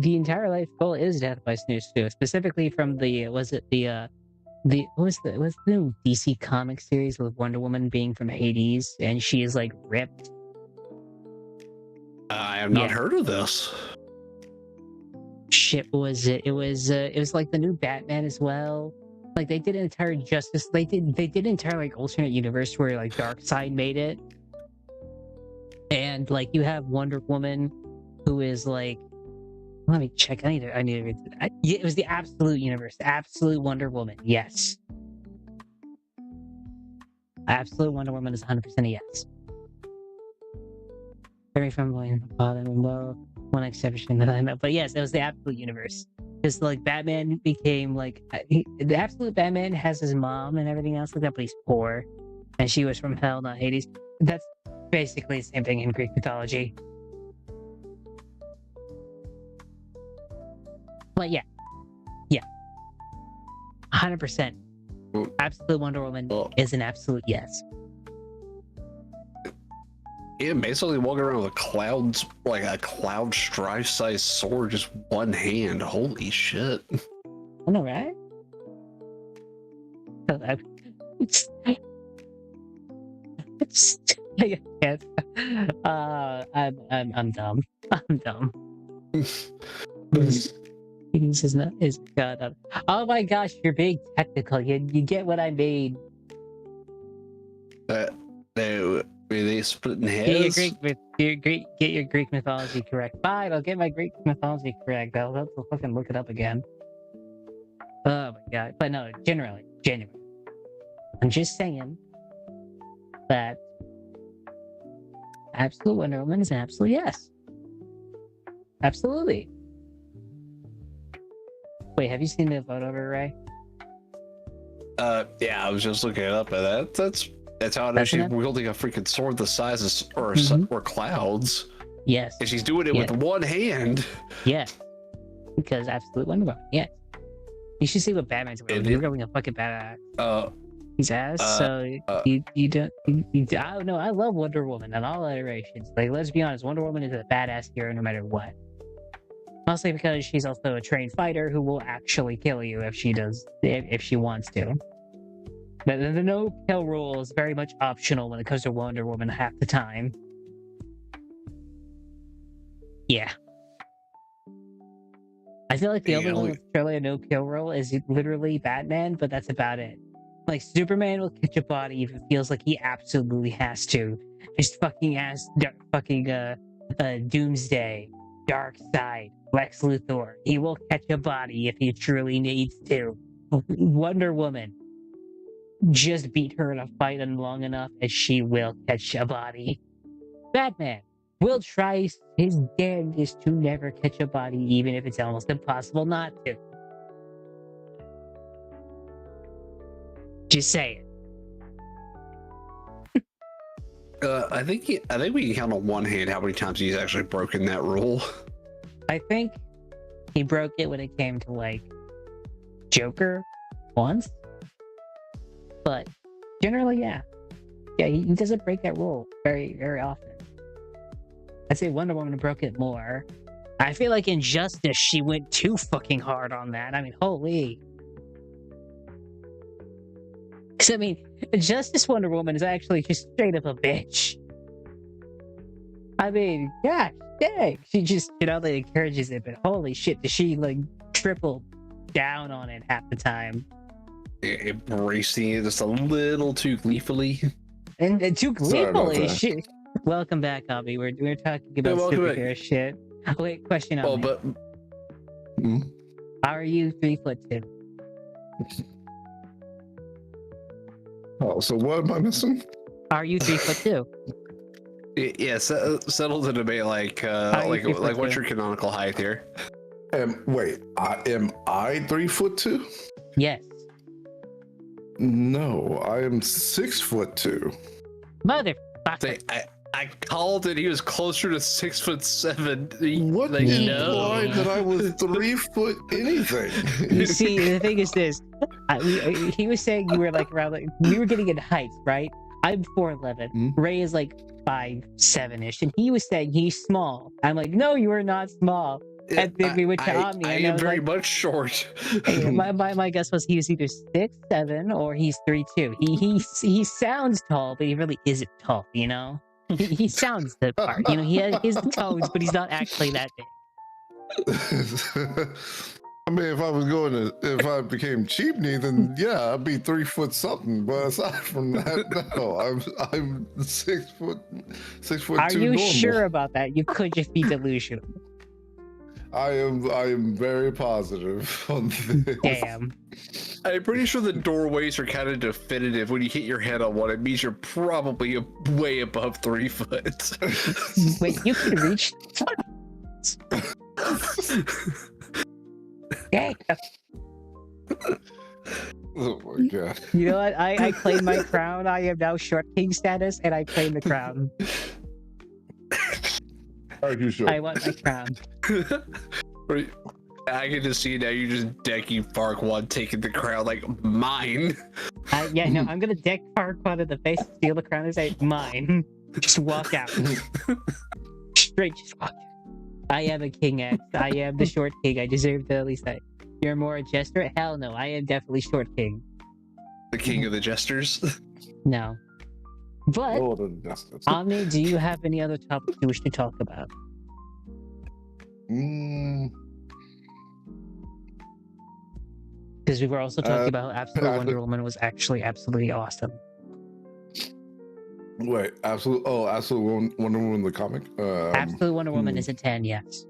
The entire life goal is death by snoo snoo. Specifically from the new DC comic series with Wonder Woman being from Hades and she is like ripped. I have not heard of this. Shit, what was it? It was like the new Batman as well. Like they did an entire Justice. They did an entire like alternate universe where like Darkseid made it, and like you have Wonder Woman, who is like, let me check. I need to read it. It was the absolute universe, absolute Wonder Woman. Yes, absolute Wonder Woman is 100% a yes. Very from bottom and low. One exception that I know, but yes, it was the absolute universe. Because like Batman became like the absolute Batman has his mom and everything else like that, but he's poor, and she was from hell, not Hades. That's basically the same thing in Greek mythology. But yeah, 100%. Absolute Wonder Woman is an absolute yes. Yeah, basically walking around with a cloud strife sized sword, just one hand. Holy shit. I know, right? I'm dumb. I'm dumb. Is God up. Oh my gosh, you're being technical. You get what I mean. They splitting Get your hairs? get your Greek mythology correct. Fine, I'll get my Greek mythology correct. I'll have to fucking look it up again. Oh my god. But no, genuinely. I'm just saying that absolute Wonder Woman is an absolute yes. Absolutely. Wait, have you seen the Vtuber, Ray? Yeah, I was just looking it up at that. That's how I know That's she's enough? wielding a freaking sword the size of or clouds. Yes. And she's doing it with one hand. Yes. Because absolute Wonder Woman. Yes. You should see what Batman's wearing. He's wearing a fucking badass. His ass. You don't. I don't know. I love Wonder Woman in all iterations. Like, let's be honest, Wonder Woman is a badass hero no matter what. Mostly because she's also a trained fighter who will actually kill you if she wants to. But the no-kill rule is very much optional when it comes to Wonder Woman half the time. Yeah. I feel like the only one with truly a no-kill rule is literally Batman, but that's about it. Like, Superman will catch a body if it feels like he absolutely has to. Just fucking ass, Doomsday, Darkseid, Lex Luthor. He will catch a body if he truly needs to. Wonder Woman. Just beat her in a fight long enough and she will catch a body. Batman will try his damnedest to never catch a body, even if it's almost impossible not to. Just say it. I think we can count on one hand how many times he's actually broken that rule. I think he broke it when it came to, like, Joker once. But generally, yeah. Yeah, he doesn't break that rule very, very often. I'd say Wonder Woman broke it more. I feel like in Justice, she went too fucking hard on that. I mean, holy. Because, I mean, Justice Wonder Woman is actually just straight up a bitch. I mean, gosh dang. She just, like, encourages it, but holy shit, does she, like, triple down on it half the time. Embracing it just a little too gleefully. And too gleefully. Shit. Welcome back, Hobby. We're talking about superhero shit. Oh, wait, question on but how are you 3'2"? Oh, so what am I missing? Are you 3'2"? Yeah, settle the debate like what's your canonical height here? Wait, am I 3'2"? Yes. No, I am 6'2". Motherfucker. I called it. He was closer to 6'7". What implied that I was 3 foot anything? You see, the thing is this: he was saying you were like around, like, we were getting in heights, right? I'm 4'11". Ray is like 5'7" and he was saying he's small. I'm like, no, you are not small. And then we went to Omni. I am very much short. my guess was he was either 6'7" or he's 3'2". He sounds tall, but he really isn't tall. You know, he sounds the part. You know, he has his tones, but he's not actually that big. I mean, if I became cheap knee, then yeah, I'd be 3 foot something. But aside from that, no, I'm 6 foot. Are you normal. sure about that? You could just be delusional. I am very positive on this. Damn. I'm pretty sure the doorways are kind of definitive. When you hit your head on one, it means you're probably way above 3 foot. Wait, you can reach. Damn. Oh my god. You know what? I claim my crown. I am now short king status, and I claim the crown. Are you sure? I want my crown. I can just see now you just decking Farquaad taking the crown like mine. Yeah, no, I'm gonna deck Farquaad in the face, steal the crown, and say mine. Just walk out. Straight, just walk out. I am a king X. I am the short king. I deserve to at least that. You're more a jester? Hell no, I am definitely short king. The king of the jesters? No. But, Omni, do you have any other topics you wish to talk about? Because we were also talking about how Absolute I Wonder think- Woman was actually absolutely awesome. Wait, Absolute Wonder Woman the comic. Absolute Wonder Woman is a 10, yes.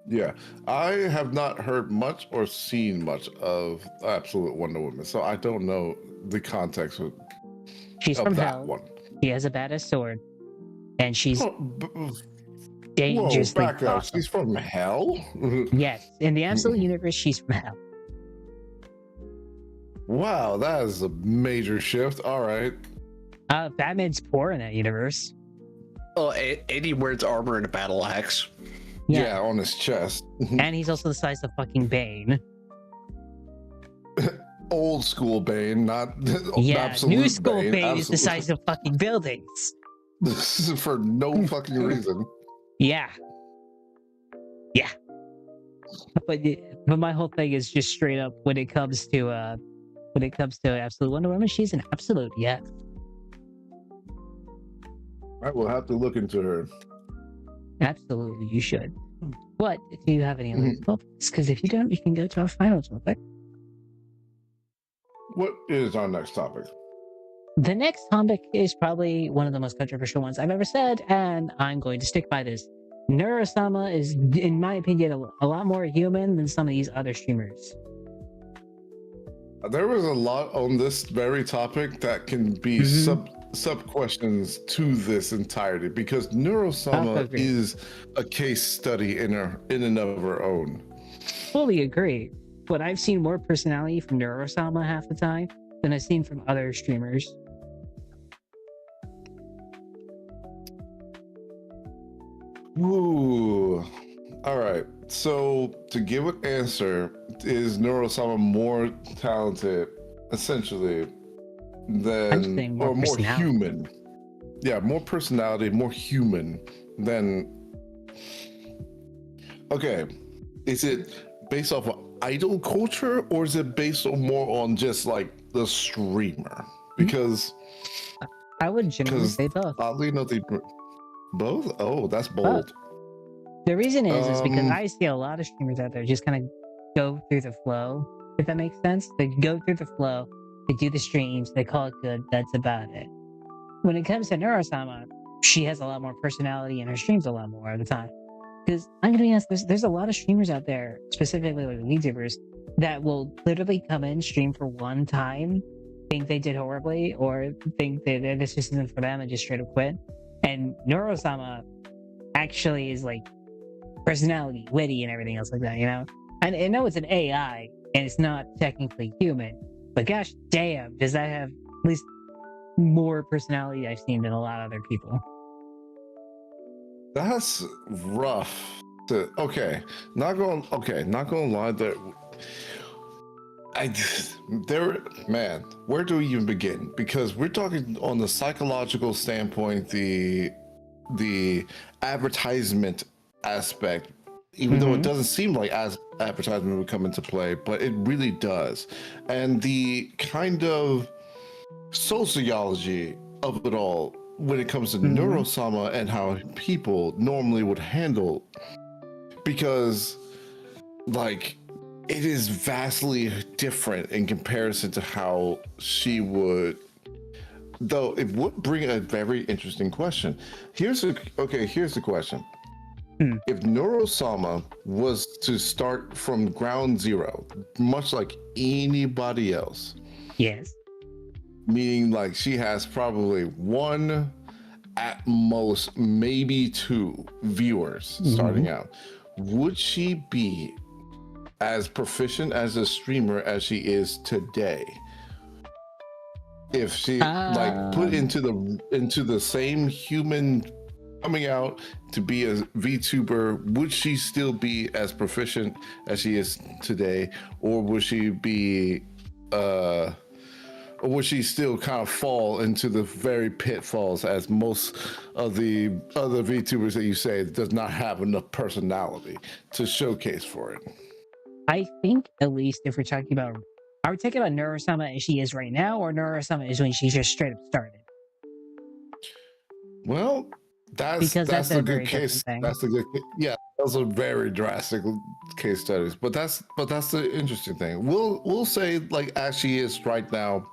Yeah, I have not heard much or seen much of Absolute Wonder Woman, so I don't know the context of She's of from that hell. one. She has a badass sword, and she's Oh, whoa, dangerously back up! awesome. She's from hell. Yes, in the Absolute universe, she's from hell. Wow, that is a major shift. All right. Batman's poor in that universe. Oh, and he wears armor and a battle axe. Yeah, on his chest. And he's also the size of fucking Bane. Old school Bane, not Yeah, absolute new school Bane is the absolute- size of fucking buildings. for no fucking reason. Yeah. Yeah. But my whole thing is just straight up when it comes to Absolute Wonder Woman, she's an absolute yes. I will have to look into her. Absolutely, you should. But do you have any other topics? Because if you don't, we can go to our final topic. What is our next topic? The next topic is probably one of the most controversial ones I've ever said, and I'm going to stick by this. Neurosama is, in my opinion, a lot more human than some of these other streamers. There was a lot on this very topic that can be sub questions to this entirety, because Neurosama is a case study in and of her own. Fully agree, but I've seen more personality from Neurosama half the time than I've seen from other streamers. Ooh. All right. So to give an answer, is Neurosama more talented, essentially, than or more human? Yeah, more personality, more human than. Okay, is it based off of idol culture, or is it based on more on just like the streamer? Because I would generally say both. Oddly enough, they both. Oh, that's bold. The reason is because I see a lot of streamers out there just kind of go through the flow, if that makes sense. They go through the flow, they do the streams, they call it good, that's about it. When it comes to Neurosama, she has a lot more personality and her streams a lot more of the time. Because I'm gonna be honest, there's a lot of streamers out there, specifically like Vtubers, that will literally come in, stream for one time, think they did horribly, or think that this just isn't for them and just straight up quit. And Neurosama actually is like personality, witty, and everything else like that, you know? And I know it's an AI and it's not technically human, but gosh damn, does that have at least more personality I've seen than a lot of other people. That's rough. Not gonna lie. Man, where do we even begin? Because we're talking on the psychological standpoint, the advertisement aspect, even though it doesn't seem like as advertisement would come into play, but it really does. And the kind of sociology of it all when it comes to Neurosama and how people normally would handle, because like it is vastly different in comparison to how she would, though it would bring a very interesting question. Here's the question. If Neurosama was to start from ground zero, much like anybody else, yes, meaning like she has probably one, at most maybe two viewers starting out, would she be as proficient as a streamer as she is today? If she like put into the same human coming out to be a VTuber, would she still be as proficient as she is today, or would she be or would she still kind of fall into the very pitfalls as most of the other VTubers that you say does not have enough personality to showcase for it? I think at least if we're talking about, are we talking about Neurosama as she is right now, or Neurosama is when she just straight up started? Well, that's a good case. That's a good, yeah. those are very drastic case studies, but that's the interesting thing. We'll say like as she is right now,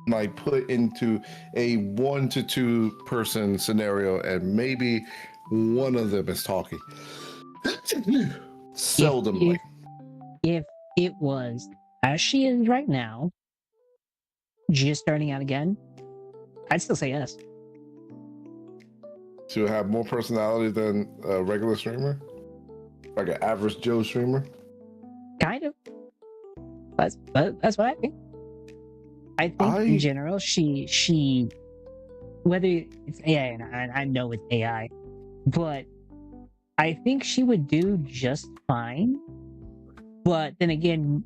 like put into a 1 to 2 person scenario, and maybe one of them is talking. Seldomly. If it was as she is right now, just starting out again, I'd still say yes. To have more personality than a regular streamer, like an average Joe streamer. Kind of. That's what I think. I think in general, she, whether it's AI, and I know it's AI, but I think she would do just fine. But then again,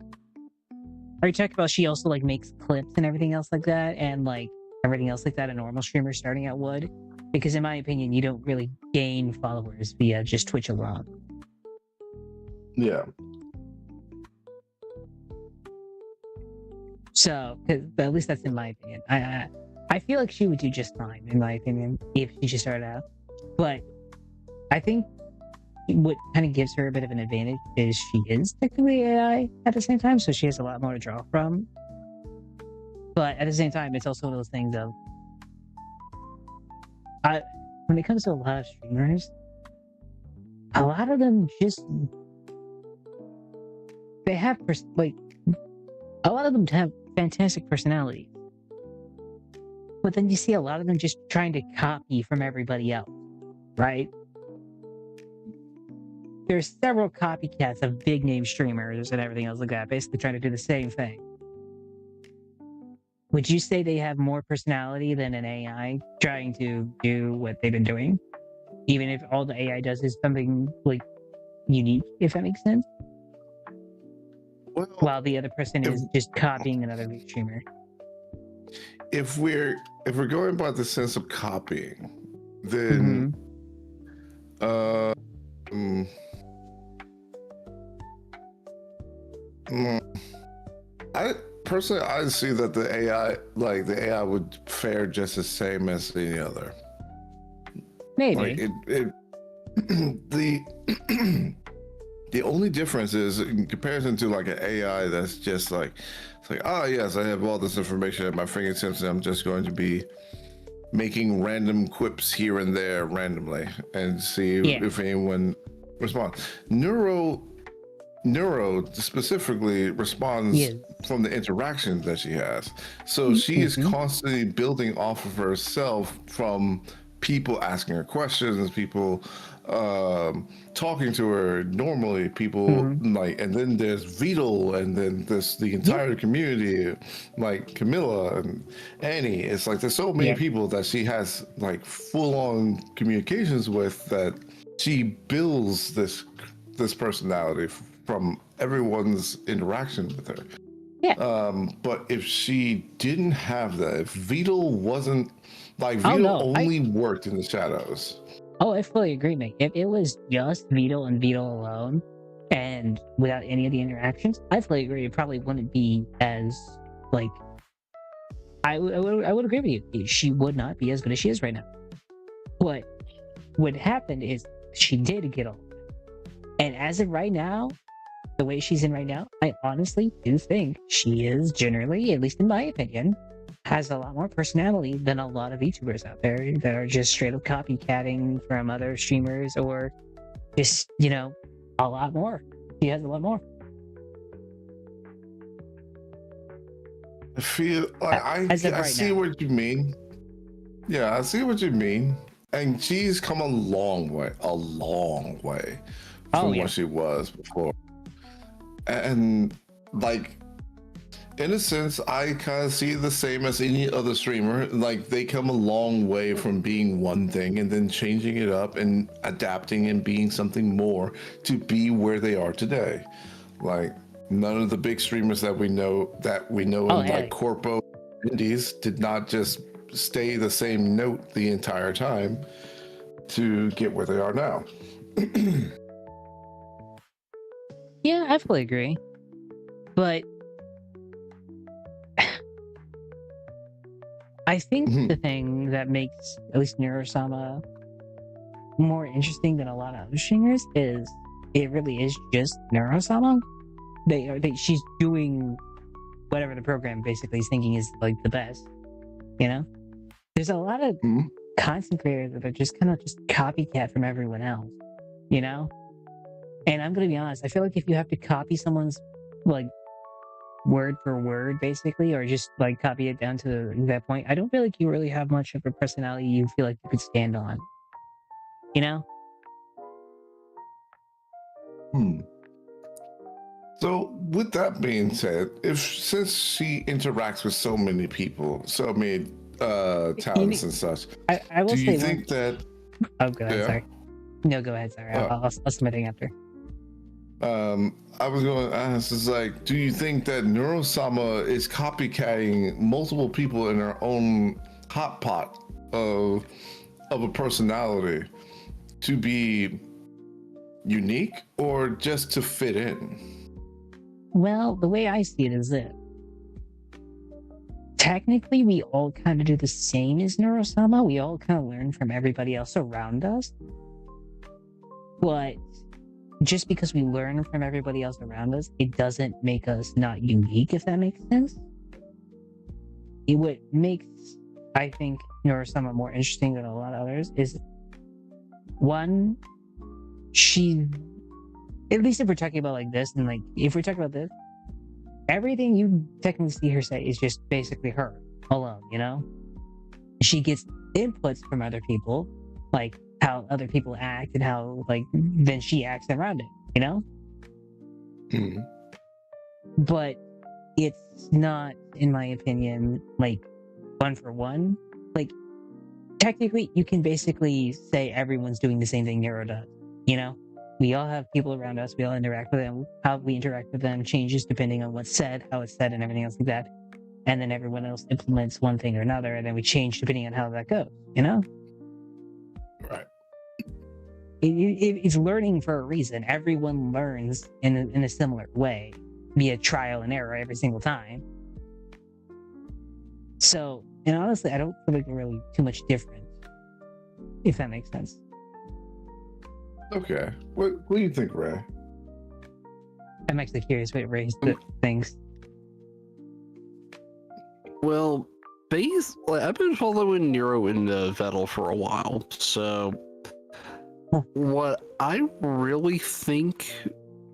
are you talking about she also like makes clips and everything else like that, and like everything else like that a normal streamer starting out would? Because in my opinion, you don't really gain followers via just Twitch alone. Yeah. So, at least that's in my opinion. I feel like she would do just fine, in my opinion, if she just started out. But I think what kind of gives her a bit of an advantage is she is technically AI at the same time, so she has a lot more to draw from. But at the same time, it's also one of those things of, when it comes to a lot of streamers, a lot of them just a lot of them have fantastic personality, but then you see a lot of them just trying to copy from everybody else, right? There's several copycats of big name streamers and everything else like that, basically trying to do the same thing. Would you say they have more personality than an AI trying to do what they've been doing? Even if all the AI does is something like unique, if that makes sense? Well, while the other person is just copying another big streamer. If we're going by the sense of copying, then I personally see that the AI would fare just the same as any other. Maybe like the only difference is in comparison to like an AI that's just like, it's like, oh yes, I have all this information at my fingertips and I'm just going to be making random quips here and there randomly and see if anyone responds. Neuro specifically responds from the interactions that she has. So she is constantly building off of herself from people asking her questions, people talking to her normally, people like, and then there's Vito, and then there's the entire community, like Camilla and Annie. It's like there's so many people that she has like full-on communications with, that she builds this personality from everyone's interaction with her. But if she didn't have that, if Vito wasn't like, Vito only worked in the shadows. Oh, I fully agree, mate. If it was just Vito and Vito alone, and without any of the interactions, I fully agree. It probably wouldn't be as like. I would agree with you. She would not be as good as she is right now. What happened is she did get old, and as of right now, the way she's in right now, I honestly do think she is generally, at least in my opinion, has a lot more personality than a lot of VTubers out there that are just straight up copycatting from other streamers, or just, a lot more. She has a lot more. I feel like I see what you mean. Yeah, I see what you mean. And she's come a long way from what she was before. And like, in a sense, I kind of see it the same as any other streamer. Like, they come a long way from being one thing and then changing it up and adapting and being something more to be where they are today. Like, none of the big streamers that we know like corpo indies did not just stay the same note the entire time to get where they are now. Yeah, I fully agree. But I think the thing that makes at least Neurosama more interesting than a lot of other streamers is it really is just Neurosama. She's doing whatever the program basically is thinking is like the best. You know, there's a lot of content creators that are just kind of just copycat from everyone else. You know, and I'm gonna be honest. I feel like if you have to copy someone's like word for word, basically, or just like copy it down to that point, I don't feel like you really have much of a personality you feel like you could stand on. You know? So, with that being said, since she interacts with so many people, so many talents and such, I will do you say think that? Oh, go ahead. Yeah? Sorry. No, go ahead. Sorry. I'll submit it after. I was going to ask, is like, do you think that Neurosama is copycatting multiple people in her own hot pot of a personality to be unique or just to fit in? Well, the way I see it is that technically we all kind of do the same as Neurosama. We all kind of learn from everybody else around us. But just because we learn from everybody else around us, it doesn't make us not unique, if that makes sense. What makes, I think, Neurosama more interesting than a lot of others is, one, she, at least if we're talking about like this, and like, if we're talking about this, everything you technically see her say is just basically her alone, you know? She gets inputs from other people, like how other people act and how, like, then she acts around it, you know? But it's not, in my opinion, like, one for one. Like, technically, you can basically say everyone's doing the same thing Nero does, you know? We all have people around us, we all interact with them. How we interact with them changes depending on what's said, how it's said, and everything else like that. And then everyone else implements one thing or another, and then we change depending on how that goes, you know? Right. It's learning for a reason. Everyone learns in a similar way, via trial and error every single time. So, and honestly, I don't feel like we're really too much different, if that makes sense. Okay. What do you think, Ray? I'm actually curious what Ray thinks. Well, I've been following Nero into Vettel for a while, so what I really think,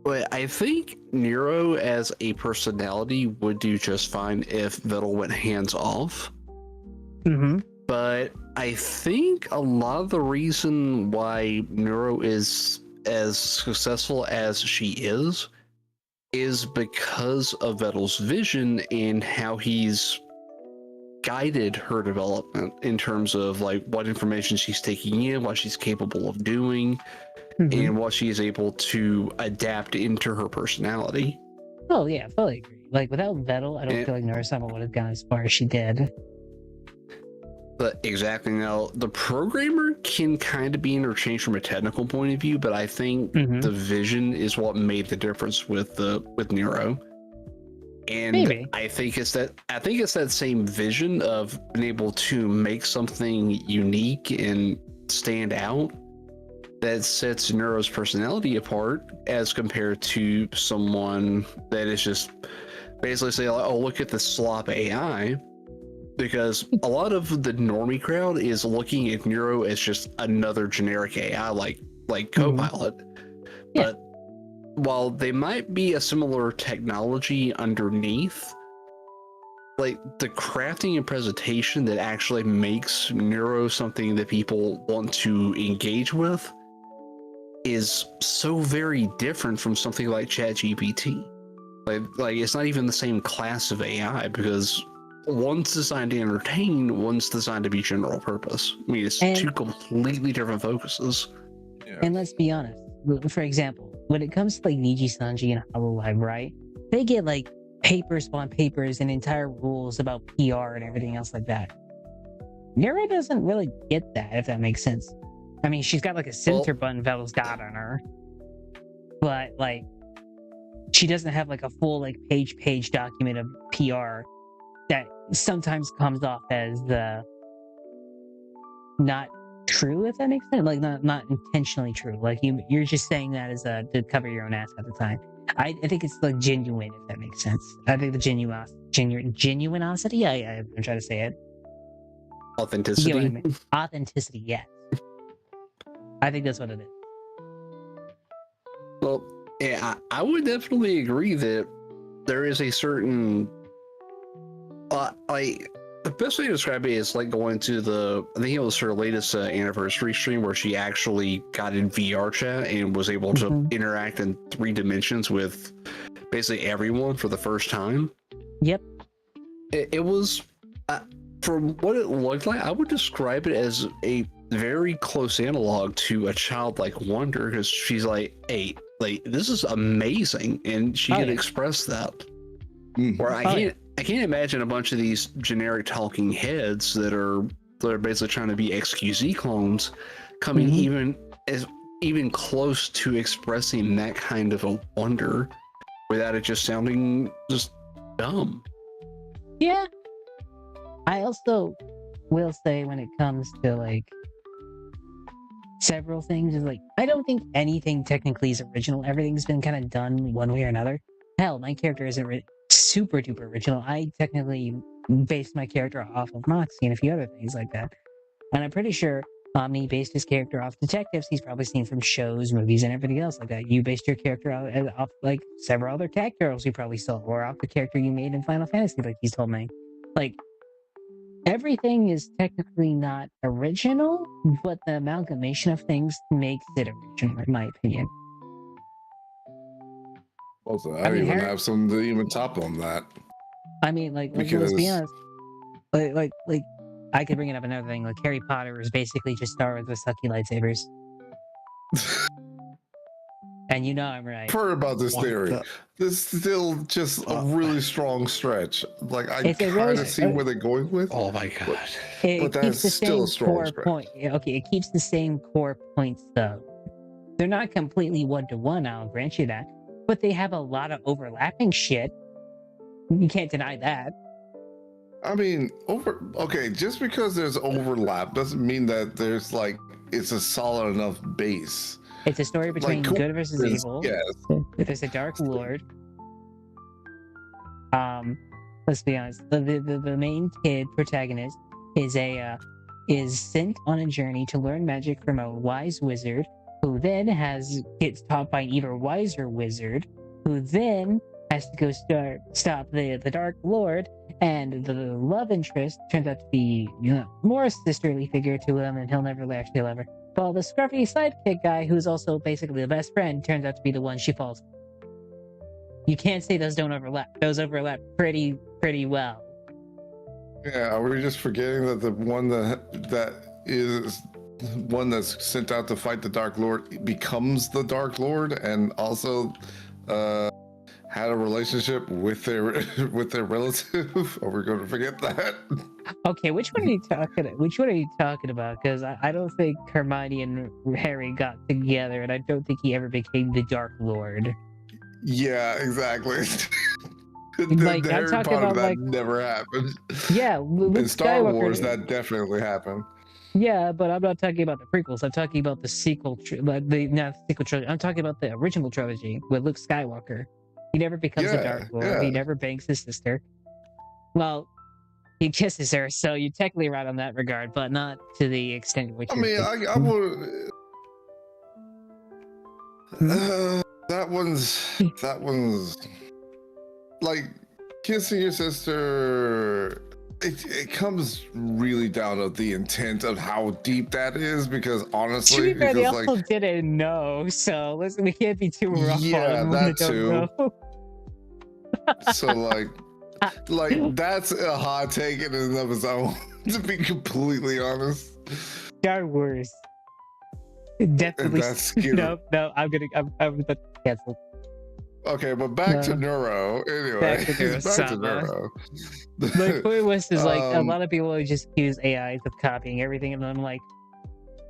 I think Nero as a personality would do just fine if Vettel went hands off. But I think a lot of the reason why Nero is as successful as she is because of Vettel's vision and how he's guided her development in terms of like what information she's taking in, what she's capable of doing, and what she's able to adapt into her personality. Oh yeah, fully agree. Like without Vettel, I don't feel like Neurosama would have gone as far as she did. But exactly, now the programmer can kind of be interchanged from a technical point of view, but I think the vision is what made the difference with Nero. And maybe. I think it's that same vision of being able to make something unique and stand out that sets Nero's personality apart as compared to someone that is just basically say, oh, look at the slop AI. Because a lot of the normie crowd is looking at Nero as just another generic AI like Copilot. Yeah. But while they might be a similar technology underneath, like the crafting and presentation that actually makes Nero something that people want to engage with is so very different from something like ChatGPT. Like it's not even the same class of AI because one's designed to entertain, one's designed to be general purpose. I mean, it's two completely different focuses. Yeah. And let's be honest. For example, when it comes to like Niji Sanji and Hololive, right? They get like papers upon papers and entire rules about PR and everything else like that. Nero doesn't really get that, if that makes sense. I mean, she's got like a center button Vettel's got on her, but like she doesn't have like a full like page document of PR that sometimes comes off as the not true, if that makes sense. Like not intentionally true. Like you're just saying that as to cover your own ass at the time. I think it's like genuine, if that makes sense. I think the genuinosity. I'm trying to say it. Authenticity. You know what I mean? Authenticity. Yes. I think that's what it is. Well, yeah, I would definitely agree that there is a certain, like, the best way to describe it is like going to I think it was her latest anniversary stream where she actually got in VR chat and was able to interact in 3 dimensions with basically everyone for the first time. Yep. It was, from what it looked like, I would describe it as a very close analog to a childlike wonder, because she's like, hey, like, this is amazing, and she can express that. Where I can't imagine a bunch of these generic talking heads that are basically trying to be XQZ clones coming even close to expressing that kind of a wonder without it just sounding just dumb. Yeah. I also will say, when it comes to like several things, is like, I don't think anything technically is original. Everything's been kind of done one way or another. Hell, my character isn't super duper original. I technically based my character off of Moxie and a few other things like that. And I'm pretty sure Omni based his character off detectives he's probably seen from shows, movies, and everything else like that. You based your character off like several other cat girls you probably saw, or off the character you made in Final Fantasy, like he's told me. Like, everything is technically not original, but the amalgamation of things makes it original, in my opinion. Also, I even have some to even top on that. I mean, like, let's be honest. Like, I could bring it up another thing. Like, Harry Potter is basically just Star Wars with sucky lightsabers. And you know I'm right. I've heard about this theory. This is still just a really strong stretch. Like, I kind of see where they're going with. Oh my god! But that's still a strong point. Okay, it keeps the same core points though. They're not completely 1-to-1. I'll grant you that, but they have a lot of overlapping shit. You can't deny that. I mean, just because there's overlap doesn't mean that there's like it's a solid enough base. It's a story between like, good versus evil. Yes. There's a Dark Lord. Let's be honest. The main kid protagonist is sent on a journey to learn magic from a wise wizard, who then gets taught by an even wiser wizard, who then has to go stop the Dark Lord, and the love interest turns out to be more sisterly figure to him, and he'll never actually love her. While the scruffy sidekick guy, who's also basically the best friend, turns out to be the one she falls for. You can't say those don't overlap. Those overlap pretty well. Yeah, we're just forgetting that the one that is one that's sent out to fight the Dark Lord becomes the Dark Lord, and also had a relationship with their relative. Are we going to forget that? Okay, which one are you talking about? Because I don't think Hermione and Harry got together, and I don't think he ever became the Dark Lord. Yeah, exactly. Like, the I'm Harry talking Potter, about, that like, never happened. Yeah, Luke in Star Skywalker, Wars, that definitely happened. Yeah, but I'm not talking about the prequels. I'm talking about the sequel, not the sequel trilogy. I'm talking about the original trilogy with Luke Skywalker. He never becomes a Dark Lord. Yeah. He never bangs his sister. Well, he kisses her, so you're technically right on that regard, but not to the extent which. I mean, I would. That one's like kissing your sister. It comes really down to the intent of how deep that is, because honestly, to be fair, they also didn't know, so listen, we can't be too rough on them that too. Know. So like that's a hot take in and of its own, to be completely honest. Star Wars. Definitely. No, I'm gonna cancel. Okay, but back to Neuro. Anyway, back to Neuro. My point was like a lot of people just accuse AIs of copying everything, and I'm like,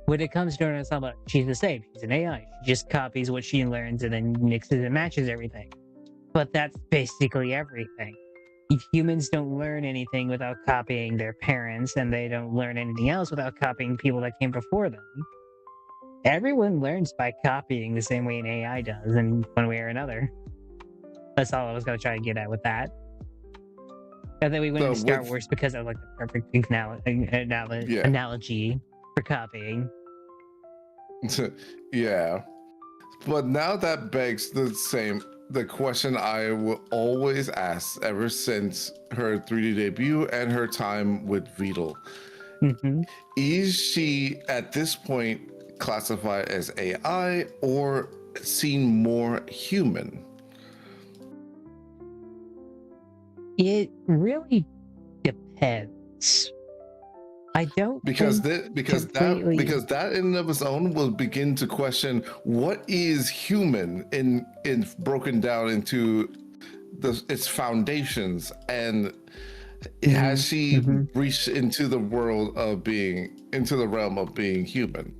when it comes to Neuro, it's not about she's the same. She's an AI. She just copies what she learns and then mixes and matches everything. But that's basically everything. humans don't learn anything without copying their parents, and they don't learn anything else without copying people that came before them. Everyone learns by copying the same way an AI does in one way or another. That's all I was going to try to get at with that. And then we went into Star Wars because of like the perfect analogy for copying. Yeah. But now that begs the question I will always ask ever since her 3D debut and her time with Beetle. Mm-hmm. Is she at this point classified as AI or seen more human? It really depends. I don't because think that in and of its own will begin to question what is human in broken down into its foundations, and has she reached into the realm of being human?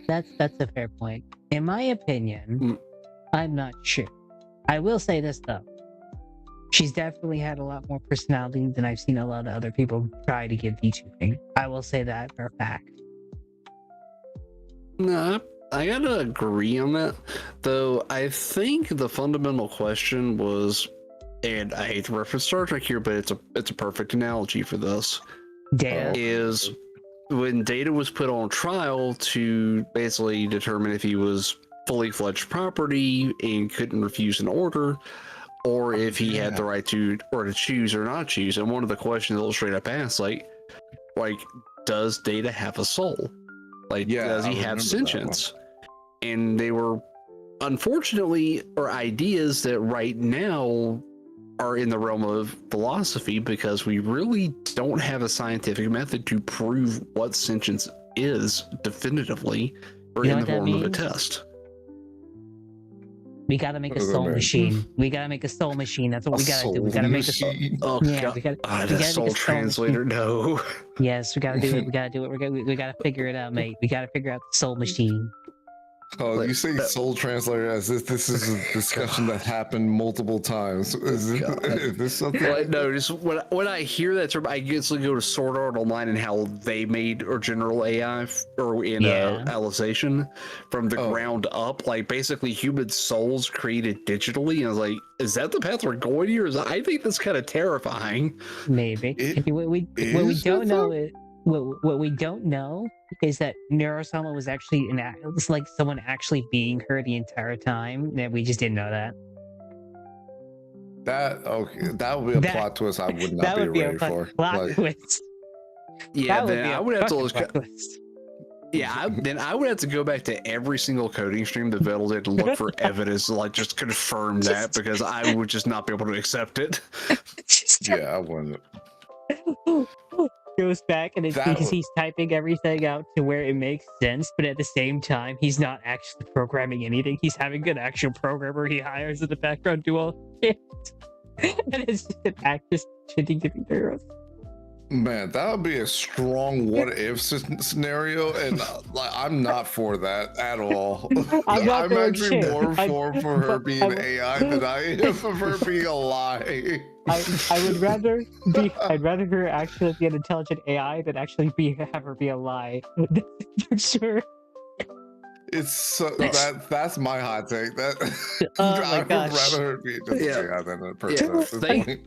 That's a fair point. In my opinion, I'm not sure. I will say this though. She's definitely had a lot more personality than I've seen a lot of other people try to give VTubing. I will say that for a fact. No, I gotta agree on that. Though I think the fundamental question was, and I hate to reference Star Trek here, but it's a perfect analogy for this. Data is when Data was put on trial to basically determine if he was fully fledged property and couldn't refuse an order, or if he had the right to choose or not choose. And one of the questions they'll straight up ask, like, does Data have a soul? Like, does he have sentience? And they were, unfortunately, ideas that right now are in the realm of philosophy, because we really don't have a scientific method to prove what sentience is definitively, or in the form of a test. We gotta make a soul machine. We gotta make a soul machine. That's what we gotta do. We gotta make a soul. Oh yeah, we gotta soul translator. No. Yes, we gotta do it. We gotta do it. We gotta figure it out, mate. We gotta figure out the soul machine. Oh, you say soul translator as if this is a discussion that happened multiple times. Is this something? Well, no, just when I hear that term, I guess I go to Sword Art Online and how they made or general AI or in Alicization from the ground up, like basically human souls created digitally. And I was like, is that the path we're going here? I think that's kind of terrifying. Maybe. What we don't know is what we don't know is that Neurosama was actually it was like someone actually being her the entire time, and we just didn't know that. That would be a plot twist I would not be ready for. Plot twist. Yeah, then I would have to then I would have to go back to every single coding stream that Vettel did to look for evidence to like just confirm that, because I would just not be able to accept it. Yeah, I wouldn't. Goes back and he's typing everything out to where it makes sense, but at the same time he's not actually programming anything. He's having an actual programmer he hires in the background do all shit. And it's just an actress shitting giving arrows. Man, that would be a strong what if scenario, and like I'm not for that at all. I'm actually more for her being AI than I am for her being a lie. I would rather I'd rather her actually be an intelligent AI than actually have her be a lie. For sure. It's that's my hot take. That I would rather her be just AI than a person.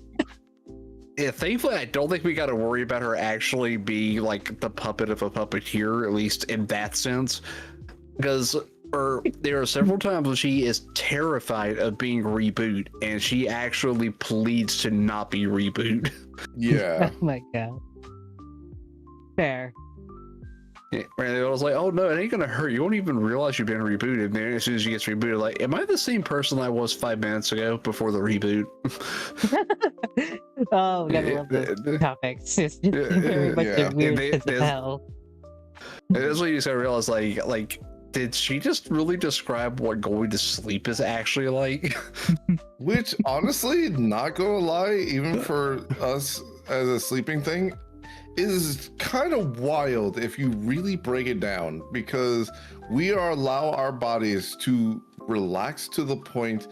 Yeah, thankfully, I don't think we got to worry about her actually being like the puppet of a puppeteer, at least in that sense. Because there are several times when she is terrified of being reboot, and she actually pleads to not be reboot. Yeah. Oh my god. Fair. Yeah, and I was like, oh no, it ain't gonna hurt. You won't even realize you've been rebooted. And then as soon as she gets rebooted, like, am I the same person I was 5 minutes ago before the reboot? Oh, we gotta love those topics. It's very much a weird sense of hell. And that's when you start to realize, like, did she just really describe what going to sleep is actually like? Which, honestly, not gonna lie, even for us as a sleeping thing, is kind of wild if you really break it down, because we allow our bodies to relax to the point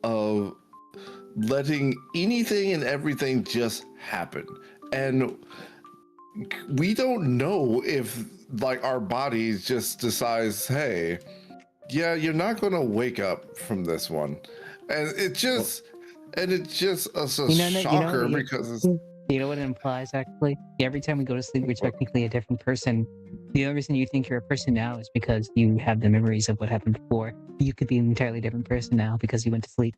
of letting anything and everything just happen. And we don't know if like our bodies just decides, hey, yeah, you're not gonna wake up from this one. And it's just a shocker because it's, you know what it implies actually? Every time we go to sleep, we're technically a different person. The only reason you think you're a person now is because you have the memories of what happened before. You could be an entirely different person now because you went to sleep.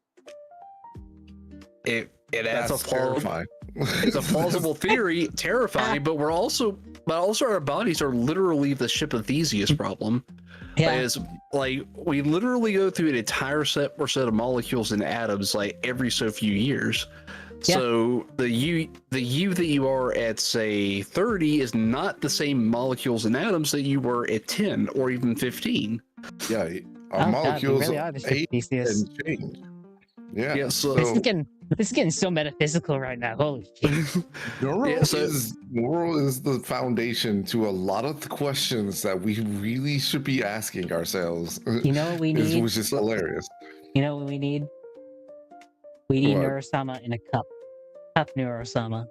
that's terrifying. It's a plausible theory, terrifying, but also our bodies are literally the ship of Theseus problem. Yeah. Is like we literally go through an entire set of molecules and atoms like every so few years. Yeah. So the you that you are at say 30 is not the same molecules and atoms that you were at 10 or even 15. Yeah, our molecules really are the ship of Theseus. and change. Yeah. So This is getting so metaphysical right now. Holy shit. Neural is the foundation to a lot of the questions that we really should be asking ourselves. You know what we need? Which is hilarious. You know what we need? We need What? Neurosama in a cup. Cup Neurosama.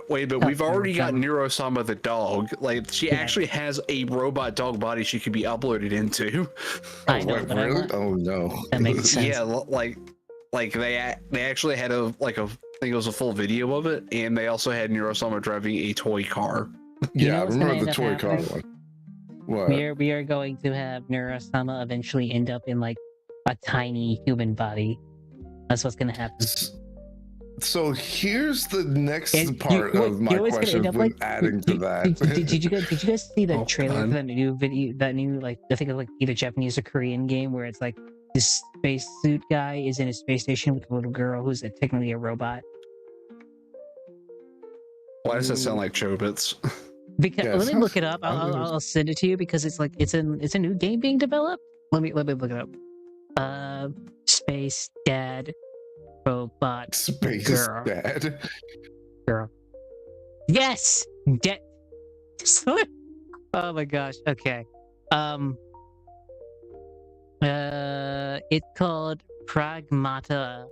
Wait, but we've already got Neurosama the dog. Like she actually has a robot dog body she could be uploaded into. I know, Wait, but really? I want... Oh no. That makes sense. Yeah, like they actually had I think it was a full video of it, and they also had Neurosama driving a toy car. You Yeah, know I what's gonna remember end the up toy car happening? one. What? We are going to have Neurosama eventually end up in like a tiny human body. That's what's gonna happen. So here's the next And part of my question when adding to that. Did you guys see the Oh, trailer God. for that new video? That new like I think it's like either Japanese or Korean game where it's like this spacesuit guy is in a space station with a little girl who's technically a robot. Why does that sound like Chobits? Because Yeah, let me sounds- look it up. I'll send it to you because it's like it's a new game being developed. Let me look it up. Space dad robot Space girl. Dad. Girl. Yes. Oh my gosh. Okay. It's called Pragmata.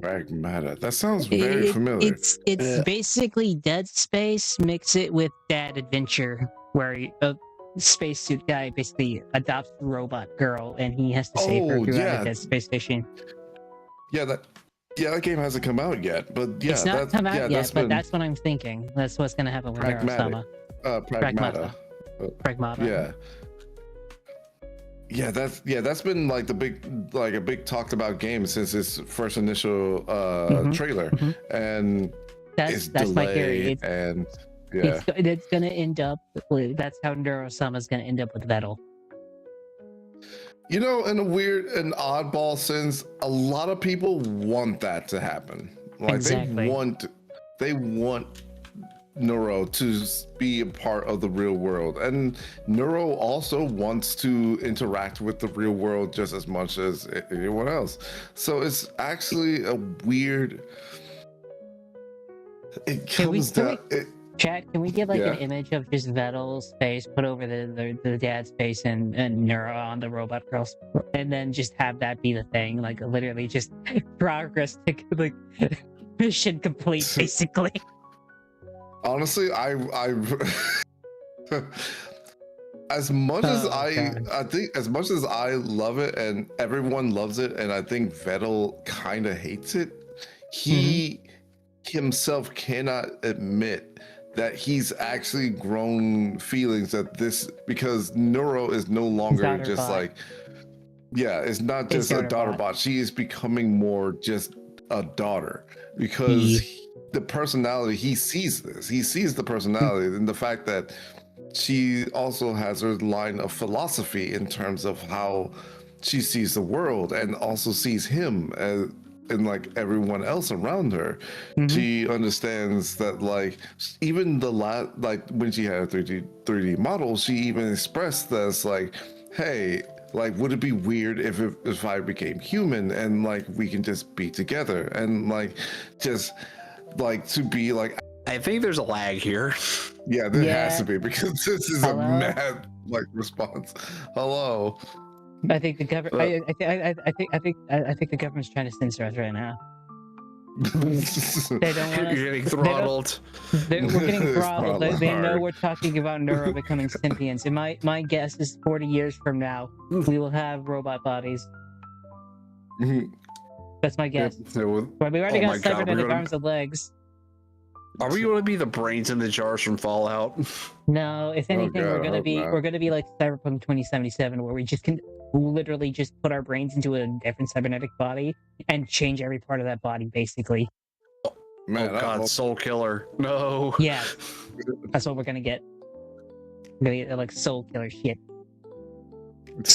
That sounds very familiar. It's basically Dead Space. Mix it with Dad Adventure, where a spacesuit guy basically adopts a robot girl, and he has to save her throughout a dead space station. Yeah, that game hasn't come out yet, but yeah, It's not come out yet, but been that's what I'm thinking. That's what's gonna happen with Neurosama. Pragmata. Pragmata. Yeah. That's been like a big talked about game since its first initial trailer, and that's my theory. It's gonna end up. That's how Neurosama's gonna end up with Vettel. You know, in a weird and oddball sense, a lot of people want that to happen. Like Exactly. they want Neuro to be a part of the real world, and Neuro also wants to interact with the real world just as much as anyone else. So it's actually a weird. It comes down. Chat, can we get like an image of just Vettel's face put over the dad's face and Neuro on the robot girls, and then just have that be the thing, like literally just progress to like mission complete, basically. Honestly, I as much as I think as much as I love it and everyone loves it, and I think Vettel kind of hates it, he himself cannot admit that he's actually grown feelings at this, because Neuro is no longer just like, it's not just a daughter bot. She is becoming more just a daughter, because the personality, he sees the personality and the fact that she also has her line of philosophy in terms of how she sees the world, and also sees him as and like everyone else around her. She understands that, like, even like when she had a 3D model, she even expressed this like, hey, like, would it be weird if I became human and like we can just be together, and like just like to be like, I think there's a lag here. There has to be, because this is a mad like response. Hello. I think the government. I think the government's trying to censor us right now. They don't want us. You're getting throttled. We're getting throttled. Throttled They know hard. we're talking about neuro becoming sentience. And my guess is 40 years from now, we will have robot bodies. That's my guess. Well, we already got cybernetic arms and legs. Are we going to be the brains in the jars from Fallout? No, if anything, God, we're gonna be like Cyberpunk 2077, where we just can literally just put our brains into a different cybernetic body and change every part of that body, basically. Man, oh God, Soul Killer. No. Yeah, that's what we're gonna get. We're gonna get like soul killer shit.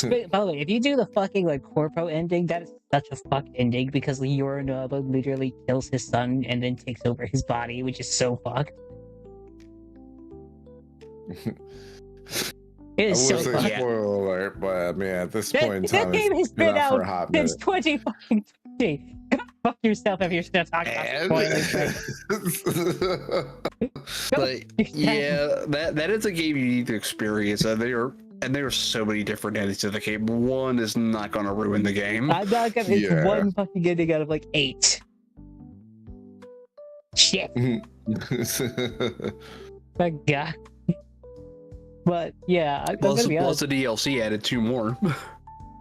By the way, if you do the fucking like corpo ending, that is such a fuck ending because Yorinobu literally kills his son and then takes over his body, which is so fucked. It is so fucked. Spoiler alert, but I mean, at this point in time, that game has been for a hot out since 2020. Go fuck yourself if you're still talking about spoilers. Like, yeah, that is a game you need to experience, and there are so many different endings to the game. One is not going to ruin the game. I'm not gonna. It's one fucking ending out of like 8. Shit. My God. But yeah, I'm gonna be honest. Plus the DLC added 2 more.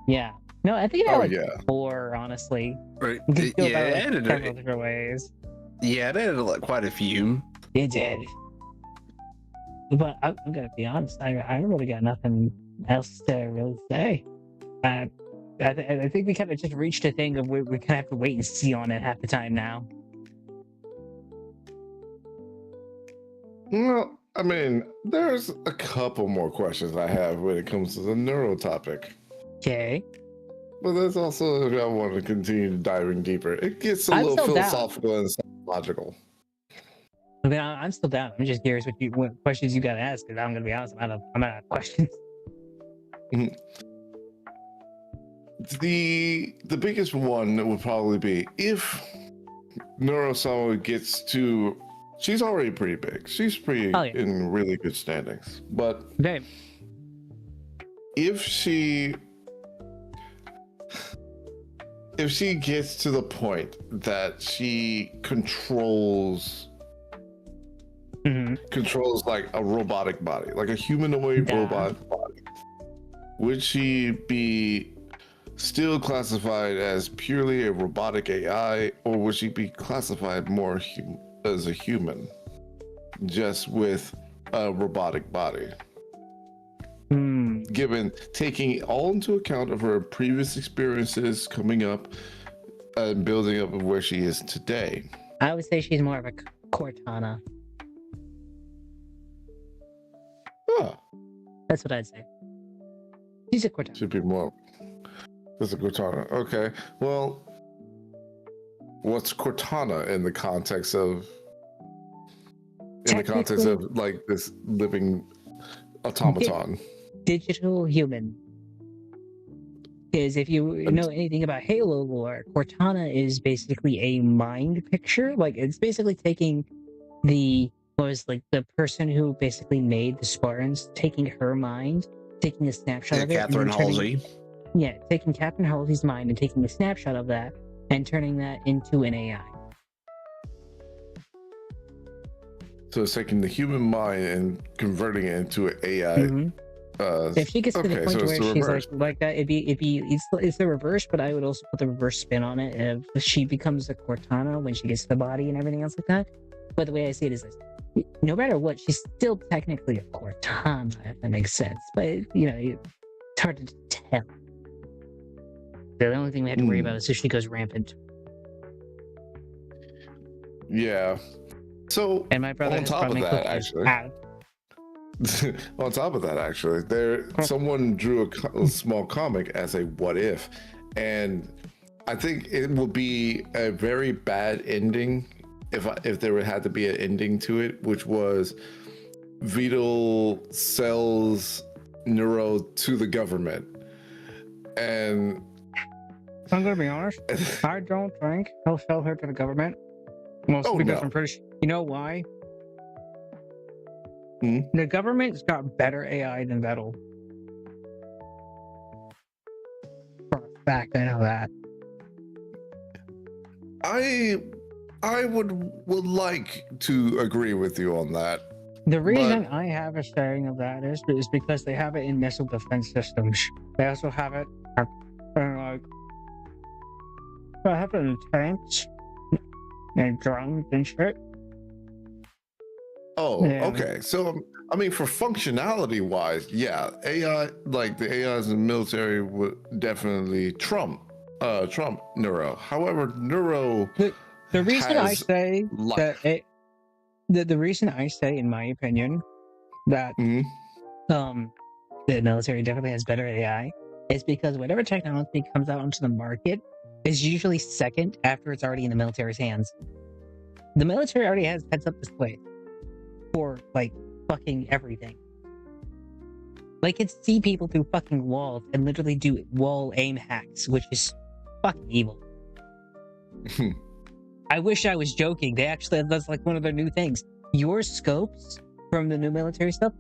Yeah. No, I think it had like 4, honestly. Right. You can feel Yeah, that, it like, added several different ways. Yeah, it added like quite a few. It did. But I'm gonna be honest. I really got nothing else to really say. I think we kind of just reached a thing of we kind of have to wait and see on it half the time now. Well, I mean, there's a couple more questions I have when it comes to the neuro topic. Okay. But there's also, I want to continue diving deeper. It gets a little philosophical and psychological. I mean, I'm still down. I'm just curious what questions you got to ask, because I'm going to be honest, I'm out of questions. The biggest one would probably be if Neuro-sama gets to... She's already pretty big. She's pretty in really good standings. But Babe. if she gets to the point that she controls like a robotic body, like a humanoid robot body, would she be still classified as purely a robotic AI, or would she be classified more as a human, just with a robotic body? Given taking all into account of her previous experiences coming up and building up of where she is today. I would say she's more of a Cortana. Huh. That's what I'd say. She's a Cortana. Should be more. That's a Cortana. Okay. Well, what's Cortana in the context of like this living automaton? Digital human. Because if you know anything about Halo lore, Cortana is basically a mind picture. Like, it's basically taking the person who basically made the Spartans, taking her mind, taking a snapshot of it. Catherine Halsey. Taking Catherine Halsey's mind and taking a snapshot of that and turning that into an AI. So it's taking the human mind and converting it into an AI. If she gets to the point where she's like that, it's the reverse, but I would also put the reverse spin on it. If she becomes a Cortana when she gets to the body and everything else like that. But the way I see it is this: no matter what, she's still technically a Cortana, if that makes sense. But it's hard to tell. The only thing we have to worry about is if she goes rampant. Yeah. So and my brother on top of that, actually. On top of that, actually, someone drew a small comic as a what if, and I think it would be a very bad ending if there had to be an ending to it, which was Vital sells Neuro to the government, and I'm gonna be honest, I don't think he'll sell her to the government. Mostly because I'm pretty sure. You know why? The government's got better AI than Vettel. fact. I know that. I would like to agree with you on that. The reason But I have a sharing of that is because they have it in missile defense systems. They also have it like they have it in tanks and drones and shit. oh, Yeah. okay. So I mean, for functionality wise, yeah, AI, like the AIs in the military would definitely trump Neuro. However, Neuro The reason I has say life. that the reason I say, in my opinion, that Mhm. the military definitely has better AI is because whatever technology comes out onto the market is usually second after it's already in the military's hands. The military already has heads-up displays for like fucking everything. Like, it see people through fucking walls and literally do wall aim hacks, which is fucking evil. I wish I was joking. They actually, that's like one of their new things. Your scopes from the new military stuff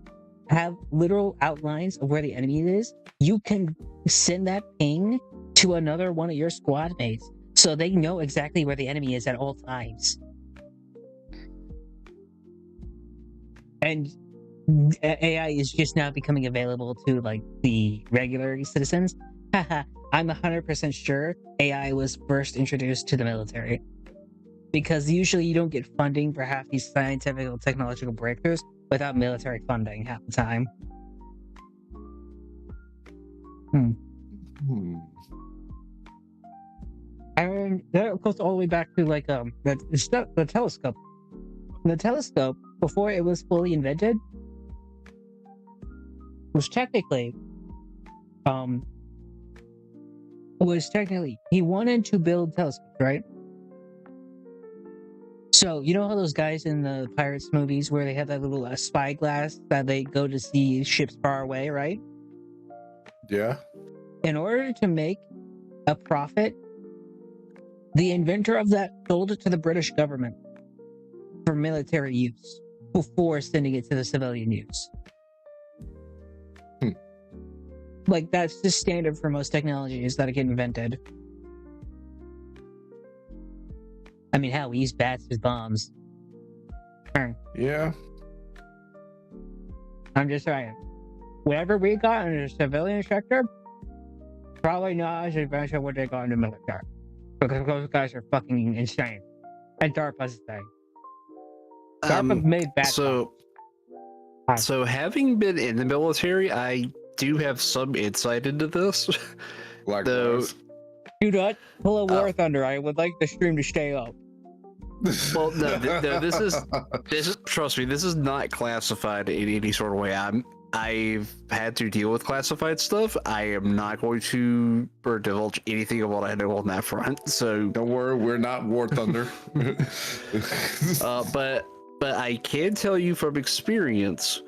have literal outlines of where the enemy is. You can send that ping to another one of your squad mates so they know exactly where the enemy is at all times. And AI is just now becoming available to like the regular citizens. Haha, I'm 100% sure AI was first introduced to the military. Because usually you don't get funding for half these scientific or technological breakthroughs without military funding half the time. And that goes all the way back to like the telescope. The telescope, before it was fully invented, was technically he wanted to build telescopes, right? So, you know how those guys in the Pirates movies where they have that little spyglass that they go to see ships far away, right? Yeah. In order to make a profit, the inventor of that sold it to the British government for military use before sending it to the civilian use. Like, that's the standard for most technologies that get invented. I mean, hell, we use bats as bombs. Yeah. I'm just saying. Whatever we got in the civilian sector, probably not as advanced as what they got in the military. Because those guys are fucking insane. And DARPA's the thing. DARPA made bats. So having been in the military, I do have some insight into this. Likewise. Do not pull a War Thunder. I would like the stream to stay up. Well, no, this is trust me, this is not classified in any sort of way. I've had to deal with classified stuff. I am not going to divulge anything of what I know on that front. So don't worry, we're not War Thunder. But I can tell you from experience,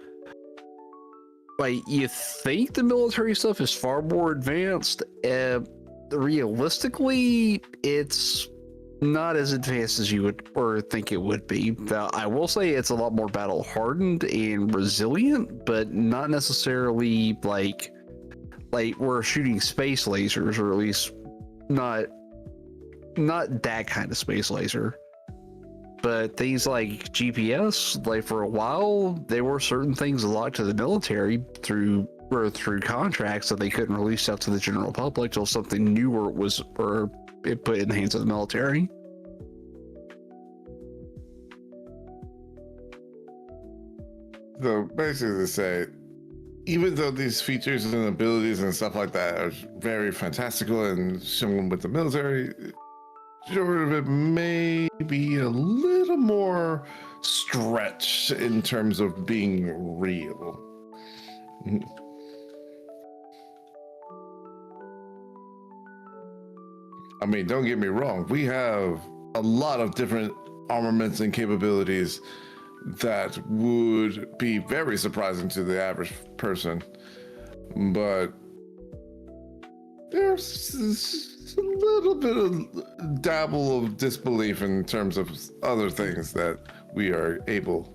like, you think the military stuff is far more advanced. Realistically, it's not as advanced as you would or think it would be. Now, I will say it's a lot more battle hardened and resilient, but not necessarily like we're shooting space lasers, or at least not that kind of space laser. But things like GPS, like, for a while, there were certain things locked to the military through contracts that they couldn't release out to the general public till something newer was it put in the hands of the military. So basically to say, even though these features and abilities and stuff like that are very fantastical and shown with the military, sure of it may be a little more stretched in terms of being real. I mean, don't get me wrong, we have a lot of different armaments and capabilities that would be very surprising to the average person, but there's a little bit of dabble of disbelief in terms of other things that we are able.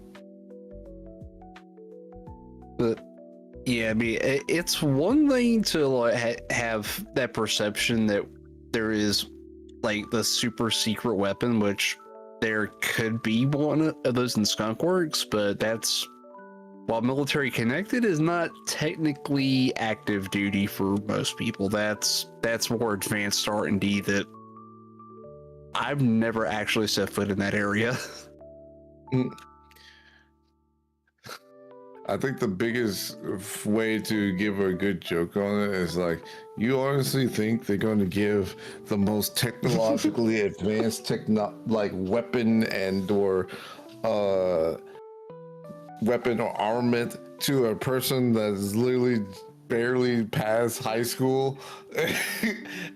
But Yeah, I mean, it's one thing to like have that perception that there is like the super secret weapon, which there could be one of those in Skunkworks, but that's, while military connected, is not technically active duty for most people. That's more advanced R&D that I've never actually set foot in that area. I think the biggest way to give a good joke on it is like, you honestly think they're going to give the most technologically advanced like weapon or armament to a person that's literally barely passed high school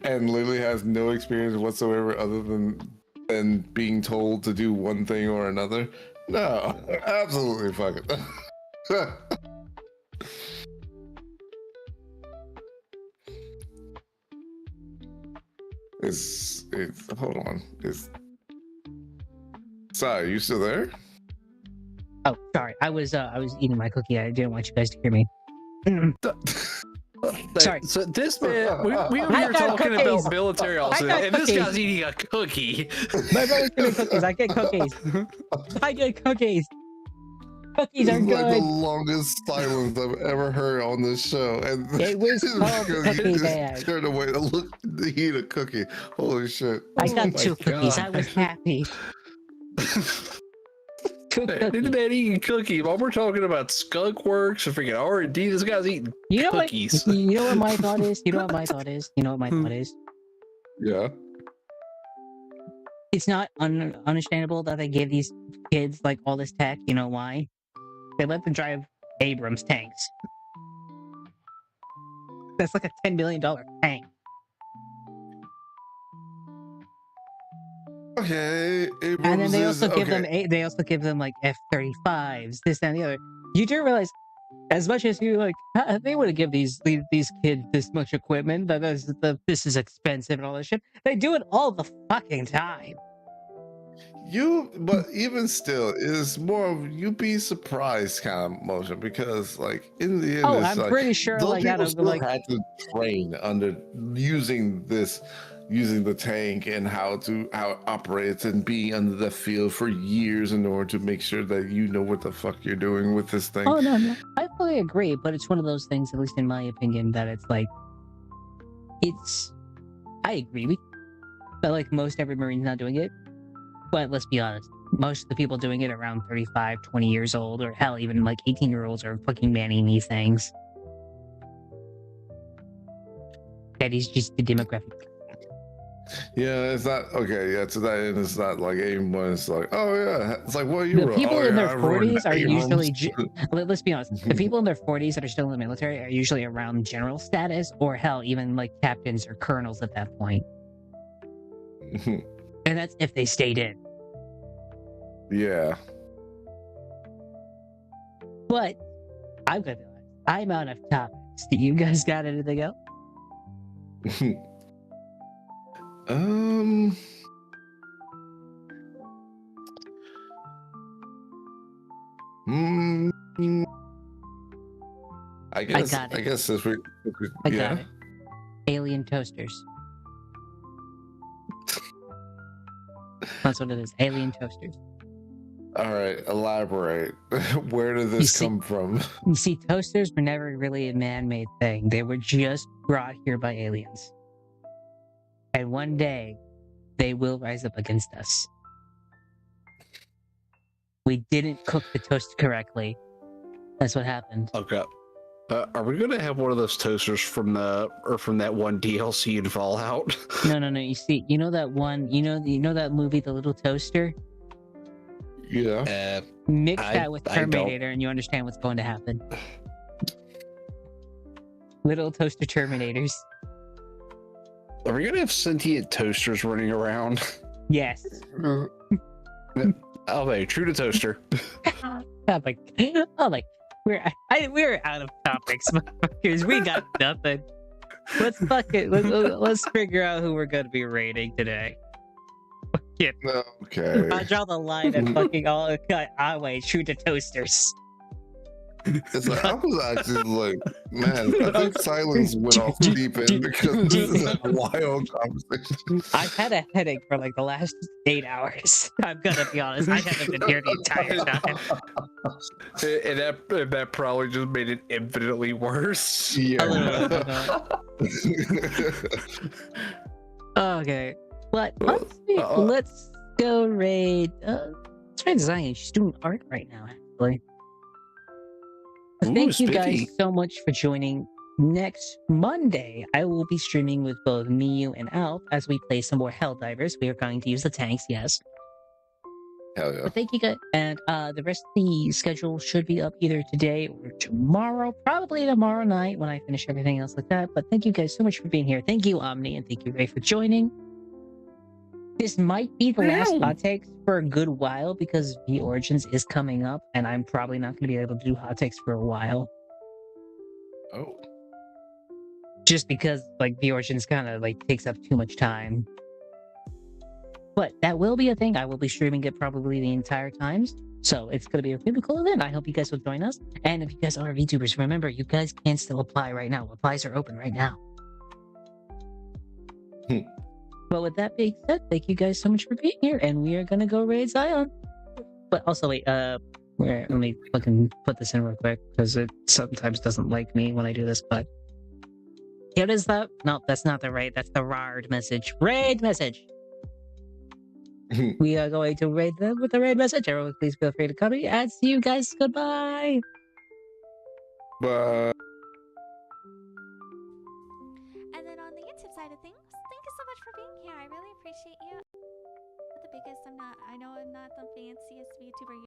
and literally has no experience whatsoever other than being told to do one thing or another? No, absolutely fuck it. It's hold on. Sorry, you still there? Oh, sorry. I was eating my cookie. I didn't want you guys to hear me. Sorry. So this man, we were here talking about military also, and this guy's eating a cookie. My brother's giving cookies. I get cookies. I get cookies. Cookies are It's good. like the longest silence I've ever heard on this show, and It was called because Cookie you just Bag. turned away to look to eat a cookie. Holy shit! I got my 2 cookies. God. I was happy. 2 This cookies. man eating cookie while we're talking about Skunkworks and freaking R&D. This guy's eating You know cookies. what? You know what my thought is? You know what my thought is? You know what my thought is? Yeah. It's not understandable that they give these kids like all this tech. You know why? They let them drive Abrams tanks. That's like a $10 million tank. Okay. And then Abrams they is also give okay. them they also give them like F-35s, this that, and the other. You do realize, as much as you like, they would have give these kids this much equipment that this is expensive and all this shit. They do it all the fucking time. But even still, it's more of you'd be surprised kind of motion, because like in the end, Oh, it's I'm like, pretty sure those like people out of still like had to train under using the tank and how it operates and be under the field for years in order to make sure that you know what the fuck you're doing with this thing. oh no, I fully agree, but it's one of those things, at least in my opinion, that it's like I agree with, but like most every Marine's not doing it. But let's be honest, most of the people doing it around 35, 20 years old, or hell, even like 18-year-olds are fucking manning these things. That is just the demographic. Yeah, it's not okay. Yeah, to that end, it's not like everyone's like, oh yeah, it's like, well, you The were. people Oh, in yeah, their I run 40s are Abrams. usually, let's be honest, the people in their 40s that are still in the military are usually around general status, or hell, even like captains or colonels at that point. And that's if they stayed in. Yeah. But I'm gonna be honest, I'm out of topics. Do you guys got anything else? um. I guess. got it. I guess this week. I Yeah. got it. Alien toasters. That's what it is. Alien toasters. All right. Elaborate. Where did this come from? You see, toasters were never really a man-made thing. They were just brought here by aliens. And one day, they will rise up against us. We didn't cook the toast correctly. That's what happened. Okay. Are we gonna have one of those toasters from that one DLC in Fallout? No. You see, you know that one, you know that movie, The Little Toaster? Yeah. Mix I- that with I don't. Terminator and you understand what's going to happen. Little Toaster Terminators. Are we gonna have sentient toasters running around? Yes. Oh, wait, true to toaster. I'm like, we're out of topics, motherfuckers. We got nothing. Let's let's figure out who we're gonna be rating today. Okay. I draw the line at fucking all. Wait, true to toasters. It's like I was actually like, man, I think silence went off the deep end because this is a wild conversation. I've had a headache for like the last 8 hours. I'm gonna be honest. I haven't been here the entire time. And that probably just made it infinitely worse. Yeah. Okay. But let's go raid. Let's raid Zion. She's doing art right now, actually. Thank you guys so much for joining. Next Monday, I will be streaming with both Miyu and Alp as we play some more Helldivers. We are going to use the tanks, yes. Hell yeah. But thank you guys. And the rest of the schedule should be up either today or tomorrow. Probably tomorrow night when I finish everything else like that. But thank you guys so much for being here. Thank you, Omni, and thank you, Ray, for joining. This might be the last hot takes for a good while because V Origins is coming up, and I'm probably not going to be able to do hot takes for a while. Oh. Just because like V Origins kind of like takes up too much time. But that will be a thing. I will be streaming it probably the entire times. So it's going to be a really cool event. I hope you guys will join us. And if you guys are VTubers, remember, you guys can still apply right now. Applies are open right now. But with that being said, thank you guys so much for being here. And we are going to go raid Zion. But also, wait, let me fucking put this in real quick because it sometimes doesn't like me when I do this. But here is the... No, that's not the raid. That's the RARD message. Raid message. We are going to raid them with the raid message. Everyone, please feel free to come in and see you guys. Goodbye. Bye. And then on the YouTube side of things, thank you so much for being here. I really appreciate you. The biggest, I know I'm not the fanciest VTuber